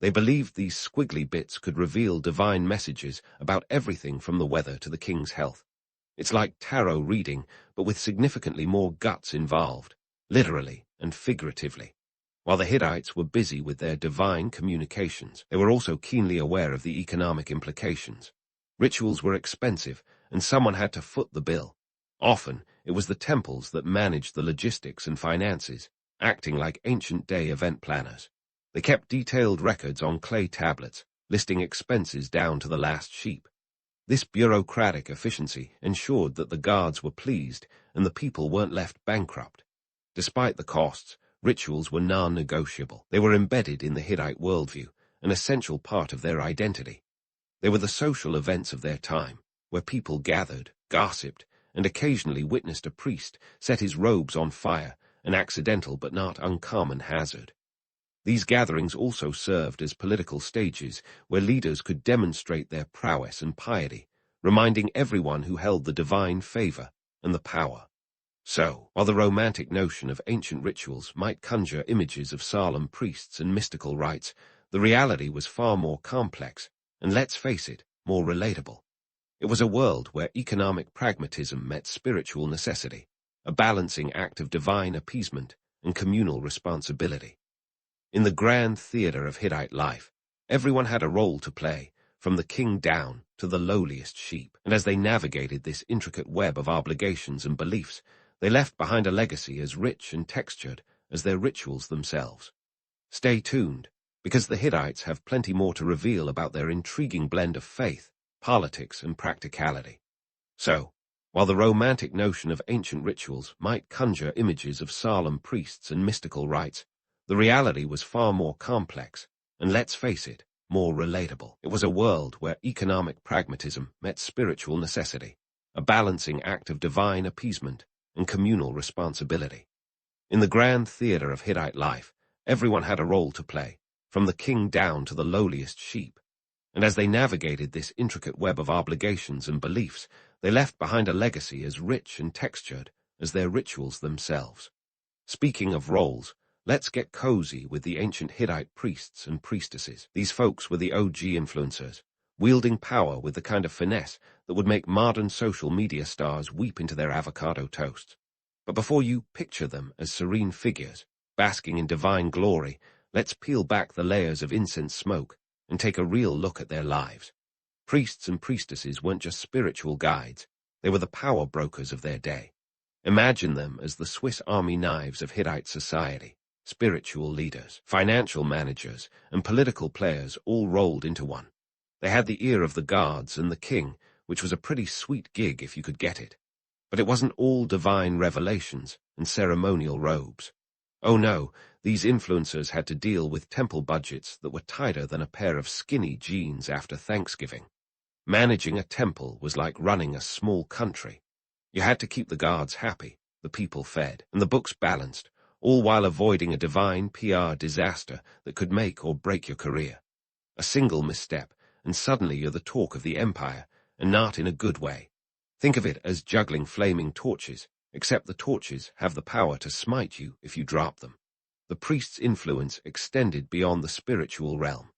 They believed these squiggly bits could reveal divine messages about everything from the weather to the king's health. It's like tarot reading, but with significantly more guts involved, literally and figuratively. While the Hittites were busy with their divine communications, they were also keenly aware of the economic implications. Rituals were expensive, and someone had to foot the bill. Often, it was the temples that managed the logistics and finances, acting like ancient-day event planners. They kept detailed records on clay tablets, listing expenses down to the last sheep. This bureaucratic efficiency ensured that the guards were pleased and the people weren't left bankrupt. Despite the costs, rituals were non-negotiable. They were embedded in the Hittite worldview, an essential part of their identity. They were the social events of their time, where people gathered, gossiped, and occasionally witnessed a priest set his robes on fire, an accidental but not uncommon hazard. These gatherings also served as political stages where leaders could demonstrate their prowess and piety, reminding everyone who held the divine favor and the power. So, while the romantic notion of ancient rituals might conjure images of solemn priests and mystical rites, the reality was far more complex, and let's face it, more relatable. It was a world where economic pragmatism met spiritual necessity, a balancing act of divine appeasement and communal responsibility. In the grand theater of Hittite life, everyone had a role to play, from the king down to the lowliest sheep, and as they navigated this intricate web of obligations and beliefs, they left behind a legacy as rich and textured as their rituals themselves. Stay tuned, because the Hittites have plenty more to reveal about their intriguing blend of faith, politics, and practicality. So, while the romantic notion of ancient rituals might conjure images of solemn priests and mystical rites, the reality was far more complex, and let's face it, more relatable. It was a world where economic pragmatism met spiritual necessity, a balancing act of divine appeasement and communal responsibility. In the grand theater of Hittite life, everyone had a role to play, from the king down to the lowliest sheep. And as they navigated this intricate web of obligations and beliefs, they left behind a legacy as rich and textured as their rituals themselves. Speaking of roles, let's get cozy with the ancient Hittite priests and priestesses. These folks were the OG influencers, wielding power with the kind of finesse that would make modern social media stars weep into their avocado toasts. But before you picture them as serene figures, basking in divine glory, let's peel back the layers of incense smoke and take a real look at their lives. Priests and priestesses weren't just spiritual guides, they were the power brokers of their day. Imagine them as the Swiss Army knives of Hittite society. Spiritual leaders, financial managers, and political players all rolled into one. They had the ear of the gods and the king, which was a pretty sweet gig if you could get it. But it wasn't all divine revelations and ceremonial robes. Oh no, these influencers had to deal with temple budgets that were tighter than a pair of skinny jeans after Thanksgiving. Managing a temple was like running a small country. You had to keep the guards happy, the people fed, and the books balanced, all while avoiding a divine PR disaster that could make or break your career. A single misstep, and suddenly you're the talk of the empire, and not in a good way. Think of it as juggling flaming torches, except the torches have the power to smite you if you drop them. The priest's influence extended beyond the spiritual realm.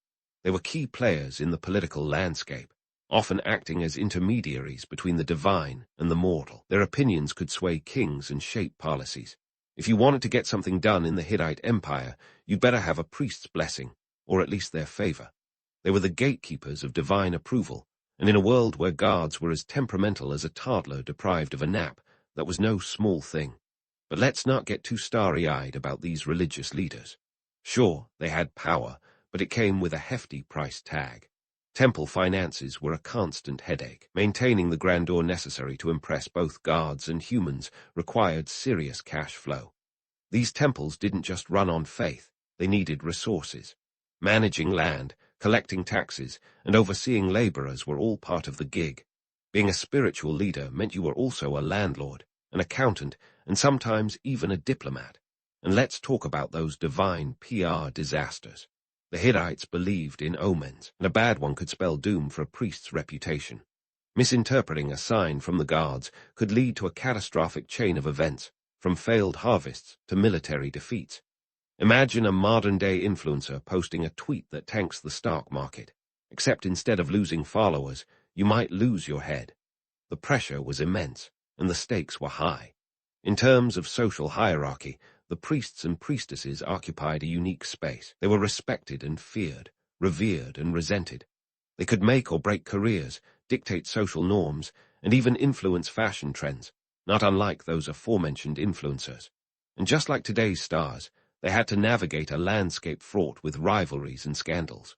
They were key players in the political landscape, often acting as intermediaries between the divine and the mortal. Their opinions could sway kings and shape policies. If you wanted to get something done in the Hittite Empire, you'd better have a priest's blessing, or at least their favor. They were the gatekeepers of divine approval, and in a world where guards were as temperamental as a toddler deprived of a nap, that was no small thing. But let's not get too starry-eyed about these religious leaders. Sure, they had power, but it came with a hefty price tag. Temple finances were a constant headache. Maintaining the grandeur necessary to impress both gods and humans required serious cash flow. These temples didn't just run on faith, they needed resources. Managing land, collecting taxes, and overseeing laborers were all part of the gig. Being a spiritual leader meant you were also a landlord, an accountant, and sometimes even a diplomat. And let's talk about those divine PR disasters. The Hittites believed in omens, and a bad one could spell doom for a priest's reputation. Misinterpreting a sign from the gods could lead to a catastrophic chain of events, from failed harvests to military defeats. Imagine a modern-day influencer posting a tweet that tanks the stock market, except instead of losing followers, you might lose your head. The pressure was immense, and the stakes were high. In terms of social hierarchy, the priests and priestesses occupied a unique space. They were respected and feared, revered and resented. They could make or break careers, dictate social norms, and even influence fashion trends, not unlike those aforementioned influencers. And just like today's stars, they had to navigate a landscape fraught with rivalries and scandals.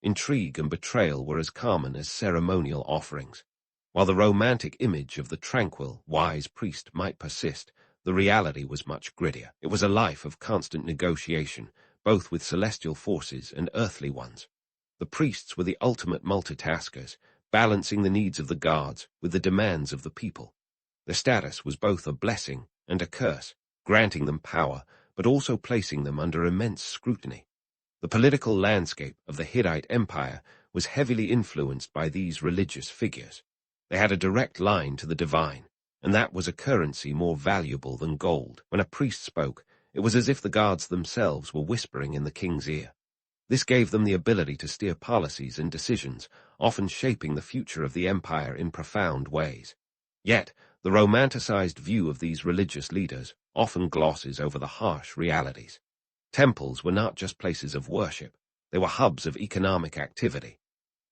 Intrigue and betrayal were as common as ceremonial offerings. While the romantic image of the tranquil, wise priest might persist, the reality was much grittier. It was a life of constant negotiation, both with celestial forces and earthly ones. The priests were the ultimate multitaskers, balancing the needs of the gods with the demands of the people. Their status was both a blessing and a curse, granting them power, but also placing them under immense scrutiny. The political landscape of the Hittite Empire was heavily influenced by these religious figures. They had a direct line to the divine, and that was a currency more valuable than gold. When a priest spoke, it was as if the gods themselves were whispering in the king's ear. This gave them the ability to steer policies and decisions, often shaping the future of the empire in profound ways. Yet, the romanticized view of these religious leaders often glosses over the harsh realities. Temples were not just places of worship, they were hubs of economic activity.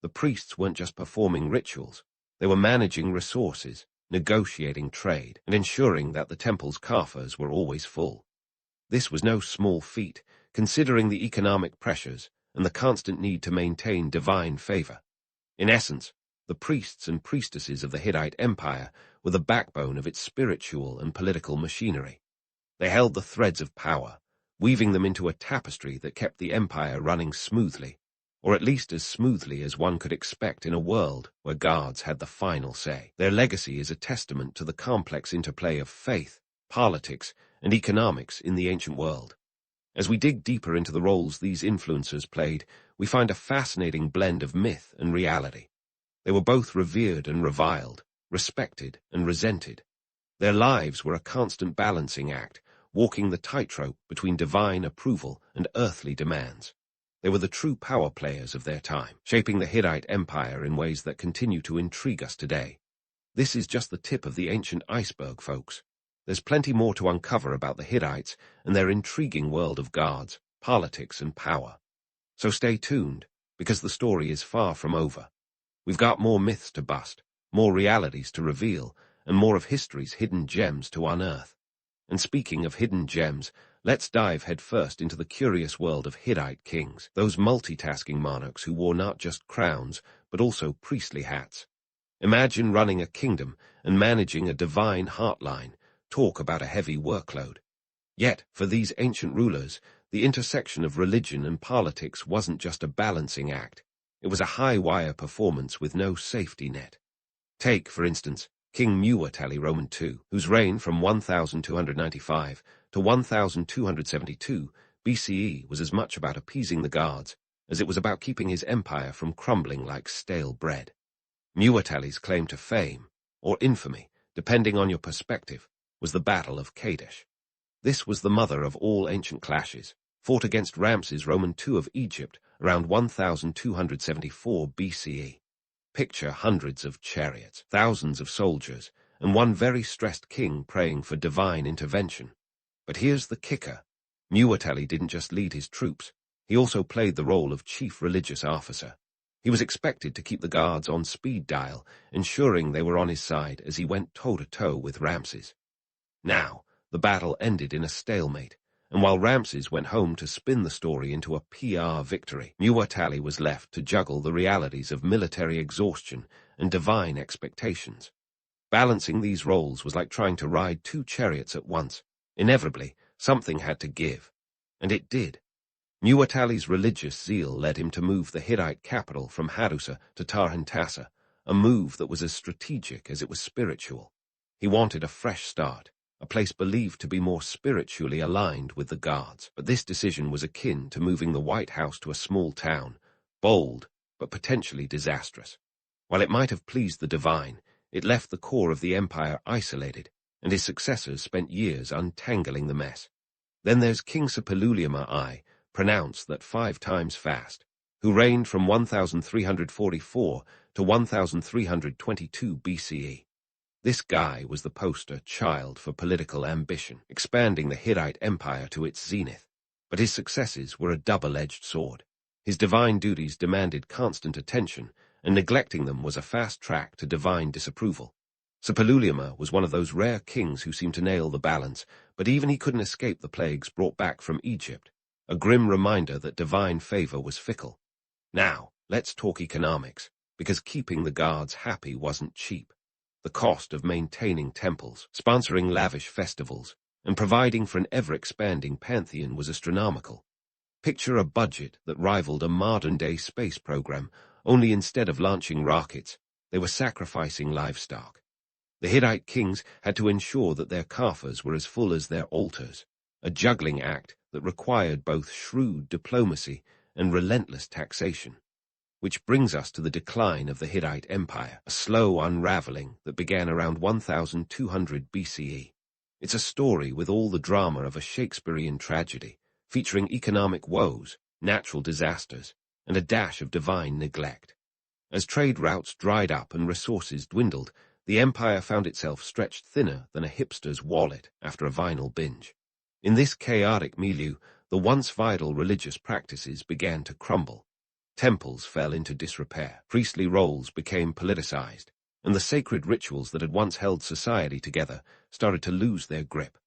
The priests weren't just performing rituals, they were managing resources, negotiating trade, and ensuring that the temple's coffers were always full. This was no small feat, considering the economic pressures and the constant need to maintain divine favor. In essence, the priests and priestesses of the Hittite Empire were the backbone of its spiritual and political machinery. They held the threads of power, weaving them into a tapestry that kept the empire running smoothly, or at least as smoothly as one could expect in a world where gods had the final say. Their legacy is a testament to the complex interplay of faith, politics, and economics in the ancient world. As we dig deeper into the roles these influencers played, we find a fascinating blend of myth and reality. They were both revered and reviled, respected and resented. Their lives were a constant balancing act, walking the tightrope between divine approval and earthly demands. They were the true power players of their time, shaping the Hittite Empire in ways that continue to intrigue us today. This is just the tip of the ancient iceberg, folks. There's plenty more to uncover about the Hittites and their intriguing world of gods, politics, and power. So stay tuned, because the story is far from over. We've got more myths to bust, more realities to reveal, and more of history's hidden gems to unearth. And speaking of hidden gems, let's dive headfirst into the curious world of Hittite kings, those multitasking monarchs who wore not just crowns, but also priestly hats. Imagine running a kingdom and managing a divine heartline. Talk about a heavy workload. Yet, for these ancient rulers, the intersection of religion and politics wasn't just a balancing act. It was a high-wire performance with no safety net. Take, for instance, King Roman II, whose reign from 1295 to 1272 BCE was as much about appeasing the gods as it was about keeping his empire from crumbling like stale bread. Muatali's claim to fame, or infamy, depending on your perspective, was the Battle of Kadesh. This was the mother of all ancient clashes, fought against Ramses Roman II of Egypt around 1274 BCE. Picture hundreds of chariots, thousands of soldiers, and one very stressed king praying for divine intervention. But here's the kicker. Muatali didn't just lead his troops, he also played the role of chief religious officer. He was expected to keep the guards on speed dial, ensuring they were on his side as he went toe-to-toe with Ramses. Now, the battle ended in a stalemate, and while Ramses went home to spin the story into a PR victory, Muatali was left to juggle the realities of military exhaustion and divine expectations. Balancing these roles was like trying to ride two chariots at once. Inevitably, something had to give. And it did. Muwatalli's religious zeal led him to move the Hittite capital from Hadusa to Tarhantassa, a move that was as strategic as it was spiritual. He wanted a fresh start, a place believed to be more spiritually aligned with the gods. But this decision was akin to moving the White House to a small town, bold but potentially disastrous. While it might have pleased the divine, it left the core of the empire isolated, and his successors spent years untangling the mess. Then there's King Suppiluliuma I, pronounced that 5 times fast, who reigned from 1344 to 1322 BCE. This guy was the poster child for political ambition, expanding the Hittite Empire to its zenith. But his successes were a double-edged sword. His divine duties demanded constant attention, and neglecting them was a fast track to divine disapproval. Suppiluliuma was one of those rare kings who seemed to nail the balance, but even he couldn't escape the plagues brought back from Egypt, a grim reminder that divine favor was fickle. Now, let's talk economics, because keeping the gods happy wasn't cheap. The cost of maintaining temples, sponsoring lavish festivals, and providing for an ever-expanding pantheon was astronomical. Picture a budget that rivaled a modern-day space program, only instead of launching rockets, they were sacrificing livestock. The Hittite kings had to ensure that their coffers were as full as their altars, a juggling act that required both shrewd diplomacy and relentless taxation. Which brings us to the decline of the Hittite Empire, a slow unraveling that began around 1200 BCE. It's a story with all the drama of a Shakespearean tragedy, featuring economic woes, natural disasters, and a dash of divine neglect. As trade routes dried up and resources dwindled, the empire found itself stretched thinner than a hipster's wallet after a vinyl binge. In this chaotic milieu, the once vital religious practices began to crumble. Temples fell into disrepair, priestly roles became politicized, and the sacred rituals that had once held society together started to lose their grip.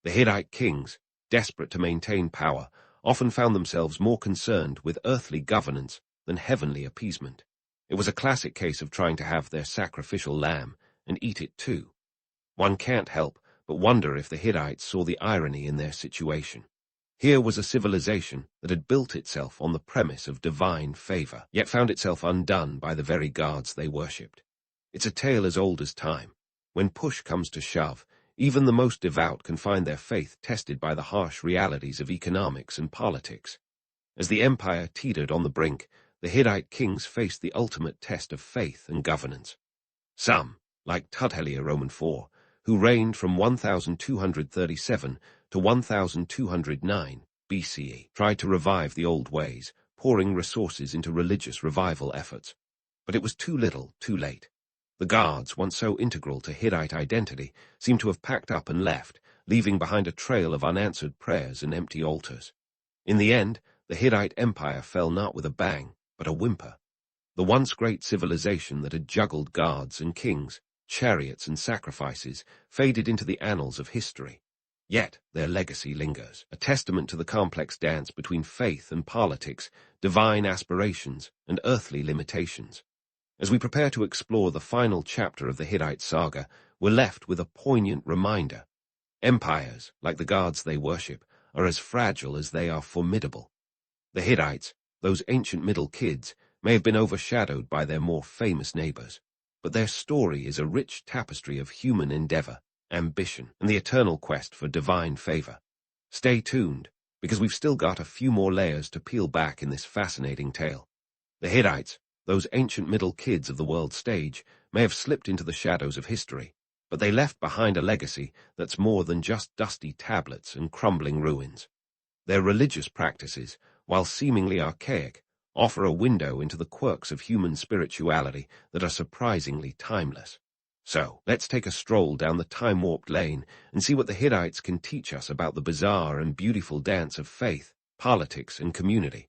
The Hittite kings, desperate to maintain power, often found themselves more concerned with earthly governance than heavenly appeasement. It was a classic case of trying to have their sacrificial lamb and eat it too. One can't help but wonder if the Hittites saw the irony in their situation. Here was a civilization that had built itself on the premise of divine favor, yet found itself undone by the very gods they worshipped. It's a tale as old as time. When push comes to shove, even the most devout can find their faith tested by the harsh realities of economics and politics. As the empire teetered on the brink, the Hittite kings faced the ultimate test of faith and governance. Some, like Tudor Roman IV, who reigned from 1237 to 1209 BCE, tried to revive the old ways, pouring resources into religious revival efforts. But it was too little, too late. The gods, once so integral to Hittite identity, seemed to have packed up and left, leaving behind a trail of unanswered prayers and empty altars. In the end, the Hittite Empire fell not with a bang, but a whimper. The once great civilization that had juggled gods and kings, chariots and sacrifices, faded into the annals of history. Yet their legacy lingers, a testament to the complex dance between faith and politics, divine aspirations and earthly limitations. As we prepare to explore the final chapter of the Hittite saga, we're left with a poignant reminder. Empires, like the gods they worship, are as fragile as they are formidable. The Hittites, those ancient middle kids, may have been overshadowed by their more famous neighbors, but their story is a rich tapestry of human endeavor, ambition, and the eternal quest for divine favor. Stay tuned, because we've still got a few more layers to peel back in this fascinating tale. The Hittites, those ancient middle kids of the world stage, may have slipped into the shadows of history, but they left behind a legacy that's more than just dusty tablets and crumbling ruins. Their religious practices, while seemingly archaic, offer a window into the quirks of human spirituality that are surprisingly timeless. So, let's take a stroll down the time-warped lane and see what the Hittites can teach us about the bizarre and beautiful dance of faith, politics, and community.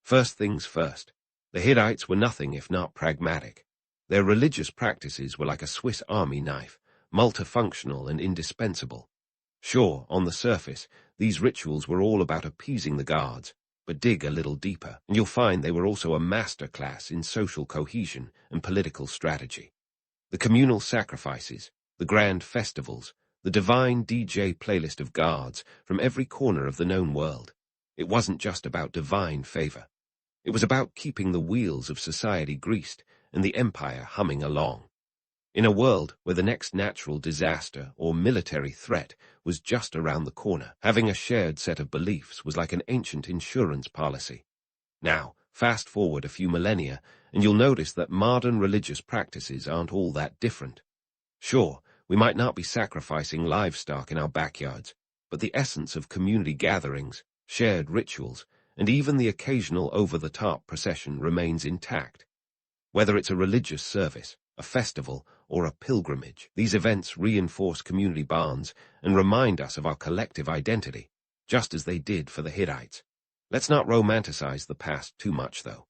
First things first, the Hittites were nothing if not pragmatic. Their religious practices were like a Swiss Army knife, multifunctional and indispensable. Sure, on the surface, these rituals were all about appeasing the gods, but dig a little deeper, and you'll find they were also a masterclass in social cohesion and political strategy. The communal sacrifices, the grand festivals, the divine DJ playlist of gods from every corner of the known world. It wasn't just about divine favor. It was about keeping the wheels of society greased and the empire humming along. In a world where the next natural disaster or military threat was just around the corner, having a shared set of beliefs was like an ancient insurance policy. Now, fast forward a few millennia, and you'll notice that modern religious practices aren't all that different. Sure, we might not be sacrificing livestock in our backyards, but the essence of community gatherings, shared rituals, and even the occasional over-the-top procession remains intact. Whether it's a religious service, a festival, or a pilgrimage, these events reinforce community bonds and remind us of our collective identity, just as they did for the Hittites. Let's not romanticize the past too much, though.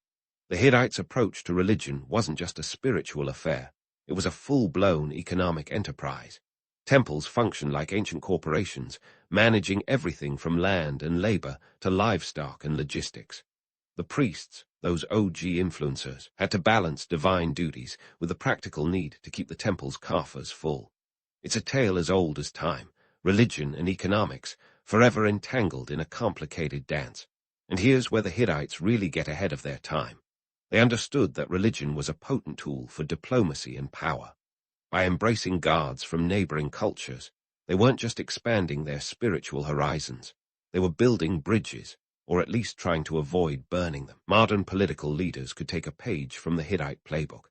The Hittites' approach to religion wasn't just a spiritual affair. It was a full-blown economic enterprise. Temples functioned like ancient corporations, managing everything from land and labor to livestock and logistics. The priests, those OG influencers, had to balance divine duties with the practical need to keep the temple's coffers full. It's a tale as old as time, religion and economics, forever entangled in a complicated dance. And here's where the Hittites really get ahead of their time. They understood that religion was a potent tool for diplomacy and power. By embracing gods from neighboring cultures, they weren't just expanding their spiritual horizons. They were building bridges, or at least trying to avoid burning them. Modern political leaders could take a page from the Hittite playbook.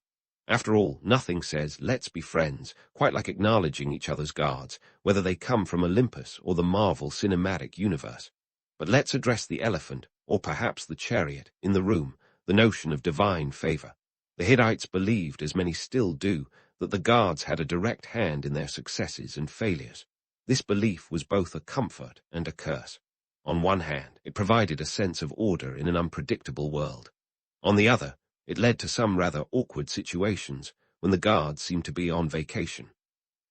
After all, nothing says, let's be friends, quite like acknowledging each other's gods, whether they come from Olympus or the Marvel Cinematic Universe. But let's address the elephant, or perhaps the chariot, in the room, the notion of divine favor. The Hittites believed, as many still do, that the gods had a direct hand in their successes and failures. This belief was both a comfort and a curse. On one hand, it provided a sense of order in an unpredictable world. On the other, it led to some rather awkward situations when the gods seemed to be on vacation.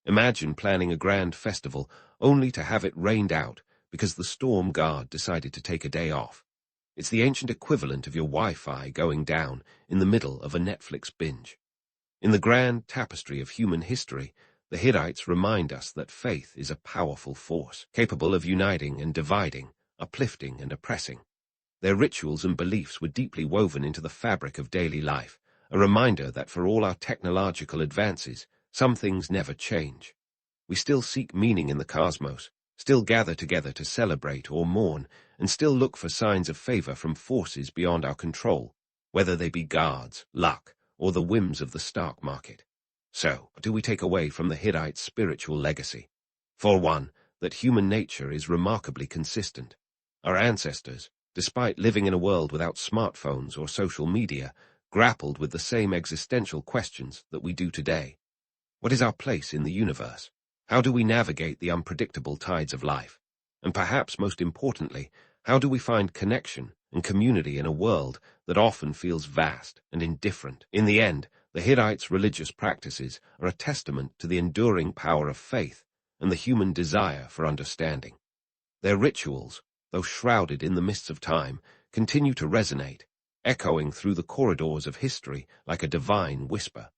Imagine planning a grand festival only to have it rained out because the storm god decided to take a day off. It's the ancient equivalent of your Wi-Fi going down in the middle of a Netflix binge. In the grand tapestry of human history, the Hittites remind us that faith is a powerful force, capable of uniting and dividing, uplifting and oppressing. Their rituals and beliefs were deeply woven into the fabric of daily life, a reminder that for all our technological advances, some things never change. We still seek meaning in the cosmos, still gather together to celebrate or mourn, and still look for signs of favor from forces beyond our control, whether they be gods, luck, or the whims of the stock market. So, what do we take away from the Hittites' spiritual legacy? For one, that human nature is remarkably consistent. Our ancestors, despite living in a world without smartphones or social media, grappled with the same existential questions that we do today. What is our place in the universe? How do we navigate the unpredictable tides of life? And perhaps most importantly, how do we find connection and community in a world that often feels vast and indifferent? In the end, the Hittites' religious practices are a testament to the enduring power of faith and the human desire for understanding. Their rituals, though shrouded in the mists of time, continue to resonate, echoing through the corridors of history like a divine whisper.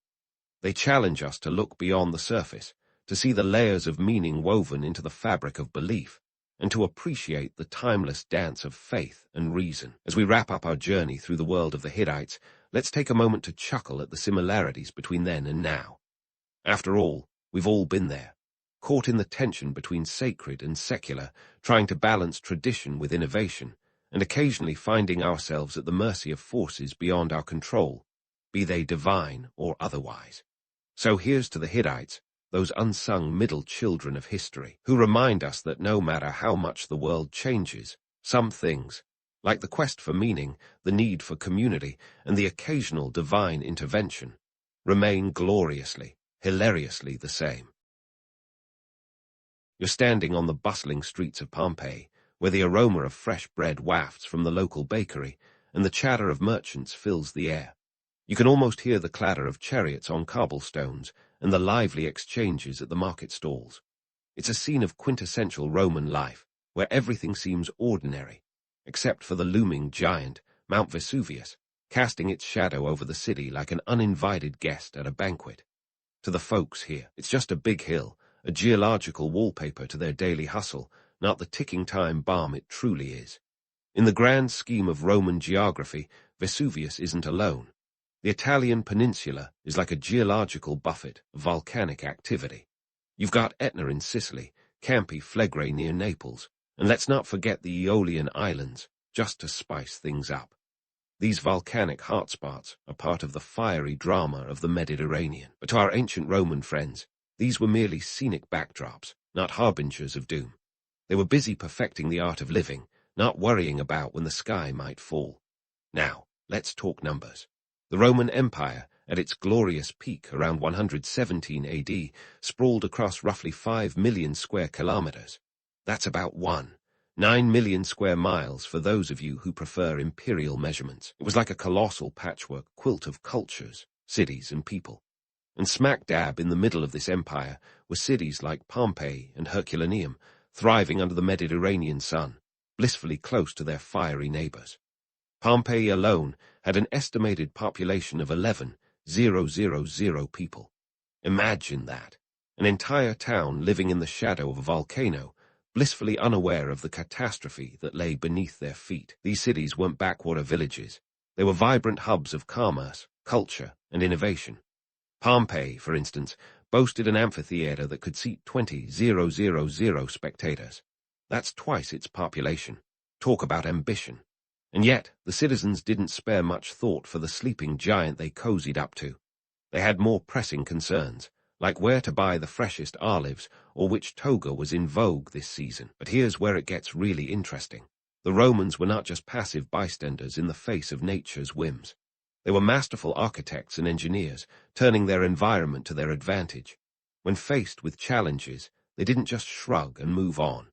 They challenge us to look beyond the surface, to see the layers of meaning woven into the fabric of belief, and to appreciate the timeless dance of faith and reason. As we wrap up our journey through the world of the Hittites, let's take a moment to chuckle at the similarities between then and now. After all, we've all been there, caught in the tension between sacred and secular, trying to balance tradition with innovation, and occasionally finding ourselves at the mercy of forces beyond our control, be they divine or otherwise. So here's to the Hittites, those unsung middle children of history, who remind us that no matter how much the world changes, some things, like the quest for meaning, the need for community, and the occasional divine intervention, remain gloriously, hilariously the same. You're standing on the bustling streets of Pompeii, where the aroma of fresh bread wafts from the local bakery, and the chatter of merchants fills the air. You can almost hear the clatter of chariots on cobblestones and the lively exchanges at the market stalls. It's a scene of quintessential Roman life, where everything seems ordinary, except for the looming giant, Mount Vesuvius, casting its shadow over the city like an uninvited guest at a banquet. To the folks here, it's just a big hill, a geological wallpaper to their daily hustle, not the ticking time bomb it truly is. In the grand scheme of Roman geography, Vesuvius isn't alone. The Italian peninsula is like a geological buffet of volcanic activity. You've got Etna in Sicily, Campi Flegrei near Naples, and let's not forget the Aeolian Islands, just to spice things up. These volcanic hotspots are part of the fiery drama of the Mediterranean. But to our ancient Roman friends, these were merely scenic backdrops, not harbingers of doom. They were busy perfecting the art of living, not worrying about when the sky might fall. Now, let's talk numbers. The Roman Empire, at its glorious peak around 117 AD, sprawled across roughly 5 million square kilometers. That's about 9 million square miles for those of you who prefer imperial measurements. It was like a colossal patchwork quilt of cultures, cities, and people. And smack dab in the middle of this empire were cities like Pompeii and Herculaneum, thriving under the Mediterranean sun, blissfully close to their fiery neighbors. Pompeii alone had an estimated population of 11,000 people. Imagine that. An entire town living in the shadow of a volcano, blissfully unaware of the catastrophe that lay beneath their feet. These cities weren't backwater villages. They were vibrant hubs of commerce, culture, and innovation. Pompeii, for instance, boasted an amphitheater that could seat 20,000 spectators. That's twice its population. Talk about ambition. And yet, the citizens didn't spare much thought for the sleeping giant they cozied up to. They had more pressing concerns, like where to buy the freshest olives or which toga was in vogue this season. But here's where it gets really interesting. The Romans were not just passive bystanders in the face of nature's whims. They were masterful architects and engineers, turning their environment to their advantage. When faced with challenges, they didn't just shrug and move on.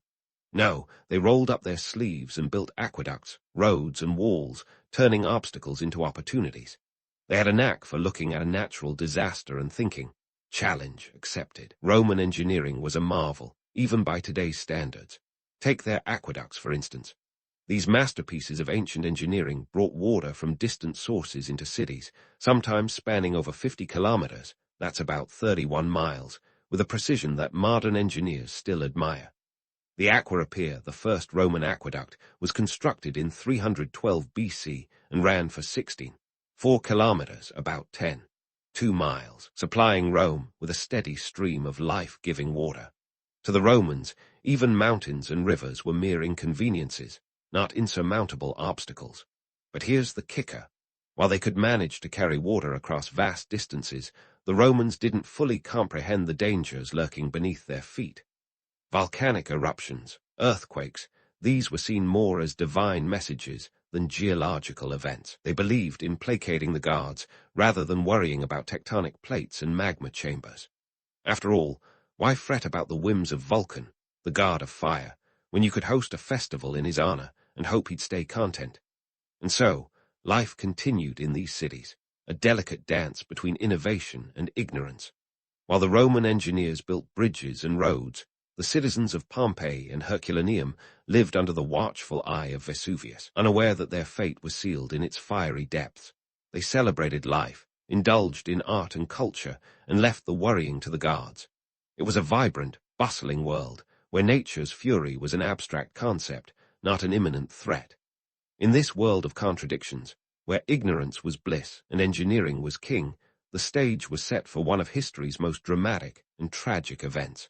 No, they rolled up their sleeves and built aqueducts, roads, and walls, turning obstacles into opportunities. They had a knack for looking at a natural disaster and thinking, challenge accepted. Roman engineering was a marvel, even by today's standards. Take their aqueducts, for instance. These masterpieces of ancient engineering brought water from distant sources into cities, sometimes spanning over 50 kilometers, that's about 31 miles, with a precision that modern engineers still admire. The Aqua Appia, the first Roman aqueduct, was constructed in 312 BC and ran for 4 kilometers, about 2 miles, supplying Rome with a steady stream of life-giving water. To the Romans, even mountains and rivers were mere inconveniences, not insurmountable obstacles. But here's the kicker. While they could manage to carry water across vast distances, the Romans didn't fully comprehend the dangers lurking beneath their feet. Volcanic eruptions, earthquakes, these were seen more as divine messages than geological events. They believed in placating the gods rather than worrying about tectonic plates and magma chambers. After all, why fret about the whims of Vulcan, the god of fire, when you could host a festival in his honor and hope he'd stay content? And so, life continued in these cities, a delicate dance between innovation and ignorance. While the Roman engineers built bridges and roads, the citizens of Pompeii and Herculaneum lived under the watchful eye of Vesuvius, unaware that their fate was sealed in its fiery depths. They celebrated life, indulged in art and culture, and left the worrying to the gods. It was a vibrant, bustling world, where nature's fury was an abstract concept, not an imminent threat. In this world of contradictions, where ignorance was bliss and engineering was king, the stage was set for one of history's most dramatic and tragic events.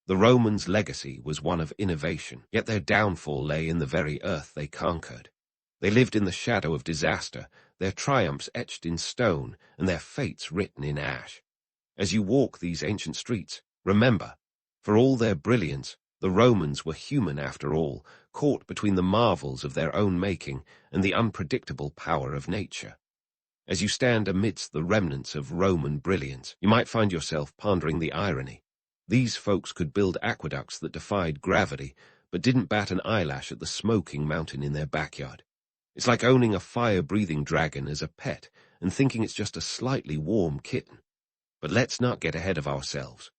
The Romans' legacy was one of innovation, yet their downfall lay in the very earth they conquered. They lived in the shadow of disaster, their triumphs etched in stone and their fates written in ash. As you walk these ancient streets, remember, for all their brilliance, the Romans were human after all, caught between the marvels of their own making and the unpredictable power of nature. As you stand amidst the remnants of Roman brilliance, you might find yourself pondering the irony. These folks could build aqueducts that defied gravity, but didn't bat an eyelash at the smoking mountain in their backyard. It's like owning a fire-breathing dragon as a pet and thinking it's just a slightly warm kitten. But let's not get ahead of ourselves.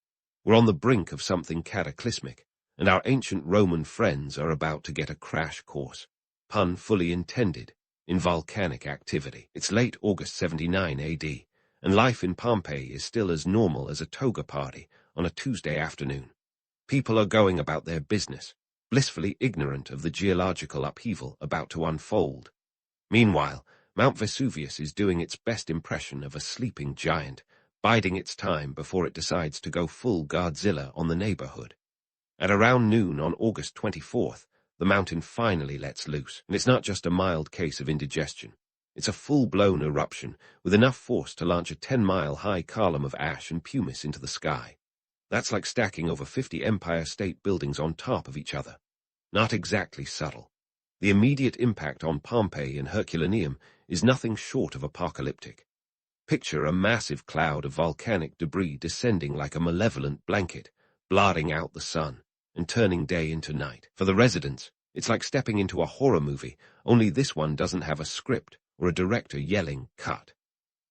We're on the brink of something cataclysmic, and our ancient Roman friends are about to get a crash course, pun fully intended, in volcanic activity. It's late August 79 AD, and life in Pompeii is still as normal as a toga party on a Tuesday afternoon. People are going about their business, blissfully ignorant of the geological upheaval about to unfold. Meanwhile, Mount Vesuvius is doing its best impression of a sleeping giant, biding its time before it decides to go full Godzilla on the neighborhood. At around noon on August 24th, the mountain finally lets loose, and it's not just a mild case of indigestion. It's a full-blown eruption with enough force to launch a 10-mile-high column of ash and pumice into the sky. That's like stacking over 50 Empire State Buildings on top of each other. Not exactly subtle. The immediate impact on Pompeii and Herculaneum is nothing short of apocalyptic. Picture a massive cloud of volcanic debris descending like a malevolent blanket, blotting out the sun and turning day into night. For the residents, it's like stepping into a horror movie, only this one doesn't have a script or a director yelling, "Cut."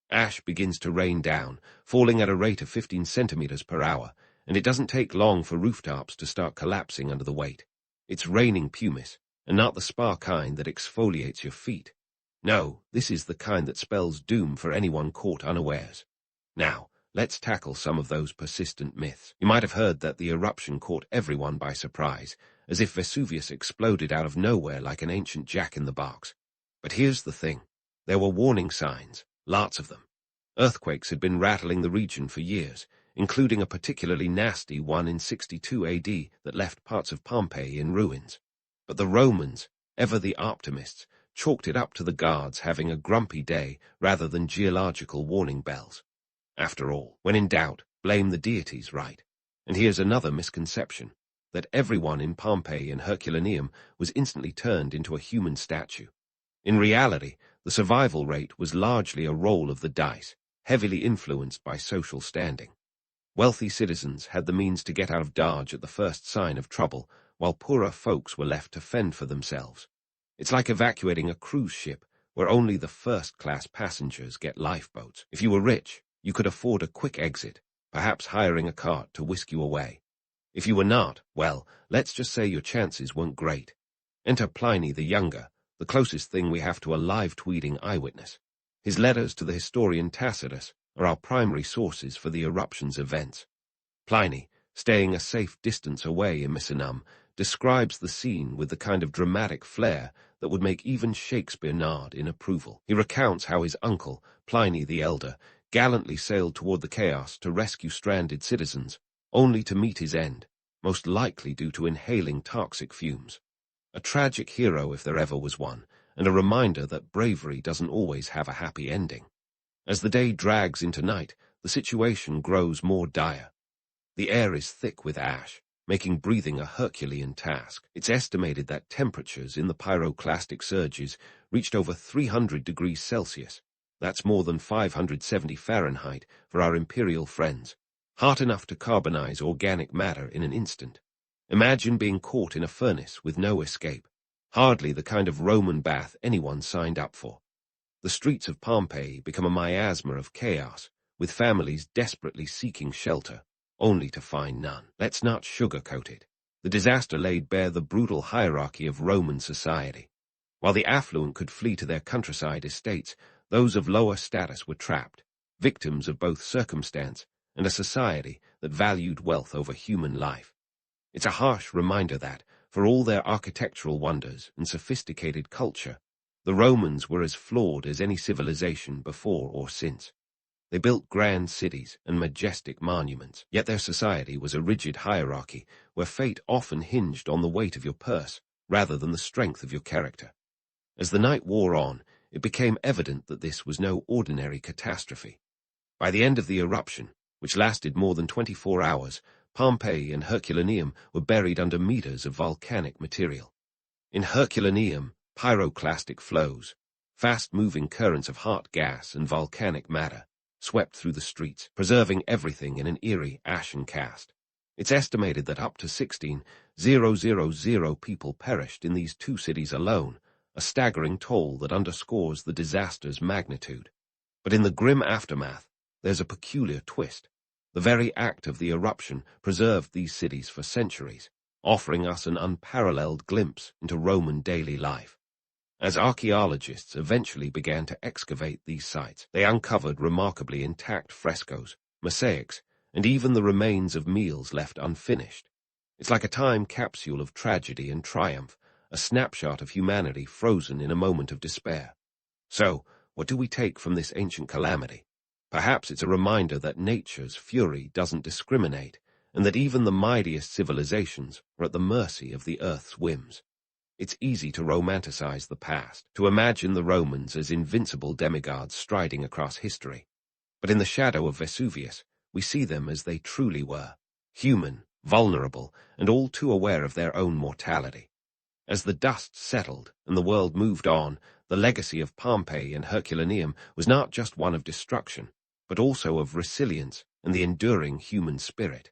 Ash begins to rain down, falling at a rate of 15 centimeters per hour, and it doesn't take long for rooftops to start collapsing under the weight. It's raining pumice, and not the spa kind that exfoliates your feet. No, this is the kind that spells doom for anyone caught unawares. Now, let's tackle some of those persistent myths. You might have heard that the eruption caught everyone by surprise, as if Vesuvius exploded out of nowhere like an ancient jack-in-the-box. But here's the thing. There were warning signs, lots of them. Earthquakes had been rattling the region for years, including a particularly nasty one in 62 AD that left parts of Pompeii in ruins. But the Romans, ever the optimists, chalked it up to the gods having a grumpy day rather than geological warning bells. After all, when in doubt, blame the deities, right? And here's another misconception, that everyone in Pompeii and Herculaneum was instantly turned into a human statue. In reality, the survival rate was largely a roll of the dice, heavily influenced by social standing. Wealthy citizens had the means to get out of Dodge at the first sign of trouble, while poorer folks were left to fend for themselves. It's like evacuating a cruise ship, where only the first-class passengers get lifeboats. If you were rich, you could afford a quick exit, perhaps hiring a cart to whisk you away. If you were not, well, let's just say your chances weren't great. Enter Pliny the Younger, the closest thing we have to a live-tweeting eyewitness. His letters to the historian Tacitus are our primary sources for the eruption's events. Pliny, staying a safe distance away in Misenum, describes the scene with the kind of dramatic flair that would make even Shakespeare nod in approval. He recounts how his uncle, Pliny the Elder, gallantly sailed toward the chaos to rescue stranded citizens, only to meet his end, most likely due to inhaling toxic fumes. A tragic hero if there ever was one, and a reminder that bravery doesn't always have a happy ending. As the day drags into night, the situation grows more dire. The air is thick with ash, making breathing a Herculean task. It's estimated that temperatures in the pyroclastic surges reached over 300 degrees Celsius. That's more than 570 Fahrenheit for our imperial friends, hot enough to carbonize organic matter in an instant. Imagine being caught in a furnace with no escape. Hardly the kind of Roman bath anyone signed up for. The streets of Pompeii become a miasma of chaos, with families desperately seeking shelter, only to find none. Let's not sugarcoat it. The disaster laid bare the brutal hierarchy of Roman society. While the affluent could flee to their countryside estates, those of lower status were trapped, victims of both circumstance and a society that valued wealth over human life. It's a harsh reminder that, for all their architectural wonders and sophisticated culture, the Romans were as flawed as any civilization before or since. They built grand cities and majestic monuments, yet their society was a rigid hierarchy where fate often hinged on the weight of your purse rather than the strength of your character. As the night wore on, it became evident that this was no ordinary catastrophe. By the end of the eruption, which lasted more than 24 hours, Pompeii and Herculaneum were buried under meters of volcanic material. In Herculaneum, pyroclastic flows, fast-moving currents of hot gas and volcanic matter, swept through the streets, preserving everything in an eerie ashen cast. It's estimated that up to 16,000 people perished in these two cities alone, a staggering toll that underscores the disaster's magnitude. But in the grim aftermath, there's a peculiar twist. The very act of the eruption preserved these cities for centuries, offering us an unparalleled glimpse into Roman daily life. As archaeologists eventually began to excavate these sites, they uncovered remarkably intact frescoes, mosaics, and even the remains of meals left unfinished. It's like a time capsule of tragedy and triumph, a snapshot of humanity frozen in a moment of despair. So, what do we take from this ancient calamity? Perhaps it's a reminder that nature's fury doesn't discriminate, and that even the mightiest civilizations are at the mercy of the earth's whims. It's easy to romanticize the past, to imagine the Romans as invincible demigods striding across history. But in the shadow of Vesuvius, we see them as they truly were, human, vulnerable, and all too aware of their own mortality. As the dust settled and the world moved on, the legacy of Pompeii and Herculaneum was not just one of destruction, but also of resilience and the enduring human spirit.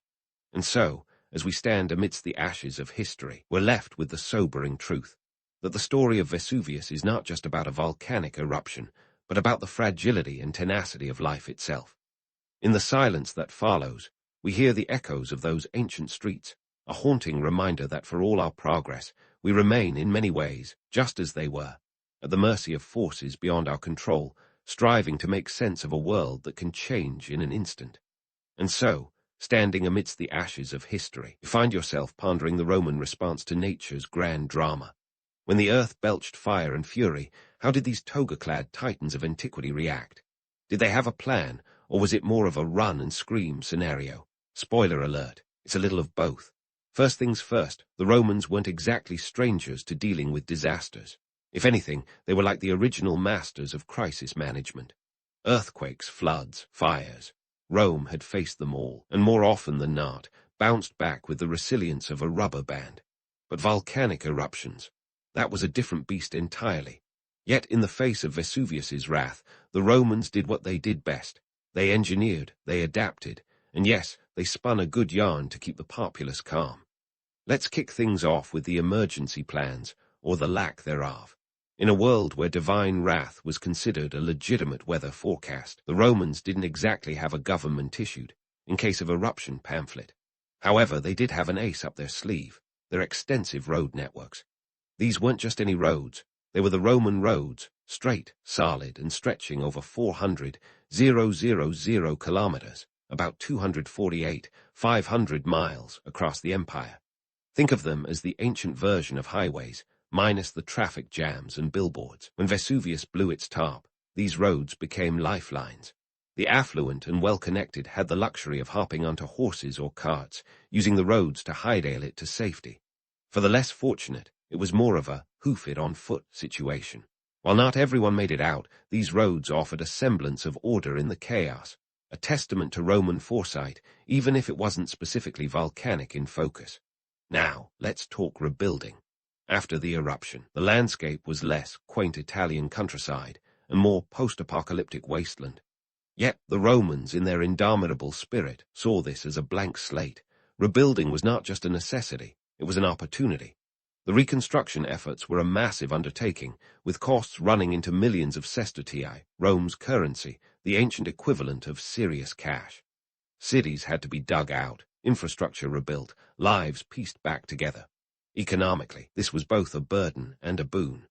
And so, as we stand amidst the ashes of history, we're left with the sobering truth that the story of Vesuvius is not just about a volcanic eruption, but about the fragility and tenacity of life itself. In the silence that follows, we hear the echoes of those ancient streets, a haunting reminder that for all our progress, we remain in many ways just as they were, at the mercy of forces beyond our control, striving to make sense of a world that can change in an instant. And so, standing amidst the ashes of history, you find yourself pondering the Roman response to nature's grand drama. When the earth belched fire and fury, how did these toga-clad titans of antiquity react? Did they have a plan, or was it more of a run-and-scream scenario? Spoiler alert, it's a little of both. First things first, the Romans weren't exactly strangers to dealing with disasters. If anything, they were like the original masters of crisis management. Earthquakes, floods, fires. Rome had faced them all, and more often than not, bounced back with the resilience of a rubber band. But volcanic eruptions, that was a different beast entirely. Yet in the face of Vesuvius's wrath, the Romans did what they did best. They engineered, they adapted, and yes, they spun a good yarn to keep the populace calm. Let's kick things off with the emergency plans, or the lack thereof. In a world where divine wrath was considered a legitimate weather forecast, the Romans didn't exactly have a government-issued, in case of eruption pamphlet. However, they did have an ace up their sleeve, their extensive road networks. These weren't just any roads, they were the Roman roads, straight, solid, and stretching over 400,000 kilometers, about 248,500 miles across the empire. Think of them as the ancient version of highways, minus the traffic jams and billboards. When Vesuvius blew its top, these roads became lifelines. The affluent and well-connected had the luxury of hopping onto horses or carts, using the roads to hightail it to safety. For the less fortunate, it was more of a hoof-it-on-foot situation. While not everyone made it out, these roads offered a semblance of order in the chaos, a testament to Roman foresight, even if it wasn't specifically volcanic in focus. Now, let's talk rebuilding. After the eruption, the landscape was less quaint Italian countryside and more post-apocalyptic wasteland. Yet the Romans, in their indomitable spirit, saw this as a blank slate. Rebuilding was not just a necessity, it was an opportunity. The reconstruction efforts were a massive undertaking, with costs running into millions of sestertii, Rome's currency, the ancient equivalent of serious cash. Cities had to be dug out, infrastructure rebuilt, lives pieced back together. Economically, this was both a burden and a boon.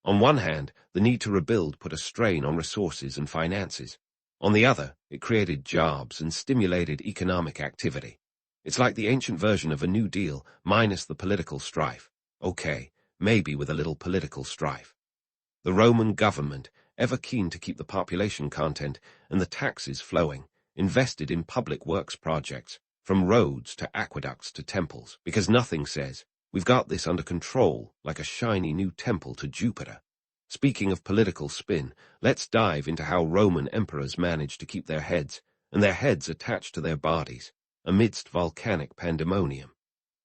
On one hand, the need to rebuild put a strain on resources and finances. On the other, it created jobs and stimulated economic activity. It's like the ancient version of a New Deal, minus the political strife. Okay, maybe with a little political strife. The Roman government, ever keen to keep the population content and the taxes flowing, invested in public works projects, from roads to aqueducts to temples, because nothing says, "We've got this under control," like a shiny new temple to Jupiter. Speaking of political spin, let's dive into how Roman emperors managed to keep their heads, and their heads attached to their bodies, amidst volcanic pandemonium.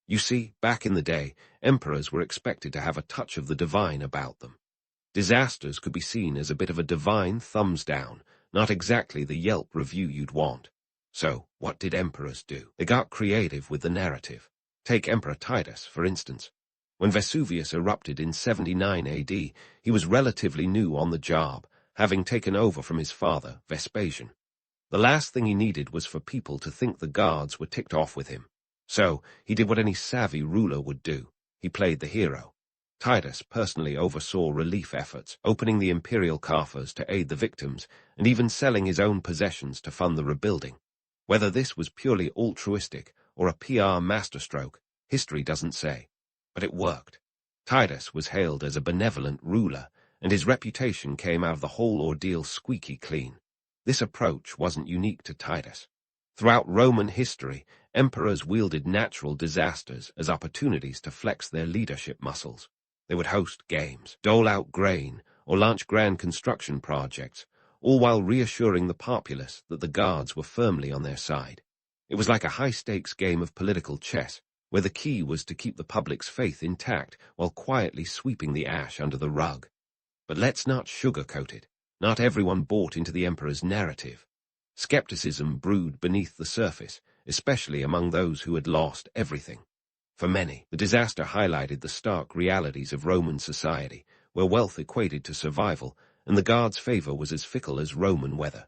You see, back in the day, emperors were expected to have a touch of the divine about them. Disasters could be seen as a bit of a divine thumbs down, not exactly the Yelp review you'd want. So, what did emperors do? They got creative with the narrative. Take Emperor Titus, for instance. When Vesuvius erupted in 79 AD, he was relatively new on the job, having taken over from his father, Vespasian. The last thing he needed was for people to think the gods were ticked off with him. So, he did what any savvy ruler would do. He played the hero. Titus personally oversaw relief efforts, opening the imperial coffers to aid the victims, and even selling his own possessions to fund the rebuilding. Whether this was purely altruistic or a PR masterstroke, History doesn't say. But it worked. Titus was hailed as a benevolent ruler, and his reputation came out of the whole ordeal squeaky clean. This approach wasn't unique to Titus. Throughout Roman history, emperors wielded natural disasters as opportunities to flex their leadership muscles. They would host games, dole out grain, or launch grand construction projects, all while reassuring the populace that the gods were firmly on their side. It was like a high-stakes game of political chess, where the key was to keep the public's faith intact while quietly sweeping the ash under the rug. But let's not sugarcoat it. Not everyone bought into the emperor's narrative. Skepticism brewed beneath the surface, especially among those who had lost everything. For many, the disaster highlighted the stark realities of Roman society, where wealth equated to survival, and the gods' favor was as fickle as Roman weather.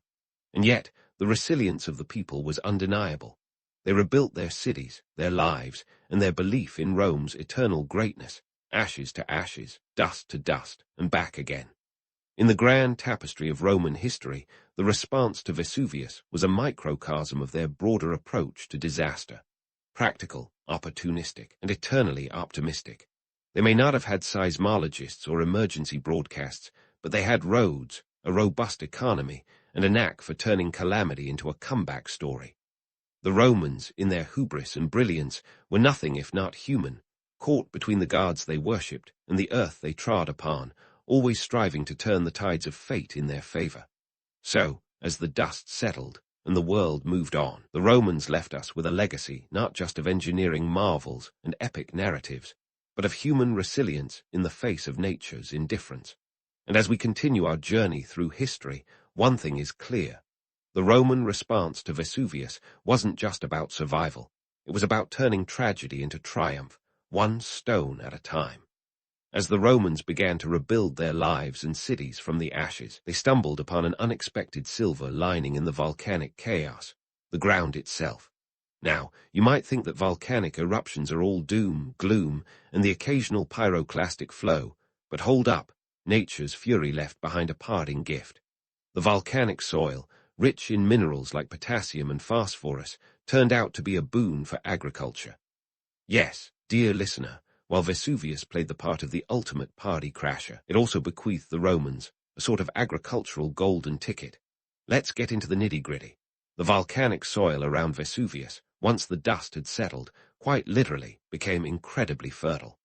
And yet, the resilience of the people was undeniable. They rebuilt their cities, their lives, and their belief in Rome's eternal greatness, ashes to ashes, dust to dust, and back again. In the grand tapestry of Roman history, the response to Vesuvius was a microcosm of their broader approach to disaster. Practical, opportunistic, and eternally optimistic. They may not have had seismologists or emergency broadcasts, but they had roads, a robust economy, and a knack for turning calamity into a comeback story. The Romans, in their hubris and brilliance, were nothing if not human, caught between the gods they worshipped and the earth they trod upon, always striving to turn the tides of fate in their favor. So, as the dust settled and the world moved on, the Romans left us with a legacy not just of engineering marvels and epic narratives, but of human resilience in the face of nature's indifference. And as we continue our journey through history, one thing is clear. The Roman response to Vesuvius wasn't just about survival. It was about turning tragedy into triumph, one stone at a time. As the Romans began to rebuild their lives and cities from the ashes, they stumbled upon an unexpected silver lining in the volcanic chaos, the ground itself. Now, you might think that volcanic eruptions are all doom, gloom, and the occasional pyroclastic flow, but hold up, nature's fury left behind a parting gift. The volcanic soil, rich in minerals like potassium and phosphorus, turned out to be a boon for agriculture. Yes, dear listener, while Vesuvius played the part of the ultimate party crasher, it also bequeathed the Romans a sort of agricultural golden ticket. Let's get into the nitty-gritty. The volcanic soil around Vesuvius, once the dust had settled, quite literally became incredibly fertile.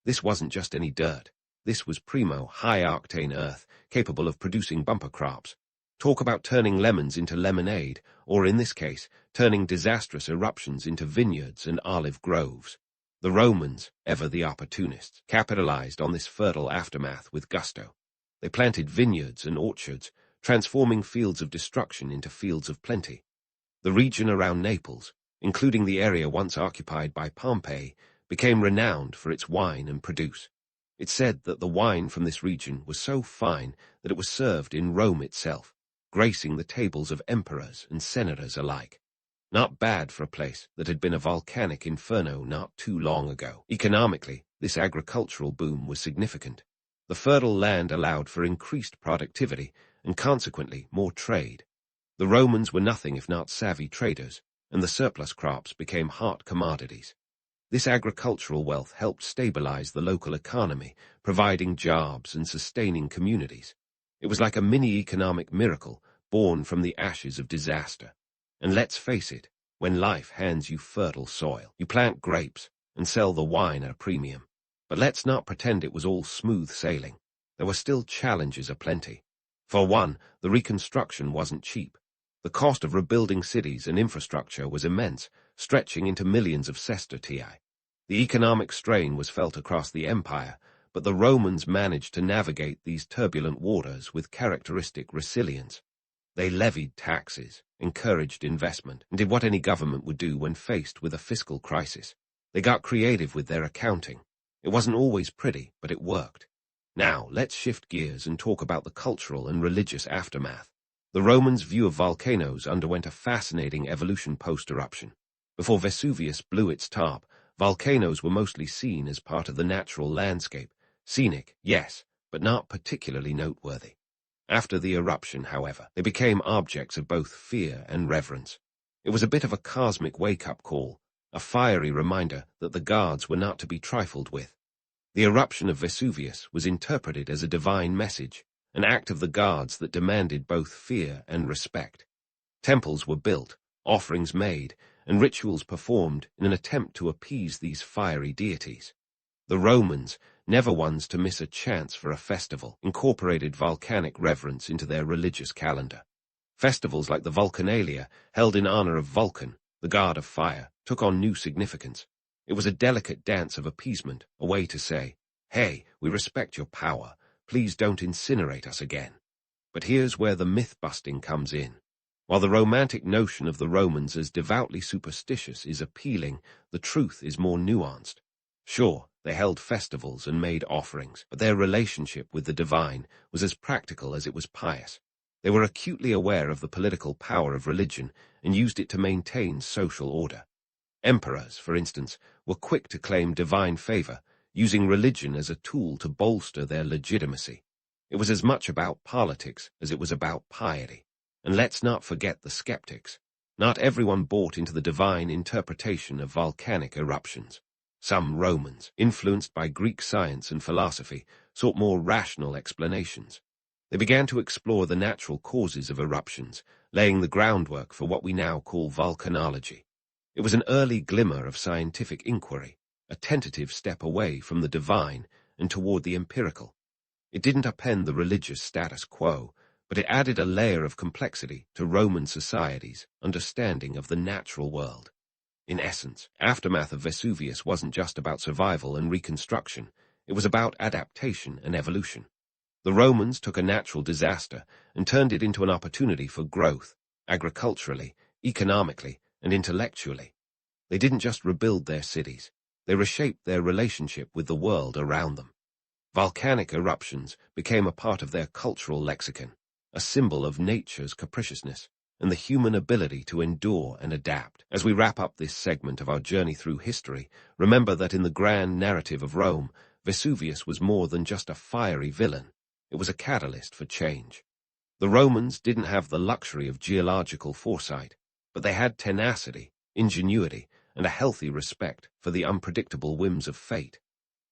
This wasn't just any dirt. This was primo, high-octane earth, capable of producing bumper crops. Talk about turning lemons into lemonade, or in this case, turning disastrous eruptions into vineyards and olive groves. The Romans, ever the opportunists, capitalized on this fertile aftermath with gusto. They planted vineyards and orchards, transforming fields of destruction into fields of plenty. The region around Naples, including the area once occupied by Pompeii, became renowned for its wine and produce. It's said that the wine from this region was so fine that it was served in Rome itself, gracing the tables of emperors and senators alike. Not bad for a place that had been a volcanic inferno not too long ago. Economically, this agricultural boom was significant. The fertile land allowed for increased productivity and consequently more trade. The Romans were nothing if not savvy traders, and the surplus crops became hot commodities. This agricultural wealth helped stabilize the local economy, providing jobs and sustaining communities. It was like a mini-economic miracle born from the ashes of disaster. And let's face it, when life hands you fertile soil, you plant grapes and sell the wine at a premium. But let's not pretend it was all smooth sailing. There were still challenges aplenty. For one, the reconstruction wasn't cheap. The cost of rebuilding cities and infrastructure was immense, stretching into millions of sestertii. The economic strain was felt across the empire, but the Romans managed to navigate these turbulent waters with characteristic resilience. They levied taxes, encouraged investment, and did what any government would do when faced with a fiscal crisis. They got creative with their accounting. It wasn't always pretty, but it worked. Now, let's shift gears and talk about the cultural and religious aftermath. The Romans' view of volcanoes underwent a fascinating evolution post-eruption. Before Vesuvius blew its top, volcanoes were mostly seen as part of the natural landscape. Scenic, yes, but not particularly noteworthy. After the eruption, however, they became objects of both fear and reverence. It was a bit of a cosmic wake-up call, a fiery reminder that the gods were not to be trifled with. The eruption of Vesuvius was interpreted as a divine message, an act of the gods that demanded both fear and respect. Temples were built, offerings made, and rituals performed in an attempt to appease these fiery deities. The Romans, never ones to miss a chance for a festival, incorporated volcanic reverence into their religious calendar. Festivals like the Volcanalia, held in honor of Vulcan, the god of fire, took on new significance. It was a delicate dance of appeasement, a way to say, "Hey, we respect your power. Please don't incinerate us again." But here's where the myth-busting comes in. While the romantic notion of the Romans as devoutly superstitious is appealing, the truth is more nuanced. Sure, they held festivals and made offerings, but their relationship with the divine was as practical as it was pious. They were acutely aware of the political power of religion and used it to maintain social order. Emperors, for instance, were quick to claim divine favor, using religion as a tool to bolster their legitimacy. It was as much about politics as it was about piety. And let's not forget the skeptics. Not everyone bought into the divine interpretation of volcanic eruptions. Some Romans, influenced by Greek science and philosophy, sought more rational explanations. They began to explore the natural causes of eruptions, laying the groundwork for what we now call volcanology. It was an early glimmer of scientific inquiry, a tentative step away from the divine and toward the empirical. It didn't upend the religious status quo, but it added a layer of complexity to Roman society's understanding of the natural world. In essence, aftermath of Vesuvius wasn't just about survival and reconstruction, it was about adaptation and evolution. The Romans took a natural disaster and turned it into an opportunity for growth, agriculturally, economically, and intellectually. They didn't just rebuild their cities, they reshaped their relationship with the world around them. Volcanic eruptions became a part of their cultural lexicon, a symbol of nature's capriciousness and the human ability to endure and adapt. As we wrap up this segment of our journey through history, remember that in the grand narrative of Rome, Vesuvius was more than just a fiery villain. It was a catalyst for change. The Romans didn't have the luxury of geological foresight, but they had tenacity, ingenuity, and a healthy respect for the unpredictable whims of fate.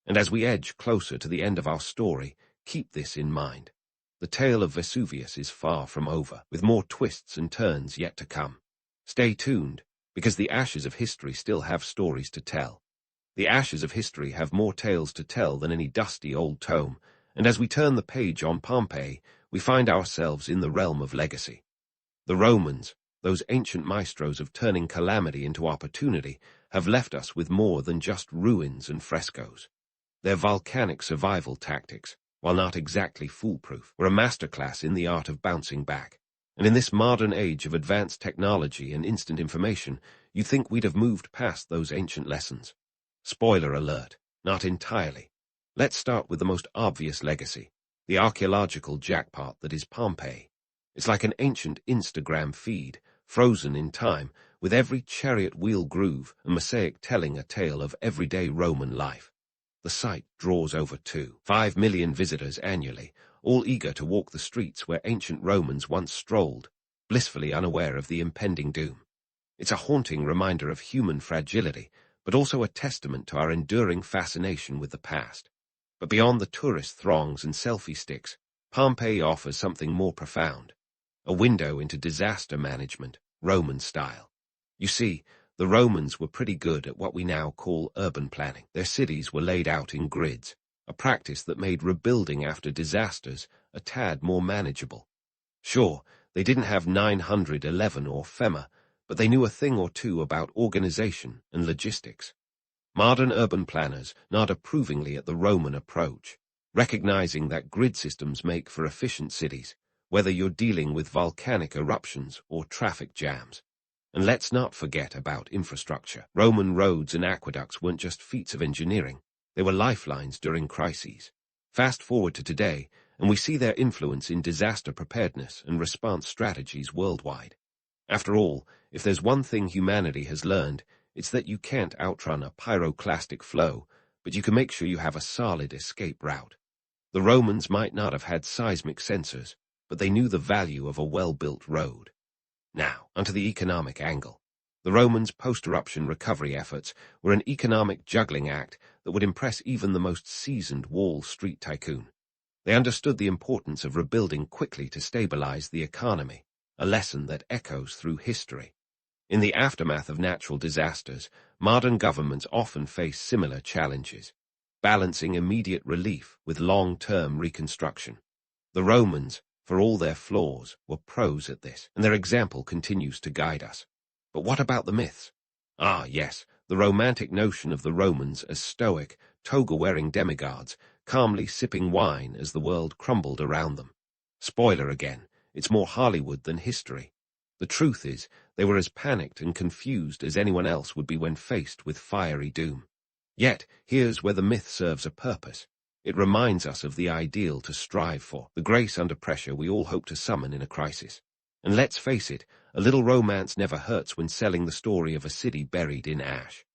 And as we edge closer to the end of our story, keep this in mind. The tale of Vesuvius is far from over, with more twists and turns yet to come. Stay tuned, because the ashes of history still have stories to tell. The ashes of history have more tales to tell than any dusty old tome, and as we turn the page on Pompeii, we find ourselves in the realm of legacy. The Romans, those ancient maestros of turning calamity into opportunity, have left us with more than just ruins and frescoes. Their volcanic survival tactics, while not exactly foolproof, were a masterclass in the art of bouncing back. And in this modern age of advanced technology and instant information, you'd think we'd have moved past those ancient lessons. Spoiler alert, not entirely. Let's start with the most obvious legacy, the archaeological jackpot that is Pompeii. It's like an ancient Instagram feed, frozen in time, with every chariot wheel groove and mosaic telling a tale of everyday Roman life. The site draws over 2.5 million visitors annually, all eager to walk the streets where ancient Romans once strolled, blissfully unaware of the impending doom. It's a haunting reminder of human fragility, but also a testament to our enduring fascination with the past. But beyond the tourist throngs and selfie sticks, Pompeii offers something more profound, a window into disaster management, Roman style. You see, the Romans were pretty good at what we now call urban planning. Their cities were laid out in grids, a practice that made rebuilding after disasters a tad more manageable. Sure, they didn't have 911 or FEMA, but they knew a thing or two about organization and logistics. Modern urban planners nod approvingly at the Roman approach, recognizing that grid systems make for efficient cities, whether you're dealing with volcanic eruptions or traffic jams. And let's not forget about infrastructure. Roman roads and aqueducts weren't just feats of engineering, they were lifelines during crises. Fast forward to today, and we see their influence in disaster preparedness and response strategies worldwide. After all, if there's one thing humanity has learned, it's that you can't outrun a pyroclastic flow, but you can make sure you have a solid escape route. The Romans might not have had seismic sensors, but they knew the value of a well-built road. Now, onto the economic angle. The Romans' post-eruption recovery efforts were an economic juggling act that would impress even the most seasoned Wall Street tycoon. They understood the importance of rebuilding quickly to stabilize the economy, a lesson that echoes through history. In the aftermath of natural disasters, modern governments often face similar challenges, balancing immediate relief with long-term reconstruction. The Romans, for all their flaws, were pros at this, and their example continues to guide us. But what about the myths? Ah, yes, the romantic notion of the Romans as stoic, toga-wearing demigods, calmly sipping wine as the world crumbled around them. Spoiler again, it's more Hollywood than history. The truth is, they were as panicked and confused as anyone else would be when faced with fiery doom. Yet, here's where the myth serves a purpose. It reminds us of the ideal to strive for, the grace under pressure we all hope to summon in a crisis. And let's face it, a little romance never hurts when selling the story of a city buried in ash.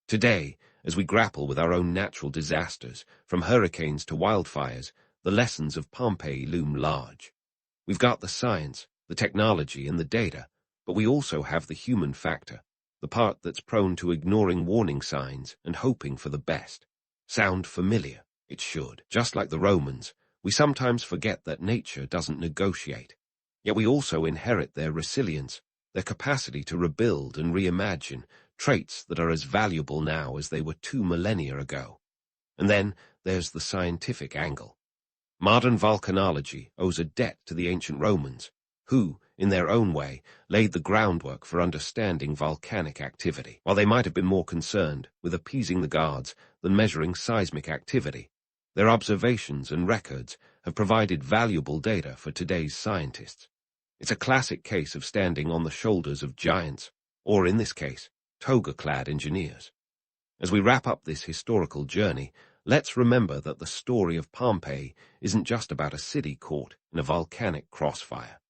Today, as we grapple with our own natural disasters, from hurricanes to wildfires, the lessons of Pompeii loom large. We've got the science, the technology, and the data, but we also have the human factor, the part that's prone to ignoring warning signs and hoping for the best. Sound familiar? It should. Just like the Romans, we sometimes forget that nature doesn't negotiate. Yet we also inherit their resilience, their capacity to rebuild and reimagine, traits that are as valuable now as they were 2 millennia ago. And then there's the scientific angle. Modern volcanology owes a debt to the ancient Romans, who, in their own way, laid the groundwork for understanding volcanic activity. While they might have been more concerned with appeasing the gods than measuring seismic activity, their observations and records have provided valuable data for today's scientists. It's a classic case of standing on the shoulders of giants, or in this case, toga-clad engineers. As we wrap up this historical journey, let's remember that the story of Pompeii isn't just about a city caught in a volcanic crossfire.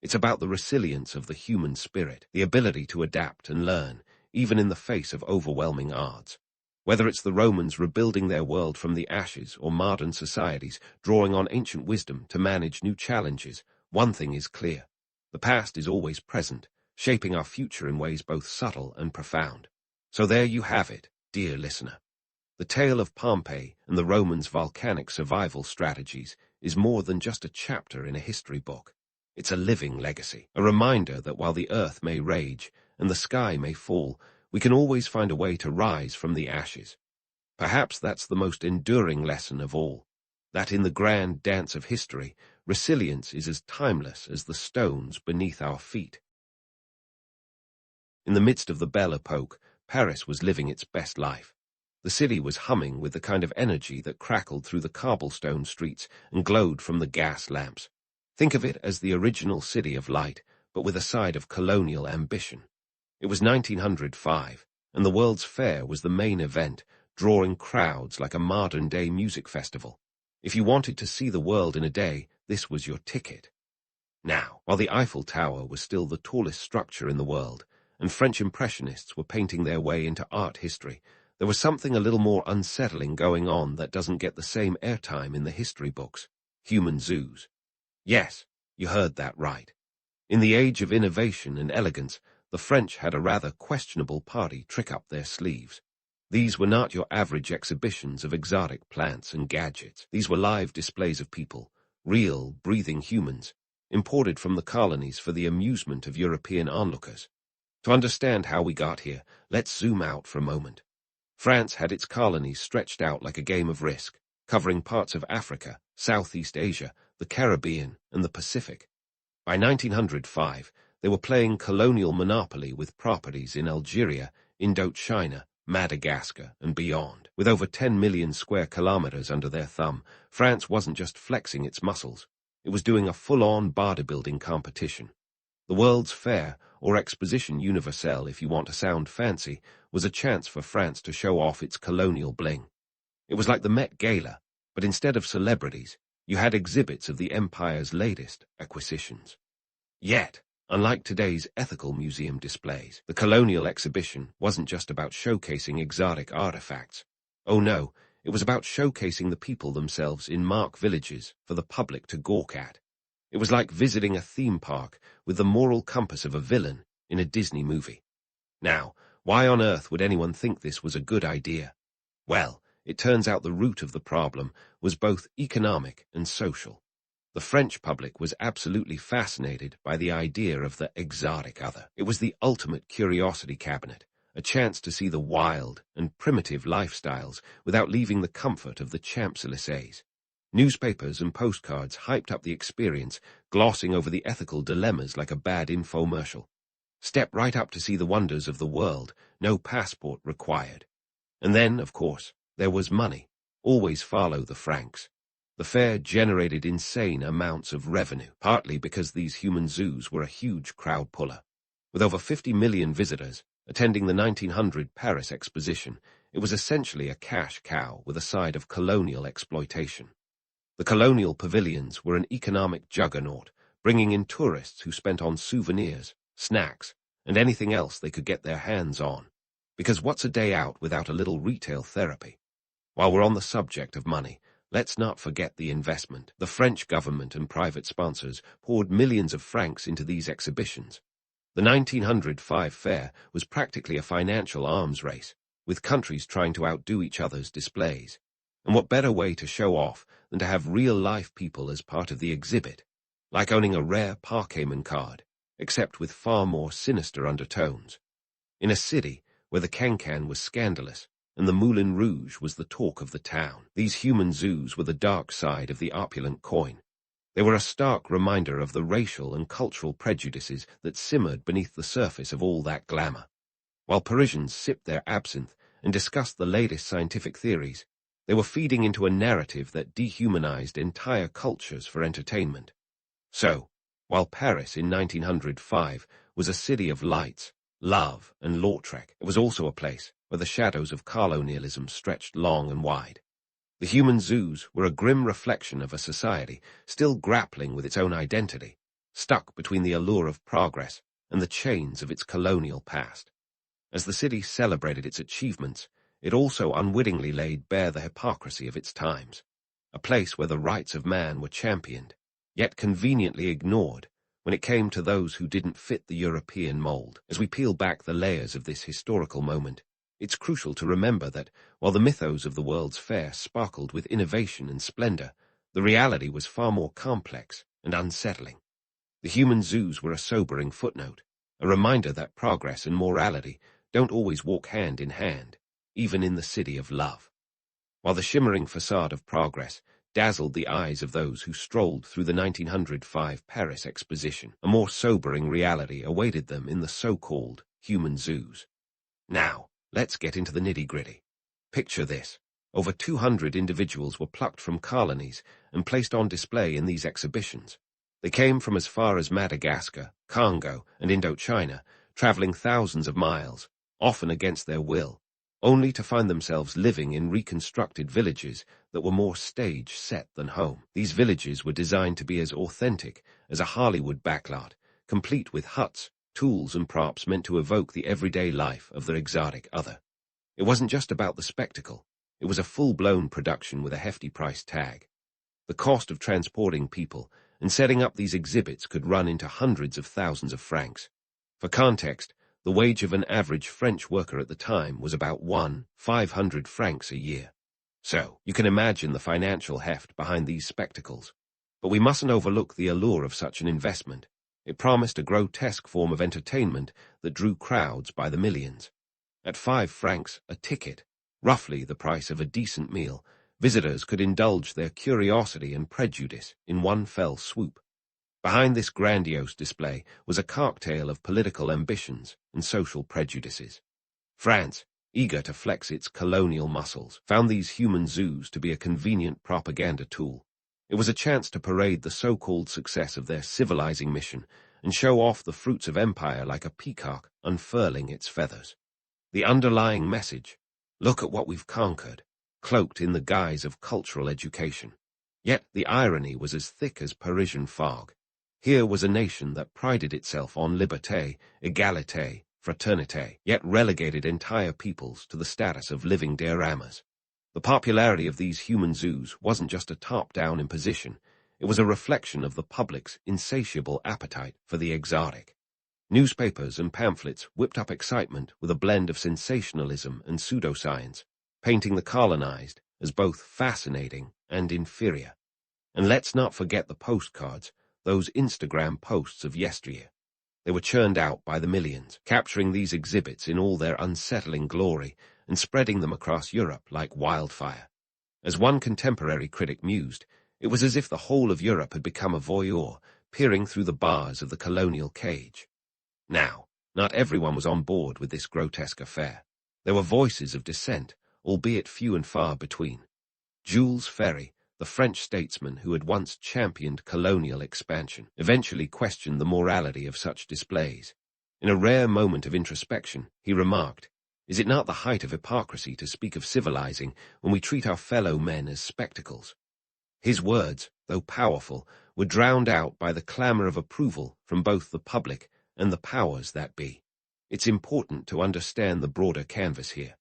It's about the resilience of the human spirit, the ability to adapt and learn, even in the face of overwhelming odds. Whether it's the Romans rebuilding their world from the ashes or modern societies drawing on ancient wisdom to manage new challenges, one thing is clear. The past is always present, shaping our future in ways both subtle and profound. So there you have it, dear listener. The tale of Pompeii and the Romans' volcanic survival strategies is more than just a chapter in a history book. It's a living legacy, a reminder that while the earth may rage and the sky may fall, we can always find a way to rise from the ashes. Perhaps that's the most enduring lesson of all, that in the grand dance of history, resilience is as timeless as the stones beneath our feet. In the midst of the Belle Epoque, Paris was living its best life. The city was humming with the kind of energy that crackled through the cobblestone streets and glowed from the gas lamps. Think of it as the original city of light, but with a side of colonial ambition. It was 1905, and the World's Fair was the main event, drawing crowds like a modern-day music festival. If you wanted to see the world in a day, this was your ticket. Now, while the Eiffel Tower was still the tallest structure in the world, and French Impressionists were painting their way into art history, there was something a little more unsettling going on that doesn't get the same airtime in the history books: human zoos. Yes, you heard that right. In the age of innovation and elegance, the French had a rather questionable party trick up their sleeves. These were not your average exhibitions of exotic plants and gadgets. These were live displays of people, real, breathing humans, imported from the colonies for the amusement of European onlookers. To understand how we got here, let's zoom out for a moment. France had its colonies stretched out like a game of Risk, covering parts of Africa, Southeast Asia, the Caribbean, and the Pacific. By 1905, they were playing colonial monopoly with properties in Algeria, Indochina, Madagascar, and beyond. With over 10 million square kilometers under their thumb, France wasn't just flexing its muscles. It was doing a full-on bodybuilding competition. The World's Fair, or Exposition Universelle if you want to sound fancy, was a chance for France to show off its colonial bling. It was like the Met Gala, but instead of celebrities, you had exhibits of the empire's latest acquisitions. Yet, unlike today's ethical museum displays, the colonial exhibition wasn't just about showcasing exotic artifacts. Oh no, it was about showcasing the people themselves in mark villages for the public to gawk at. It was like visiting a theme park with the moral compass of a villain in a Disney movie. Now, why on earth would anyone think this was a good idea? Well, it turns out the root of the problem was both economic and social. The French public was absolutely fascinated by the idea of the exotic other. It was the ultimate curiosity cabinet, a chance to see the wild and primitive lifestyles without leaving the comfort of the Champs-Élysées. Newspapers and postcards hyped up the experience, glossing over the ethical dilemmas like a bad infomercial. Step right up to see the wonders of the world, no passport required. And then, of course, there was money. Always follow the francs. The fair generated insane amounts of revenue, partly because these human zoos were a huge crowd puller. With over 50 million visitors attending the 1900 Paris exposition, it was essentially a cash cow with a side of colonial exploitation. The colonial pavilions were an economic juggernaut, bringing in tourists who spent on souvenirs, snacks, and anything else they could get their hands on. Because what's a day out without a little retail therapy? While we're on the subject of money, let's not forget the investment. The French government and private sponsors poured millions of francs into these exhibitions. The 1905 fair was practically a financial arms race, with countries trying to outdo each other's displays. And what better way to show off than to have real-life people as part of the exhibit, like owning a rare Parkayman card, except with far more sinister undertones. In a city where the cancan was scandalous, and the Moulin Rouge was the talk of the town. These human zoos were the dark side of the opulent coin. They were a stark reminder of the racial and cultural prejudices that simmered beneath the surface of all that glamour. While Parisians sipped their absinthe and discussed the latest scientific theories, they were feeding into a narrative that dehumanized entire cultures for entertainment. So, while Paris in 1905 was a city of lights, love, and Lautrec, it was also a place where the shadows of colonialism stretched long and wide. The human zoos were a grim reflection of a society still grappling with its own identity, stuck between the allure of progress and the chains of its colonial past. As the city celebrated its achievements, it also unwittingly laid bare the hypocrisy of its times, a place where the rights of man were championed, yet conveniently ignored when it came to those who didn't fit the European mold. As we peel back the layers of this historical moment, it's crucial to remember that while the mythos of the World's Fair sparkled with innovation and splendor, the reality was far more complex and unsettling. The human zoos were a sobering footnote, a reminder that progress and morality don't always walk hand in hand, even in the city of love. While the shimmering facade of progress dazzled the eyes of those who strolled through the 1905 Paris exposition, a more sobering reality awaited them in the so-called human zoos. Now, let's get into the nitty-gritty. Picture this. Over 200 individuals were plucked from colonies and placed on display in these exhibitions. They came from as far as Madagascar, Congo, and Indochina, traveling thousands of miles, often against their will, only to find themselves living in reconstructed villages that were more stage set than home. These villages were designed to be as authentic as a Hollywood backlot, complete with huts, tools and props meant to evoke the everyday life of their exotic other. It wasn't just about the spectacle. It was a full-blown production with a hefty price tag. The cost of transporting people and setting up these exhibits could run into hundreds of thousands of francs. For context, the wage of an average French worker at the time was about 500 francs a year. So, you can imagine the financial heft behind these spectacles. But we mustn't overlook the allure of such an investment. It promised a grotesque form of entertainment that drew crowds by the millions. At 5 francs a ticket, roughly the price of a decent meal, visitors could indulge their curiosity and prejudice in one fell swoop. Behind this grandiose display was a cocktail of political ambitions and social prejudices. France, eager to flex its colonial muscles, found these human zoos to be a convenient propaganda tool. It was a chance to parade the so-called success of their civilizing mission and show off the fruits of empire like a peacock unfurling its feathers. The underlying message, look at what we've conquered, cloaked in the guise of cultural education. Yet the irony was as thick as Parisian fog. Here was a nation that prided itself on liberté, égalité, fraternité, yet relegated entire peoples to the status of living dioramas. The popularity of these human zoos wasn't just a top-down imposition, it was a reflection of the public's insatiable appetite for the exotic. Newspapers and pamphlets whipped up excitement with a blend of sensationalism and pseudoscience, painting the colonized as both fascinating and inferior. And let's not forget the postcards, those Instagram posts of yesteryear. They were churned out by the millions, capturing these exhibits in all their unsettling glory and spreading them across Europe like wildfire. As one contemporary critic mused, it was as if the whole of Europe had become a voyeur, peering through the bars of the colonial cage. Now, not everyone was on board with this grotesque affair. There were voices of dissent, albeit few and far between. Jules Ferry, the French statesman who had once championed colonial expansion, eventually questioned the morality of such displays. In a rare moment of introspection, he remarked, "Is it not the height of hypocrisy to speak of civilizing when we treat our fellow men as spectacles?" His words, though powerful, were drowned out by the clamor of approval from both the public and the powers that be. It's important to understand the broader canvas here.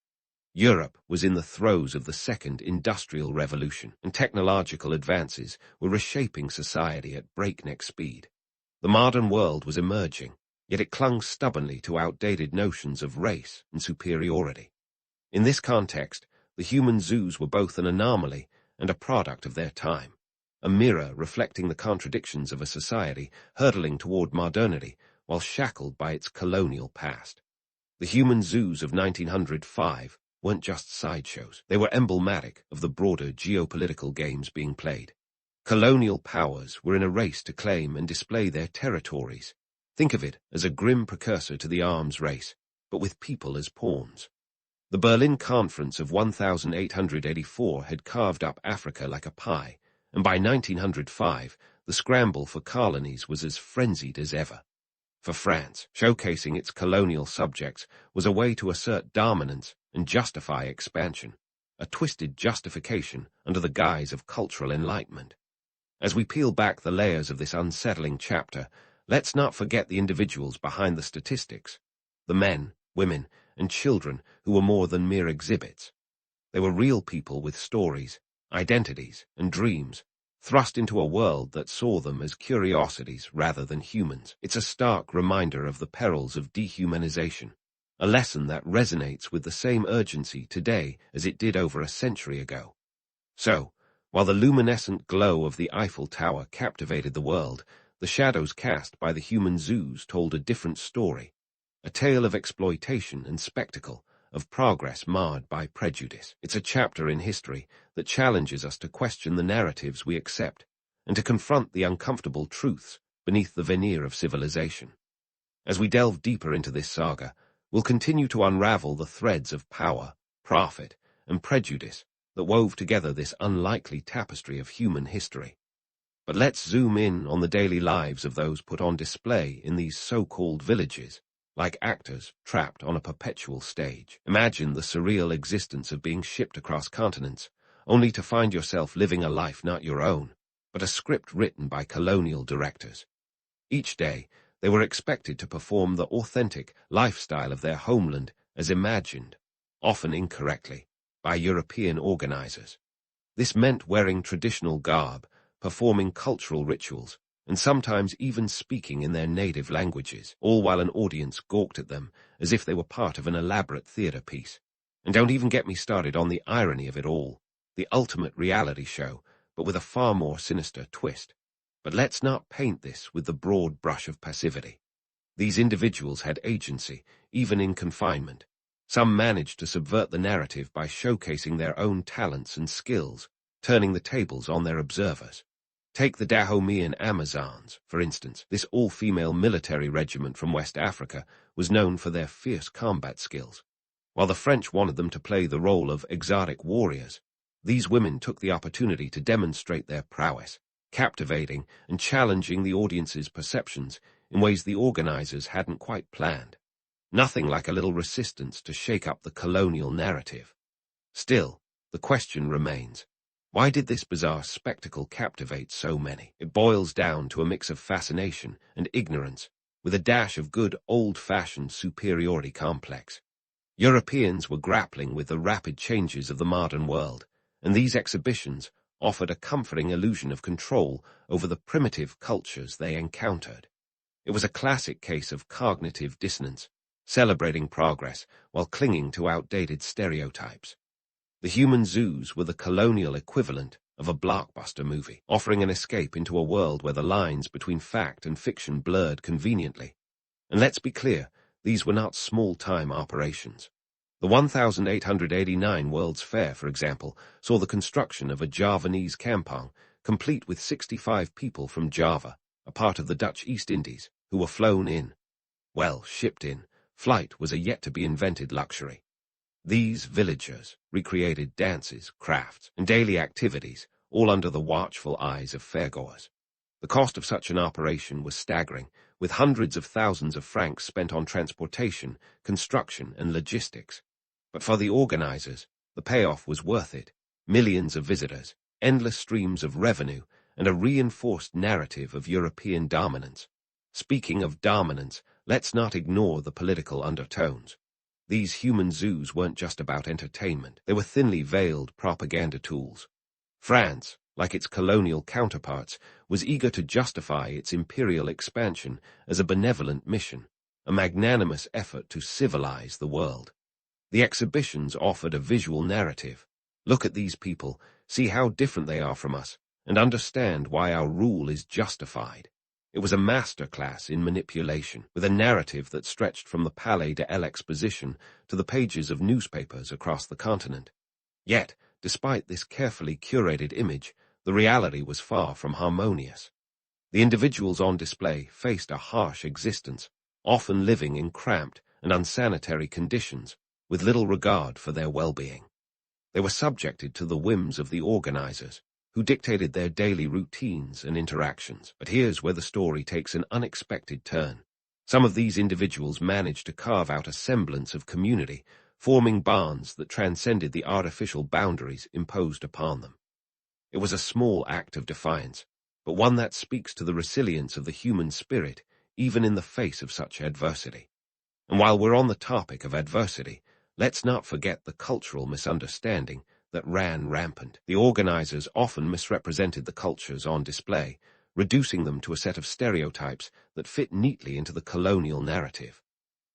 Europe was in the throes of the Second Industrial Revolution, and technological advances were reshaping society at breakneck speed. The modern world was emerging, yet it clung stubbornly to outdated notions of race and superiority. In this context, the human zoos were both an anomaly and a product of their time, a mirror reflecting the contradictions of a society hurtling toward modernity while shackled by its colonial past. The human zoos of 1905 weren't just sideshows. They were emblematic of the broader geopolitical games being played. Colonial powers were in a race to claim and display their territories. Think of it as a grim precursor to the arms race, but with people as pawns. The Berlin Conference of 1884 had carved up Africa like a pie, and by 1905, the scramble for colonies was as frenzied as ever. For France, showcasing its colonial subjects was a way to assert dominance and justify expansion, a twisted justification under the guise of cultural enlightenment. As we peel back the layers of this unsettling chapter, let's not forget the individuals behind the statistics, the men, women, and children who were more than mere exhibits. They were real people with stories, identities, and dreams, thrust into a world that saw them as curiosities rather than humans. It's a stark reminder of the perils of dehumanization, a lesson that resonates with the same urgency today as it did over a century ago. So, while the luminescent glow of the Eiffel Tower captivated the world, the shadows cast by the human zoos told a different story, a tale of exploitation and spectacle, of progress marred by prejudice. It's a chapter in history that challenges us to question the narratives we accept and to confront the uncomfortable truths beneath the veneer of civilization. As we delve deeper into this saga, we'll continue to unravel the threads of power, profit, and prejudice that wove together this unlikely tapestry of human history. But let's zoom in on the daily lives of those put on display in these so-called villages, like actors trapped on a perpetual stage. Imagine the surreal existence of being shipped across continents, only to find yourself living a life not your own, but a script written by colonial directors. Each day, they were expected to perform the authentic lifestyle of their homeland as imagined, often incorrectly, by European organizers. This meant wearing traditional garb, performing cultural rituals, and sometimes even speaking in their native languages, all while an audience gawked at them as if they were part of an elaborate theater piece. And don't even get me started on the irony of it all, the ultimate reality show, but with a far more sinister twist. But let's not paint this with the broad brush of passivity. These individuals had agency, even in confinement. Some managed to subvert the narrative by showcasing their own talents and skills, turning the tables on their observers. Take the Dahomean Amazons, for instance. This all-female military regiment from West Africa was known for their fierce combat skills. While the French wanted them to play the role of exotic warriors, these women took the opportunity to demonstrate their prowess, captivating and challenging the audience's perceptions in ways the organizers hadn't quite planned. Nothing like a little resistance to shake up the colonial narrative. Still, the question remains, why did this bizarre spectacle captivate so many? It boils down to a mix of fascination and ignorance, with a dash of good old-fashioned superiority complex. Europeans were grappling with the rapid changes of the modern world, and these exhibitions offered a comforting illusion of control over the primitive cultures they encountered. It was a classic case of cognitive dissonance, celebrating progress while clinging to outdated stereotypes. The human zoos were the colonial equivalent of a blockbuster movie, offering an escape into a world where the lines between fact and fiction blurred conveniently. And let's be clear, these were not small-time operations. The 1889 World's Fair, for example, saw the construction of a Javanese kampong, complete with 65 people from Java, a part of the Dutch East Indies, who were flown in. Well, shipped in. Flight was a yet-to-be-invented luxury. These villagers recreated dances, crafts, and daily activities, all under the watchful eyes of fairgoers. The cost of such an operation was staggering, with hundreds of thousands of francs spent on transportation, construction, and logistics. But for the organizers, the payoff was worth it. Millions of visitors, endless streams of revenue, and a reinforced narrative of European dominance. Speaking of dominance, let's not ignore the political undertones. These human zoos weren't just about entertainment. They were thinly veiled propaganda tools. France, like its colonial counterparts, was eager to justify its imperial expansion as a benevolent mission, a magnanimous effort to civilize the world. The exhibitions offered a visual narrative. Look at these people, see how different they are from us, and understand why our rule is justified. It was a masterclass in manipulation, with a narrative that stretched from the Palais de l'Exposition to the pages of newspapers across the continent. Yet, despite this carefully curated image, the reality was far from harmonious. The individuals on display faced a harsh existence, often living in cramped and unsanitary conditions, with little regard for their well-being. They were subjected to the whims of the organizers, who dictated their daily routines and interactions. But here's where the story takes an unexpected turn. Some of these individuals managed to carve out a semblance of community, forming bonds that transcended the artificial boundaries imposed upon them. It was a small act of defiance, but one that speaks to the resilience of the human spirit, even in the face of such adversity. And while we're on the topic of adversity, let's not forget the cultural misunderstanding that ran rampant. The organizers often misrepresented the cultures on display, reducing them to a set of stereotypes that fit neatly into the colonial narrative.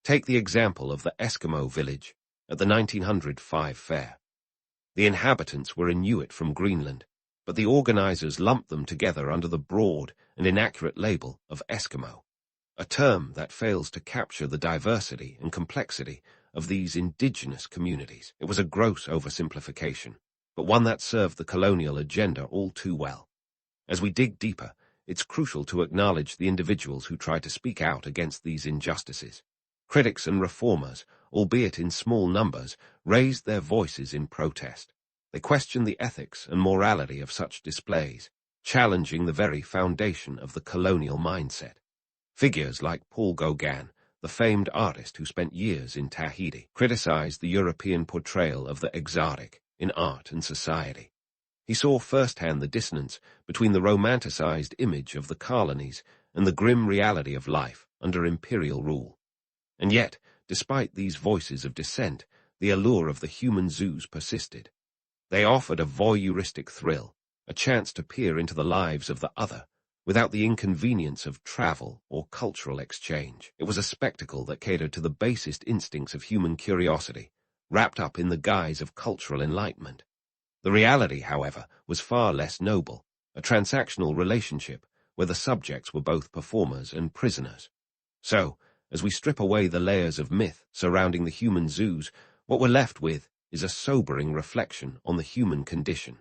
Take the example of the Eskimo village at the 1905 fair. The inhabitants were Inuit from Greenland, but the organizers lumped them together under the broad and inaccurate label of Eskimo, a term that fails to capture the diversity and complexity of these indigenous communities. It was a gross oversimplification, but one that served the colonial agenda all too well. As we dig deeper, it's crucial to acknowledge the individuals who tried to speak out against these injustices. Critics and reformers, albeit in small numbers, raised their voices in protest. They questioned the ethics and morality of such displays, challenging the very foundation of the colonial mindset. Figures like Paul Gauguin, the famed artist who spent years in Tahiti, criticized the European portrayal of the exotic in art and society. He saw firsthand the dissonance between the romanticized image of the colonies and the grim reality of life under imperial rule. And yet, despite these voices of dissent, the allure of the human zoos persisted. They offered a voyeuristic thrill, a chance to peer into the lives of the other, without the inconvenience of travel or cultural exchange. It was a spectacle that catered to the basest instincts of human curiosity, wrapped up in the guise of cultural enlightenment. The reality, however, was far less noble, a transactional relationship where the subjects were both performers and prisoners. So, as we strip away the layers of myth surrounding the human zoos, what we're left with is a sobering reflection on the human condition.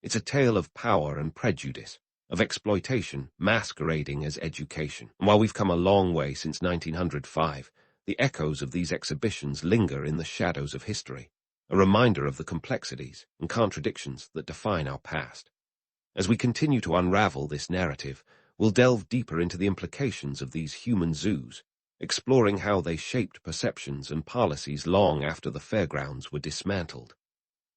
It's a tale of power and prejudice, of exploitation masquerading as education. And while we've come a long way since 1905, the echoes of these exhibitions linger in the shadows of history, a reminder of the complexities and contradictions that define our past. As we continue to unravel this narrative, we'll delve deeper into the implications of these human zoos, exploring how they shaped perceptions and policies long after the fairgrounds were dismantled.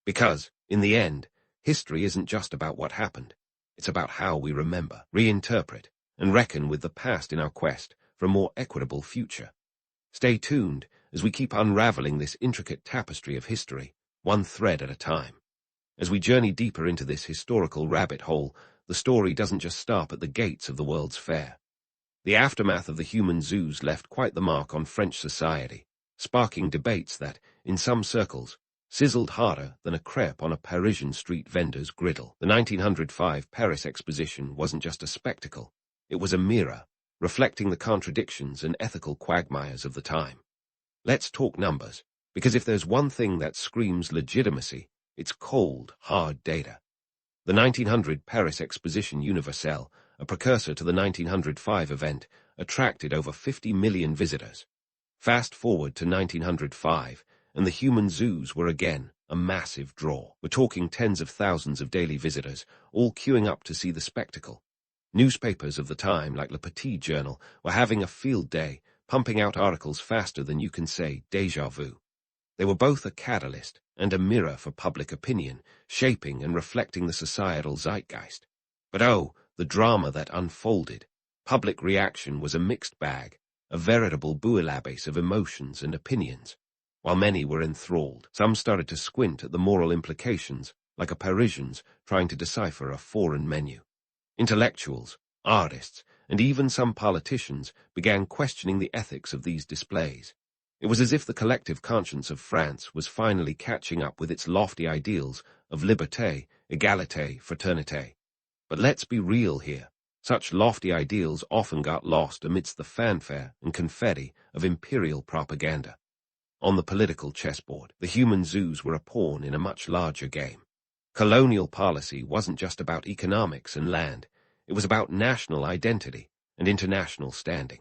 Because, in the end, history isn't just about what happened. It's about how we remember, reinterpret, and reckon with the past in our quest for a more equitable future. Stay tuned as we keep unraveling this intricate tapestry of history, one thread at a time. As we journey deeper into this historical rabbit hole, the story doesn't just stop at the gates of the World's Fair. The aftermath of the human zoos left quite the mark on French society, sparking debates that, in some circles, sizzled harder than a crepe on a Parisian street vendor's griddle. The 1905 Paris Exposition wasn't just a spectacle, it was a mirror, reflecting the contradictions and ethical quagmires of the time. Let's talk numbers, because if there's one thing that screams legitimacy, it's cold, hard data. The 1900 Paris Exposition Universelle, a precursor to the 1905 event, attracted over 50 million visitors. Fast forward to 1905, and the human zoos were again a massive draw. We're talking tens of thousands of daily visitors, all queuing up to see the spectacle. Newspapers of the time, like Le Petit Journal, were having a field day, pumping out articles faster than you can say déjà vu. They were both a catalyst and a mirror for public opinion, shaping and reflecting the societal zeitgeist. But oh, the drama that unfolded. Public reaction was a mixed bag, a veritable bouillabaisse of emotions and opinions. While many were enthralled, some started to squint at the moral implications, like a Parisians trying to decipher a foreign menu. Intellectuals, artists, and even some politicians began questioning the ethics of these displays. It was as if the collective conscience of France was finally catching up with its lofty ideals of liberté, égalité, fraternité. But let's be real here. Such lofty ideals often got lost amidst the fanfare and confetti of imperial propaganda. On the political chessboard, the human zoos were a pawn in a much larger game. Colonial policy wasn't just about economics and land. It was about national identity and international standing.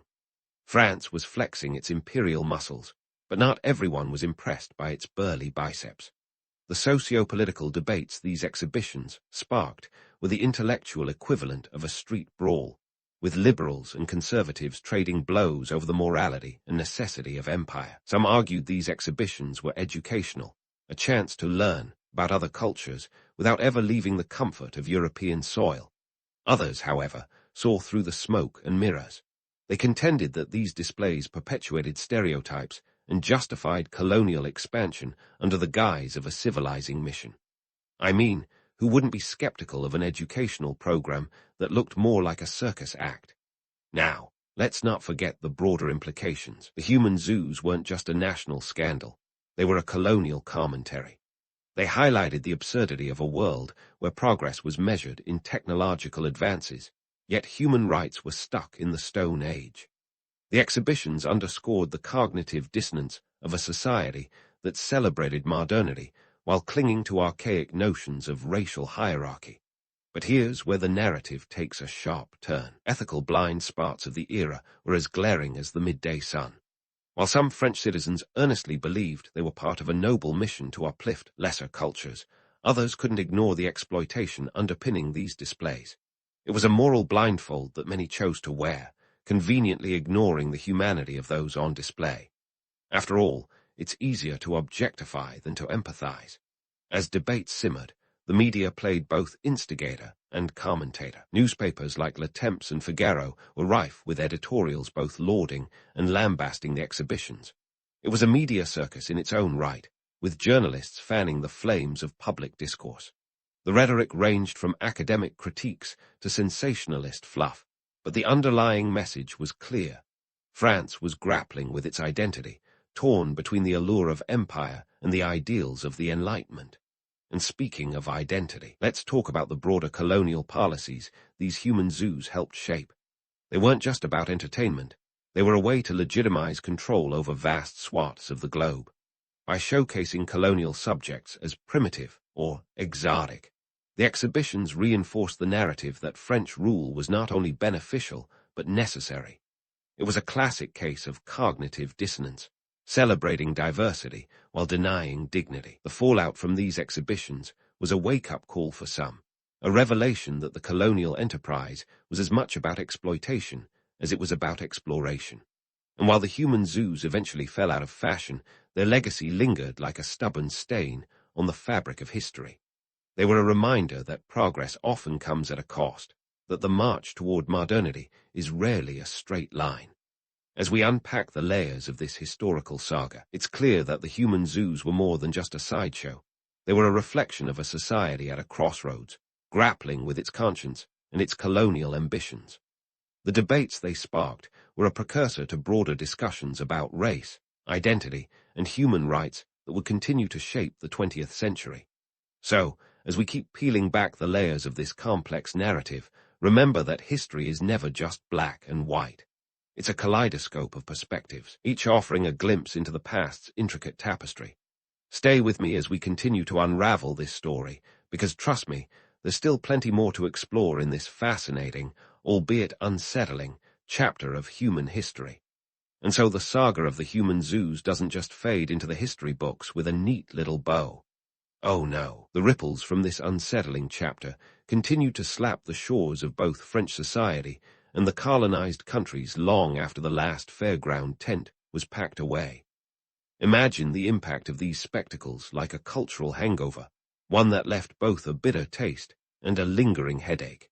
France was flexing its imperial muscles, but not everyone was impressed by its burly biceps. The socio-political debates these exhibitions sparked were the intellectual equivalent of a street brawl, with liberals and conservatives trading blows over the morality and necessity of empire. Some argued these exhibitions were educational, a chance to learn about other cultures without ever leaving the comfort of European soil. Others, however, saw through the smoke and mirrors. They contended that these displays perpetuated stereotypes and justified colonial expansion under the guise of a civilizing mission. I mean, who wouldn't be skeptical of an educational program that looked more like a circus act? Now, let's not forget the broader implications. The human zoos weren't just a national scandal. They were a colonial commentary. They highlighted the absurdity of a world where progress was measured in technological advances, yet human rights were stuck in the Stone Age. The exhibitions underscored the cognitive dissonance of a society that celebrated modernity while clinging to archaic notions of racial hierarchy. But here's where the narrative takes a sharp turn. Ethical blind spots of the era were as glaring as the midday sun. While some French citizens earnestly believed they were part of a noble mission to uplift lesser cultures, others couldn't ignore the exploitation underpinning these displays. It was a moral blindfold that many chose to wear, conveniently ignoring the humanity of those on display. After all, it's easier to objectify than to empathize. As debates simmered, the media played both instigator and commentator. Newspapers like Le Temps and Figaro were rife with editorials both lauding and lambasting the exhibitions. It was a media circus in its own right, with journalists fanning the flames of public discourse. The rhetoric ranged from academic critiques to sensationalist fluff, but the underlying message was clear. France was grappling with its identity, torn between the allure of empire and the ideals of the Enlightenment. And speaking of identity, let's talk about the broader colonial policies these human zoos helped shape. They weren't just about entertainment. They were a way to legitimize control over vast swaths of the globe. By showcasing colonial subjects as primitive or exotic, the exhibitions reinforced the narrative that French rule was not only beneficial but necessary. It was a classic case of cognitive dissonance, celebrating diversity while denying dignity. The fallout from these exhibitions was a wake-up call for some, a revelation that the colonial enterprise was as much about exploitation as it was about exploration. And while the human zoos eventually fell out of fashion, their legacy lingered like a stubborn stain on the fabric of history. They were a reminder that progress often comes at a cost, that the march toward modernity is rarely a straight line. As we unpack the layers of this historical saga, it's clear that the human zoos were more than just a sideshow. They were a reflection of a society at a crossroads, grappling with its conscience and its colonial ambitions. The debates they sparked were a precursor to broader discussions about race, identity, and human rights that would continue to shape the 20th century. So, as we keep peeling back the layers of this complex narrative, remember that history is never just black and white. It's a kaleidoscope of perspectives, each offering a glimpse into the past's intricate tapestry. Stay with me as we continue to unravel this story, because trust me, there's still plenty more to explore in this fascinating, albeit unsettling, chapter of human history. And so the saga of the human zoos doesn't just fade into the history books with a neat little bow. Oh no, the ripples from this unsettling chapter continue to slap the shores of both French society and the colonized countries long after the last fairground tent was packed away. Imagine the impact of these spectacles like a cultural hangover, one that left both a bitter taste and a lingering headache.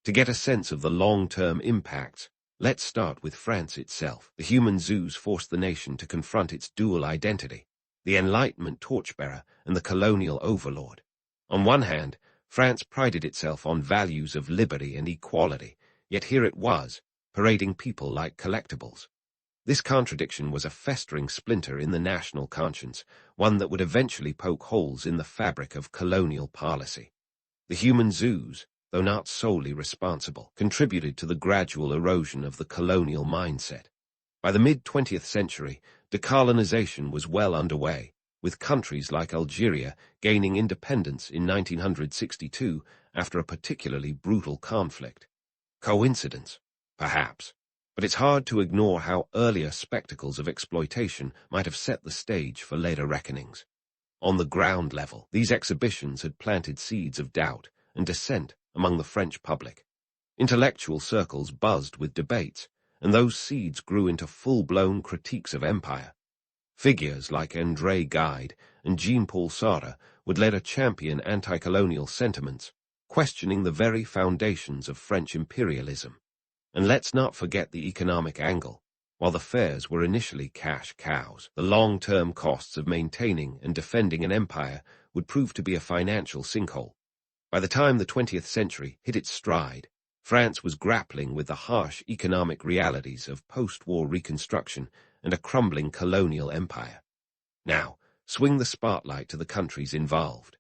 To get a sense of the long-term impacts, let's start with France itself. The human zoos forced the nation to confront its dual identity, the Enlightenment torchbearer and the colonial overlord. On one hand, France prided itself on values of liberty and equality, yet here it was, parading people like collectibles. This contradiction was a festering splinter in the national conscience, one that would eventually poke holes in the fabric of colonial policy. The human zoos, though not solely responsible, contributed to the gradual erosion of the colonial mindset. By the mid-20th century, decolonization was well underway, with countries like Algeria gaining independence in 1962 after a particularly brutal conflict. Coincidence? Perhaps. But it's hard to ignore how earlier spectacles of exploitation might have set the stage for later reckonings. On the ground level, these exhibitions had planted seeds of doubt and dissent among the French public. Intellectual circles buzzed with debates, and those seeds grew into full-blown critiques of empire. Figures like André Gide and Jean-Paul Sartre would later champion anti-colonial sentiments, questioning the very foundations of French imperialism. And let's not forget the economic angle. While the fairs were initially cash cows, the long-term costs of maintaining and defending an empire would prove to be a financial sinkhole. By the time the 20th century hit its stride, France was grappling with the harsh economic realities of post-war reconstruction and a crumbling colonial empire. Now, swing the spotlight to the countries involved.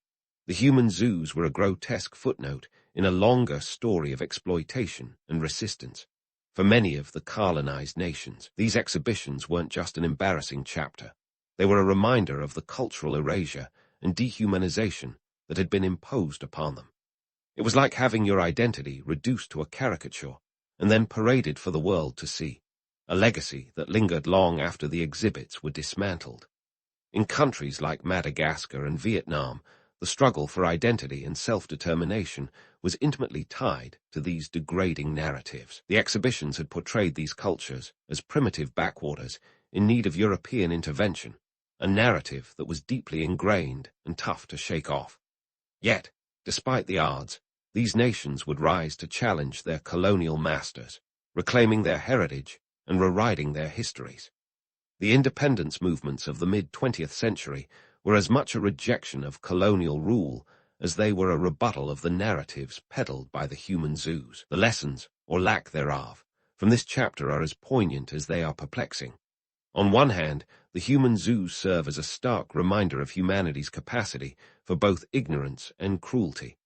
The human zoos were a grotesque footnote in a longer story of exploitation and resistance. For many of the colonized nations, these exhibitions weren't just an embarrassing chapter. They were a reminder of the cultural erasure and dehumanization that had been imposed upon them. It was like having your identity reduced to a caricature and then paraded for the world to see, a legacy that lingered long after the exhibits were dismantled. In countries like Madagascar and Vietnam, the struggle for identity and self-determination was intimately tied to these degrading narratives. The exhibitions had portrayed these cultures as primitive backwaters in need of European intervention, a narrative that was deeply ingrained and tough to shake off. Yet, despite the odds, these nations would rise to challenge their colonial masters, reclaiming their heritage and rewriting their histories. The independence movements of the mid-20th century were as much a rejection of colonial rule as they were a rebuttal of the narratives peddled by the human zoos. The lessons, or lack thereof, from this chapter are as poignant as they are perplexing. On one hand, the human zoos serve as a stark reminder of humanity's capacity for both ignorance and cruelty.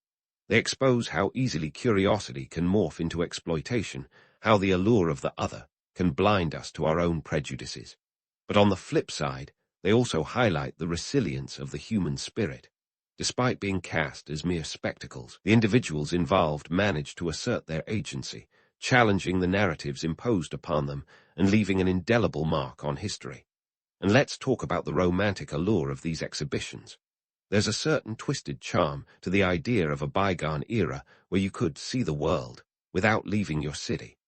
They expose how easily curiosity can morph into exploitation, how the allure of the other can blind us to our own prejudices. But on the flip side, they also highlight the resilience of the human spirit. Despite being cast as mere spectacles, the individuals involved managed to assert their agency, challenging the narratives imposed upon them and leaving an indelible mark on history. And let's talk about the romantic allure of these exhibitions. There's a certain twisted charm to the idea of a bygone era where you could see the world without leaving your city.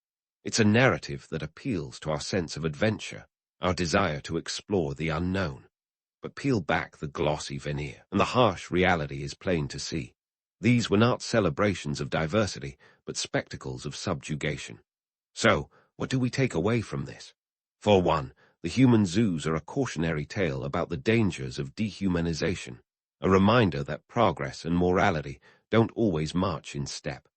It's a narrative that appeals to our sense of adventure, our desire to explore the unknown. But peel back the glossy veneer, and the harsh reality is plain to see. These were not celebrations of diversity, but spectacles of subjugation. So, what do we take away from this? For one, the human zoos are a cautionary tale about the dangers of dehumanization, a reminder that progress and morality don't always march in step.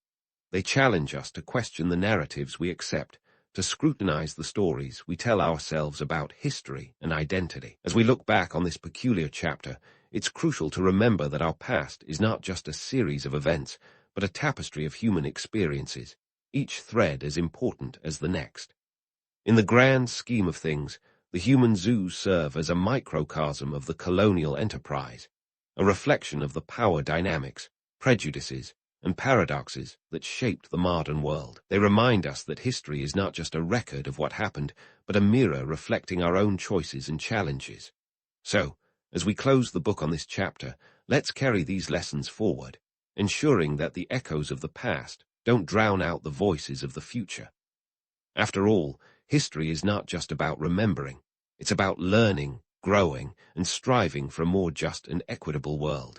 They challenge us to question the narratives we accept, to scrutinize the stories we tell ourselves about history and identity. As we look back on this peculiar chapter, it's crucial to remember that our past is not just a series of events, but a tapestry of human experiences, each thread as important as the next. In the grand scheme of things, the human zoos serve as a microcosm of the colonial enterprise, a reflection of the power dynamics, prejudices, and paradoxes that shaped the modern world. They remind us that history is not just a record of what happened, but a mirror reflecting our own choices and challenges. So, as we close the book on this chapter, let's carry these lessons forward, ensuring that the echoes of the past don't drown out the voices of the future. After all, history is not just about remembering. It's about learning, growing, and striving for a more just and equitable world.